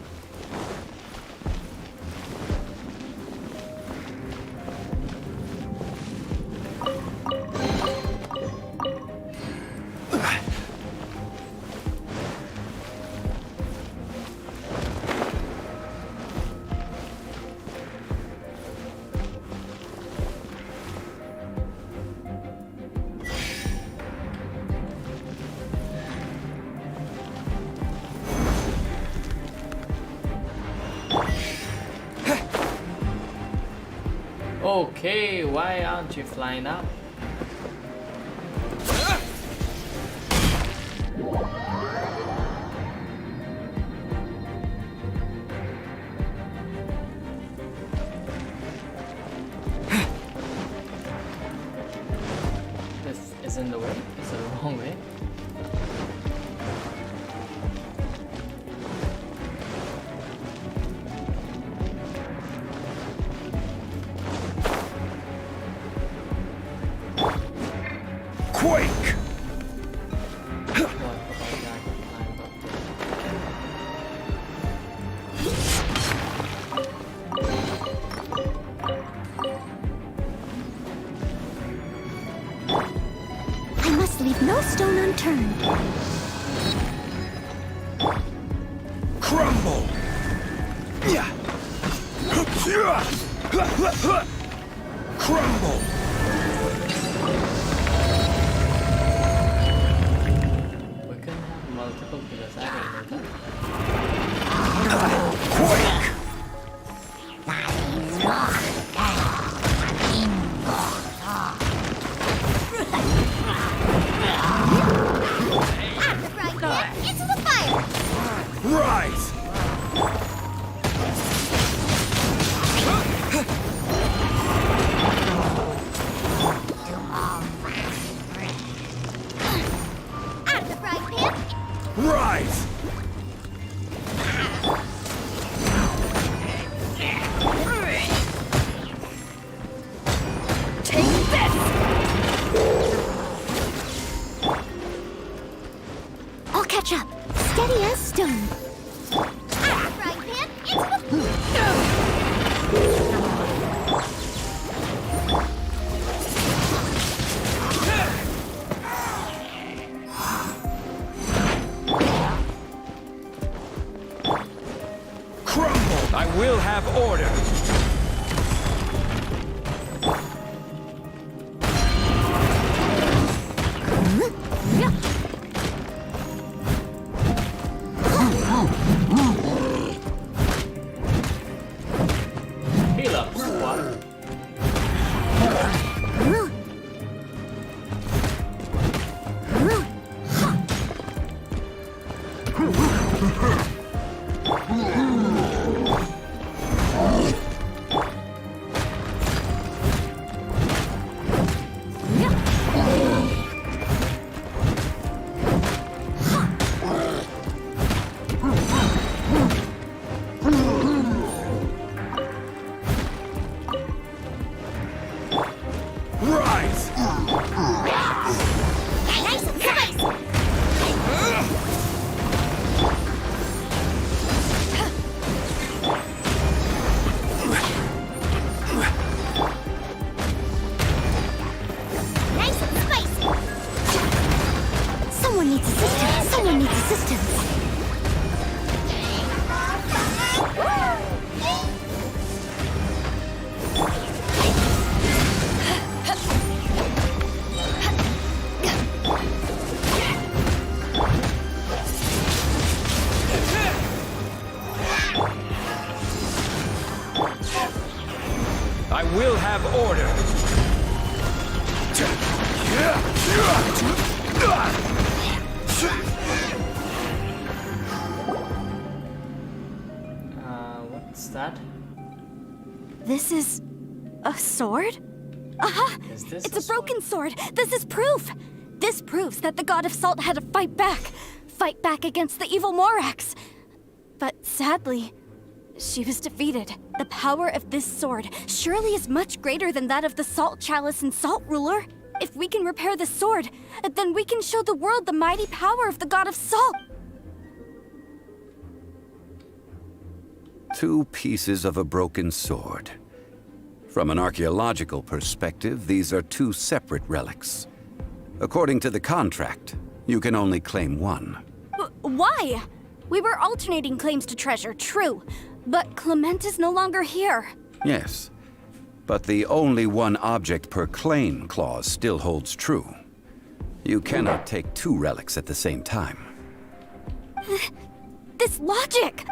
Okay, why aren't you flying up? This is in the way. It's the wrong way. Quake! I must leave no stone unturned. Crumble! Crumble! We can have multiple pillars. I didn't know Quake! Into the fire! Rise! Out of the frying pan! Rise! Take this! I'll catch up. Steady as stone. Out of the frying pan! Into the... Crumble! I will have order. Heal up, squad. Rise! Nice and spicy! Nice and spicy! Someone needs assistance! Someone needs assistance! I will have order. What's that? This is a sword? Aha! Is this It's a broken sword. This is proof. This proves that the god of salt had to fight back. Fight back against the evil Morax. But sadly, she was defeated. The power of this sword surely is much greater than that of the Salt Chalice and Salt Ruler. If we can repair the sword, then we can show the world the mighty power of the god of salt. Two pieces of a broken sword. From an archaeological perspective, these are two separate relics. According to the contract, you can only claim one. Why? We were alternating claims to treasure, true. But Clement is no longer here. Yes, but the only one object per claim clause still holds true. You cannot take two relics at the same time. This logic!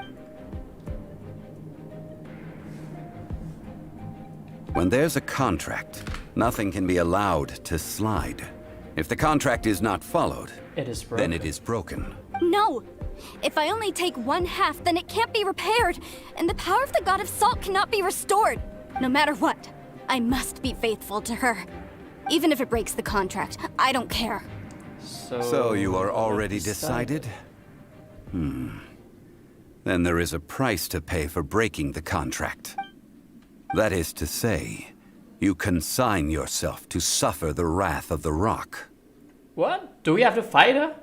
When there's a contract, nothing can be allowed to slide. If the contract is not followed, then it is broken. No! If I only take one half, then it can't be repaired, and the power of the God of Salt cannot be restored. No matter what, I must be faithful to her. Even if it breaks the contract, I don't care. So you are already decided? Then there is a price to pay for breaking the contract. That is to say, you consign yourself to suffer the wrath of the rock. What? Do we have to fight her?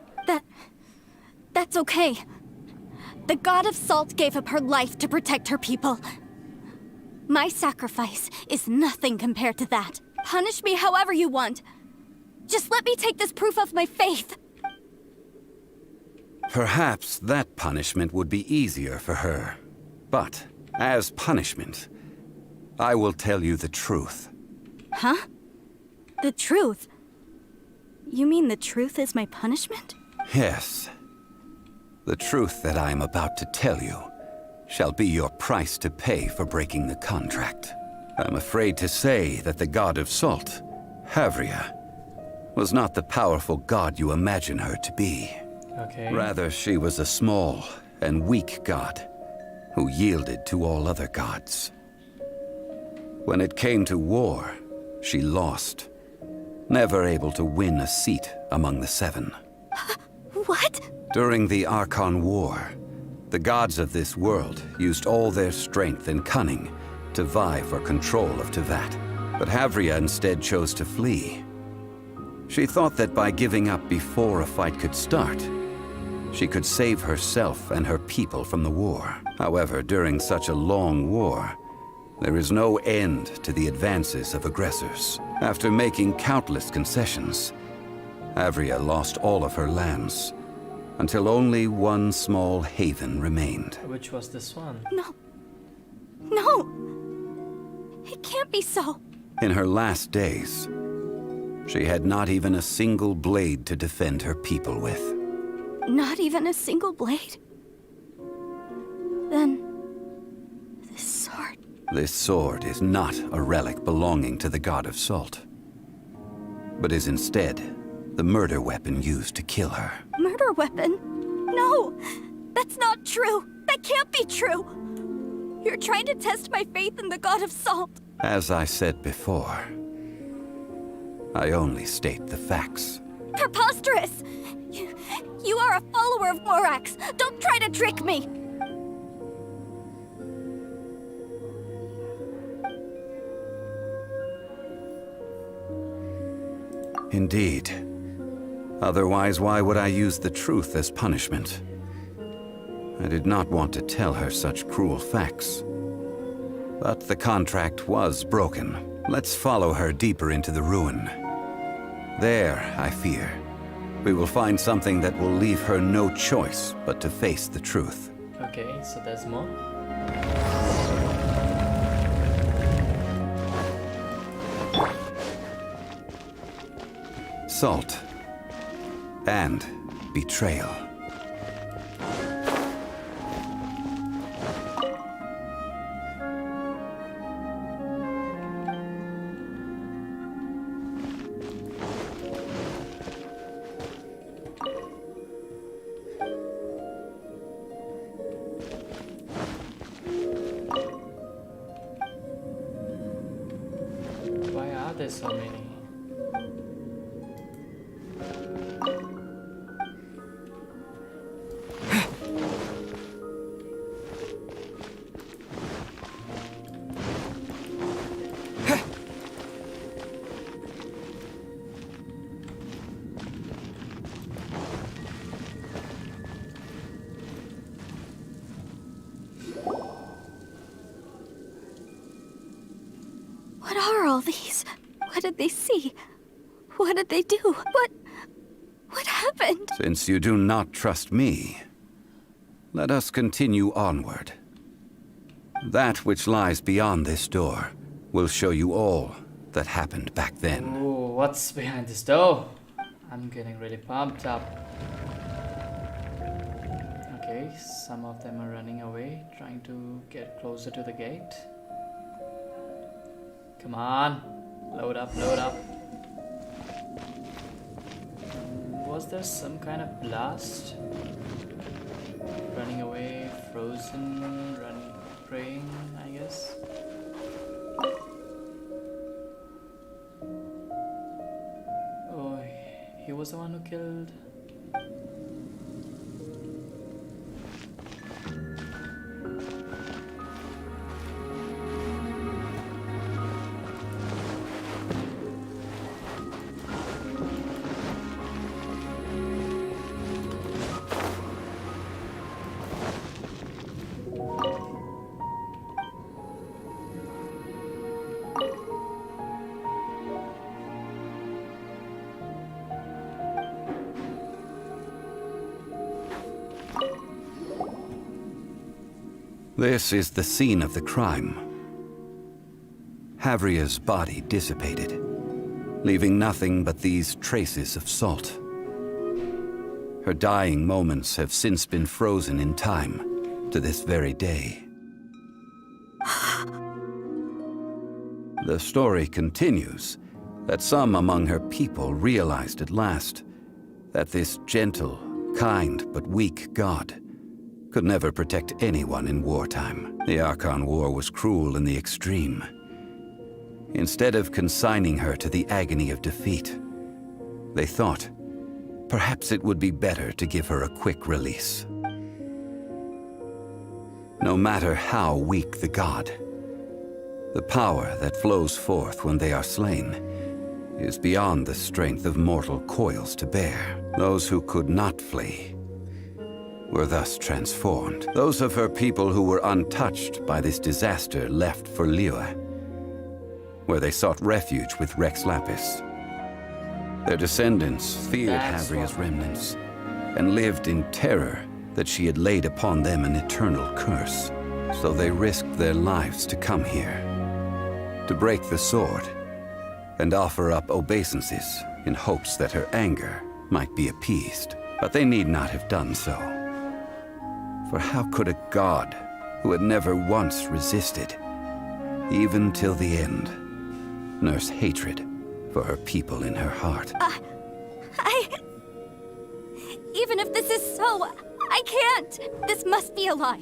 That's okay. The God of Salt gave up her life to protect her people. My sacrifice is nothing compared to that. Punish me however you want. Just let me take this proof of my faith. Perhaps that punishment would be easier for her. But, as punishment, I will tell you the truth. Huh? The truth? You mean the truth is my punishment? Yes. The truth that I am about to tell you shall be your price to pay for breaking the contract. I'm afraid to say that the God of Salt, Havria, was not the powerful god you imagine her to be. Okay. Rather, she was a small and weak god who yielded to all other gods. When it came to war, she lost, never able to win a seat among the seven. What? During the Archon War, the gods of this world used all their strength and cunning to vie for control of Teyvat. But Havria instead chose to flee. She thought that by giving up before a fight could start, she could save herself and her people from the war. However, during such a long war, there is no end to the advances of aggressors. After making countless concessions, Havria lost all of her lands, until only one small haven remained. Which was this one? No. No! It can't be so. In her last days, she had not even a single blade to defend her people with. Not even a single blade? Then... this sword... This sword is not a relic belonging to the God of Salt, but is instead the murder weapon used to kill her. Murder weapon? No! That's not true! That can't be true! You're trying to test my faith in the God of Salt. As I said before, I only state the facts. Preposterous! You are a follower of Morax! Don't try to trick me! Indeed. Otherwise, why would I use the truth as punishment? I did not want to tell her such cruel facts. But the contract was broken. Let's follow her deeper into the ruin. There, I fear, we will find something that will leave her no choice but to face the truth. Okay, so there's more. Salt and betrayal. Why are there so many? What are all these? What did they see? What did they do? What happened? Since you do not trust me, let us continue onward. That which lies beyond this door will show you all that happened back then. Ooh, what's behind this door? I'm getting really pumped up. Okay, some of them are running away, trying to get closer to the gate. Come on. Load up, load up. Was there some kind of blast? Running away, frozen, running, praying, I guess. Oh, he was the one who killed. This is the scene of the crime. Havria's body dissipated, leaving nothing but these traces of salt. Her dying moments have since been frozen in time to this very day. The story continues that some among her people realized at last that this gentle, kind, but weak god could never protect anyone in wartime. The Archon War was cruel in the extreme. Instead of consigning her to the agony of defeat, they thought perhaps it would be better to give her a quick release. No matter how weak the god, the power that flows forth when they are slain is beyond the strength of mortal coils to bear. Those who could not flee were thus transformed. Those of her people who were untouched by this disaster left for Liyue, where they sought refuge with Rex Lapis. Their descendants feared Havria's remnants and lived in terror that she had laid upon them an eternal curse. So they risked their lives to come here, to break the sword and offer up obeisances in hopes that her anger might be appeased. But they need not have done so. For how could a god who had never once resisted, even till the end, nurse hatred for her people in her heart? Even if this is so, I can't! This must be a lie.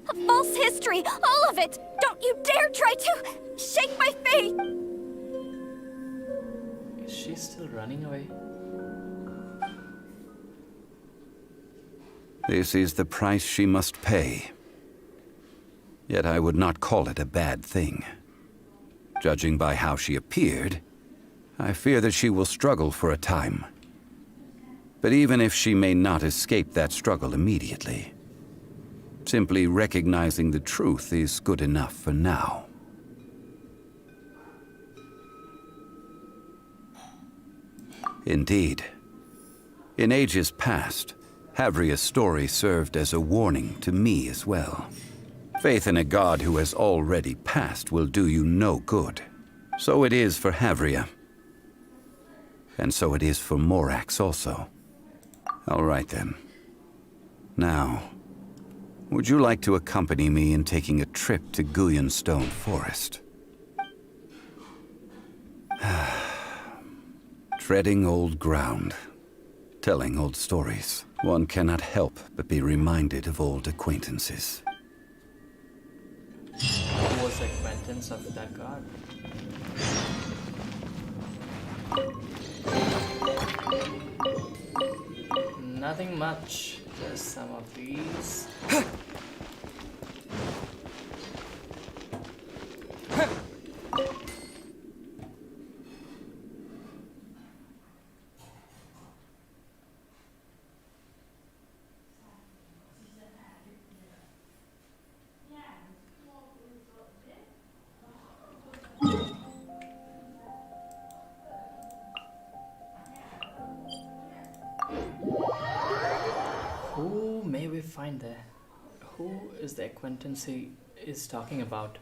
A false history, all of it! Don't you dare try to shake my faith! Is she still running away? This is the price she must pay. Yet I would not call it a bad thing. Judging by how she appeared, I fear that she will struggle for a time. But even if she may not escape that struggle immediately, simply recognizing the truth is good enough for now. Indeed, in ages past, Havria's story served as a warning to me as well. Faith in a god who has already passed will do you no good. So it is for Havria. And so it is for Morax also. All right then. Now, would you like to accompany me in taking a trip to Guyanstone Forest? Treading old ground, telling old stories. One cannot help but be reminded of old acquaintances. Who was the acquaintance of that god? Nothing much, just some of these. Who may we find there? Who is the acquaintance he is talking about?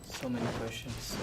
So many questions.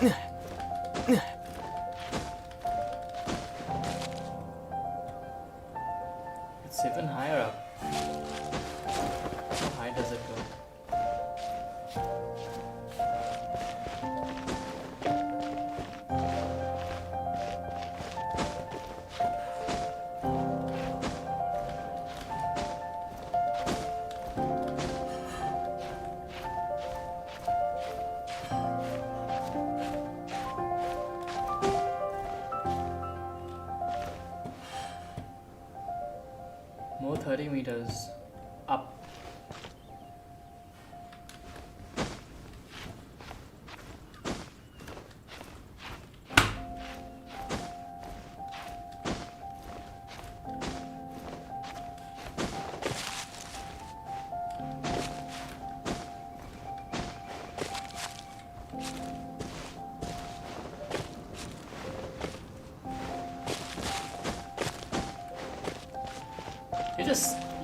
It's even higher up. How high does it go? More 30 meters up.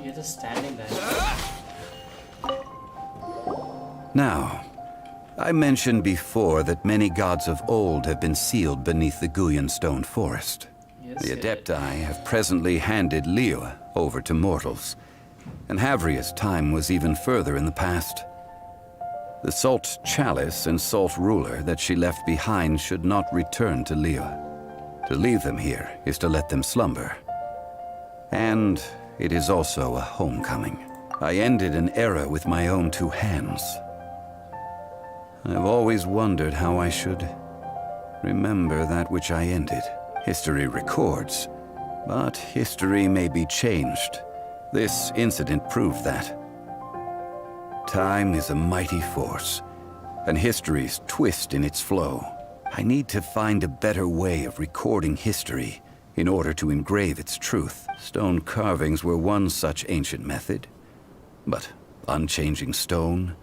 You're just standing there. Now, I mentioned before that many gods of old have been sealed beneath the Guyan stone forest. Yes, The you did. Adepti have presently handed Liyue over to mortals, and Havria's time was even further in the past. The Salt Chalice and Salt Ruler that she left behind should not return to Liyue. To leave them here is to let them slumber. And it is also a homecoming. I ended an era with my own two hands. I've always wondered how I should remember that which I ended. History records, but history may be changed. This incident proved that. Time is a mighty force, and history's twist in its flow. I need to find a better way of recording history in order to engrave its truth. Stone carvings were one such ancient method. But unchanging stone,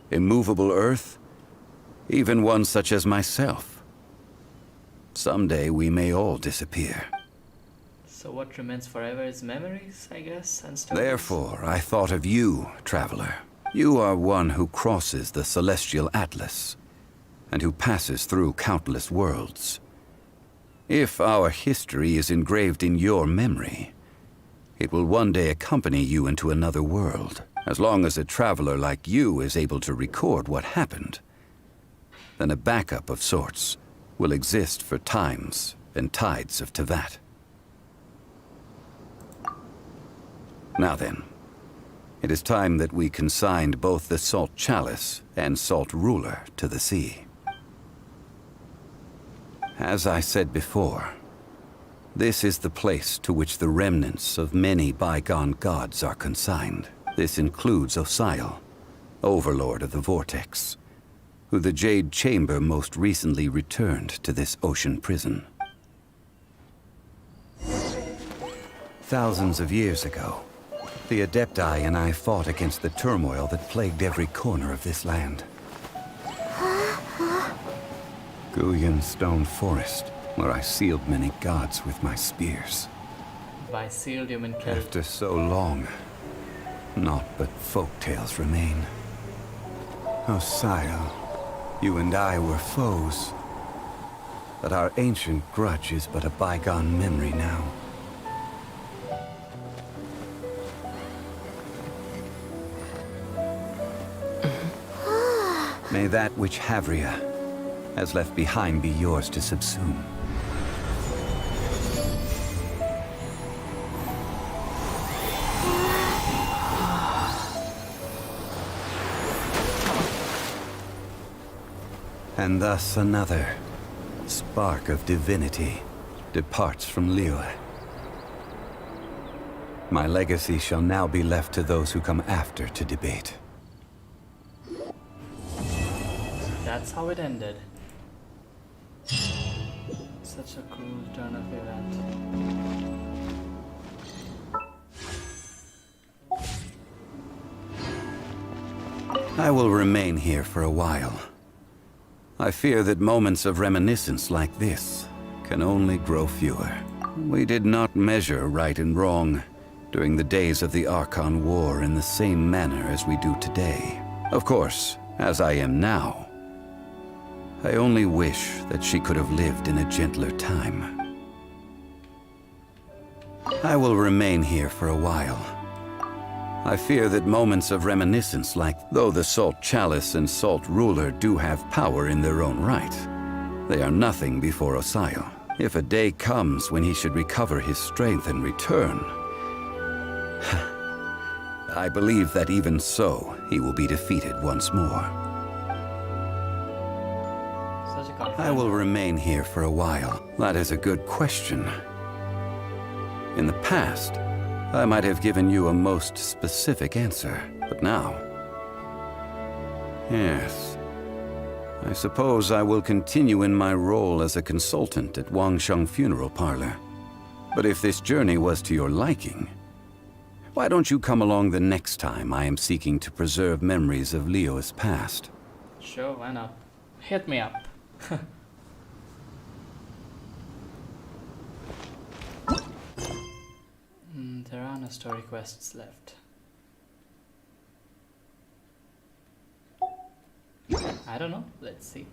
immovable earth, even one such as myself. Someday we may all disappear. So what remains forever is memories, I guess, and stories. Therefore, I thought of you, traveler. You are one who crosses the celestial atlas, and who passes through countless worlds. If our history is engraved in your memory, it will one day accompany you into another world. As long as a traveler like you is able to record what happened, then a backup of sorts will exist for times and tides of Teyvat. Now then, it is time that we consigned both the Salt Chalice and Salt Ruler to the sea. As I said before, this is the place to which the remnants of many bygone gods are consigned. This includes Osial, Overlord of the Vortex, who the Jade Chamber most recently returned to this ocean prison. Thousands of years ago, the Adepti and I fought against the turmoil that plagued every corner of this land. Guyan Stone Forest, where I sealed many gods with my spears. By sealed, you mean killed. After so long, naught but folk tales remain. Osial, you and I were foes, but our ancient grudge is but a bygone memory now. May that which Havria has left behind be yours to subsume. And thus another spark of divinity departs from Liyue. My legacy shall now be left to those who come after to debate. That's how it ended. Such a cool turn of event. I will remain here for a while. I fear that moments of reminiscence like this can only grow fewer. We did not measure right and wrong during the days of the Archon War in the same manner as we do today. Of course, as I am now, I only wish that she could have lived in a gentler time. I will remain here for a while. I fear that moments of reminiscence, like though the Salt Chalice and Salt Ruler do have power in their own right, they are nothing before Osayo. If a day comes when he should recover his strength and return, I believe that even so, he will be defeated once more. I will remain here for a while. That is a good question. In the past, I might have given you a most specific answer, but now... Yes. I suppose I will continue in my role as a consultant at Wangsheng Funeral Parlor. But if this journey was to your liking, why don't you come along the next time I am seeking to preserve memories of Leo's past? Sure, why not? Hit me up. There are no story quests left. I don't know, let's see.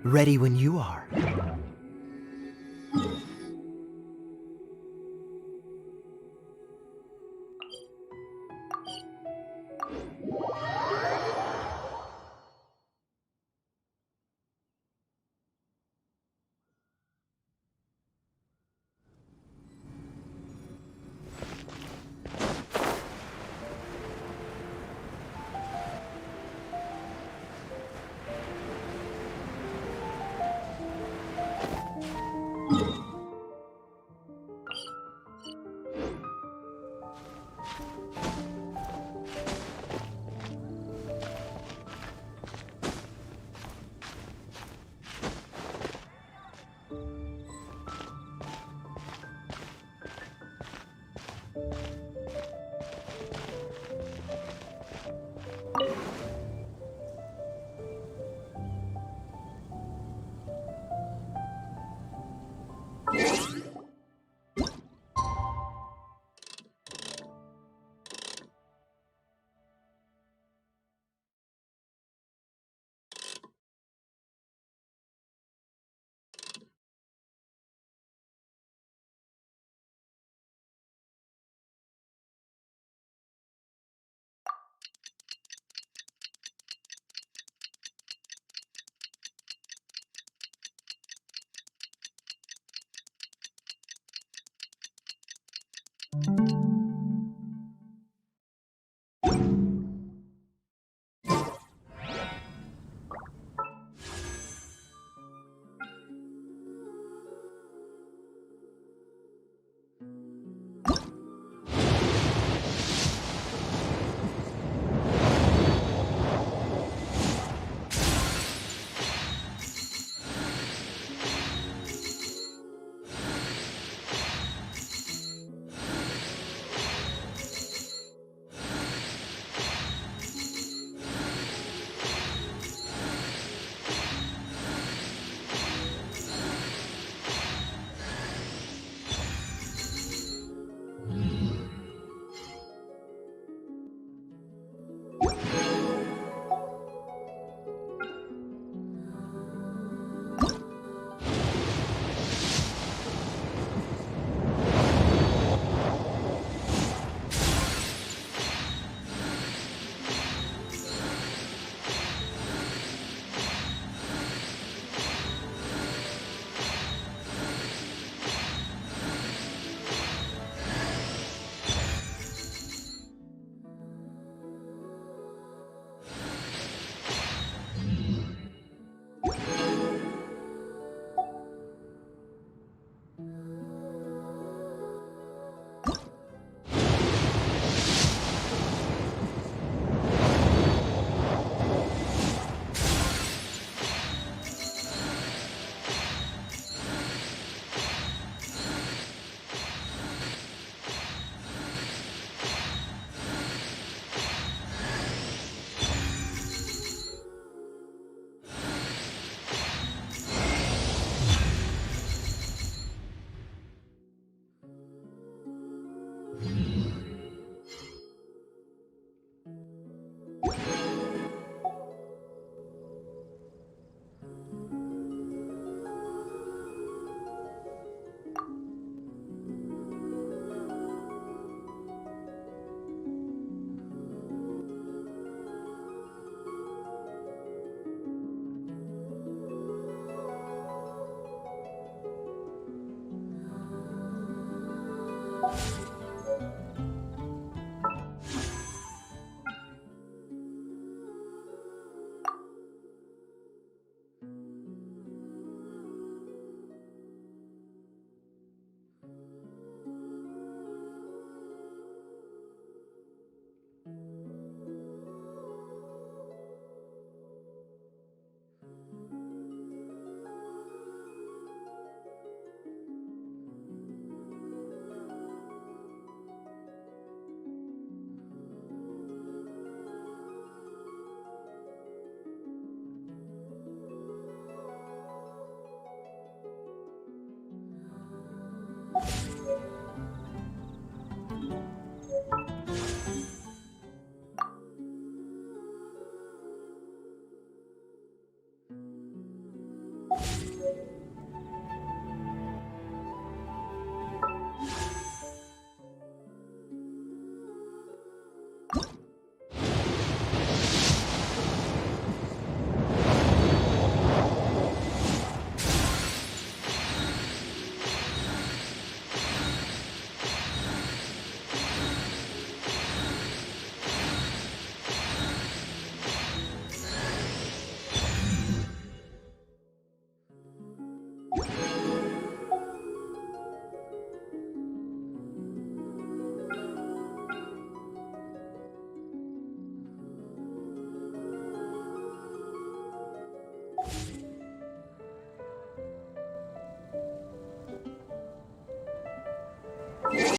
Ready when you are.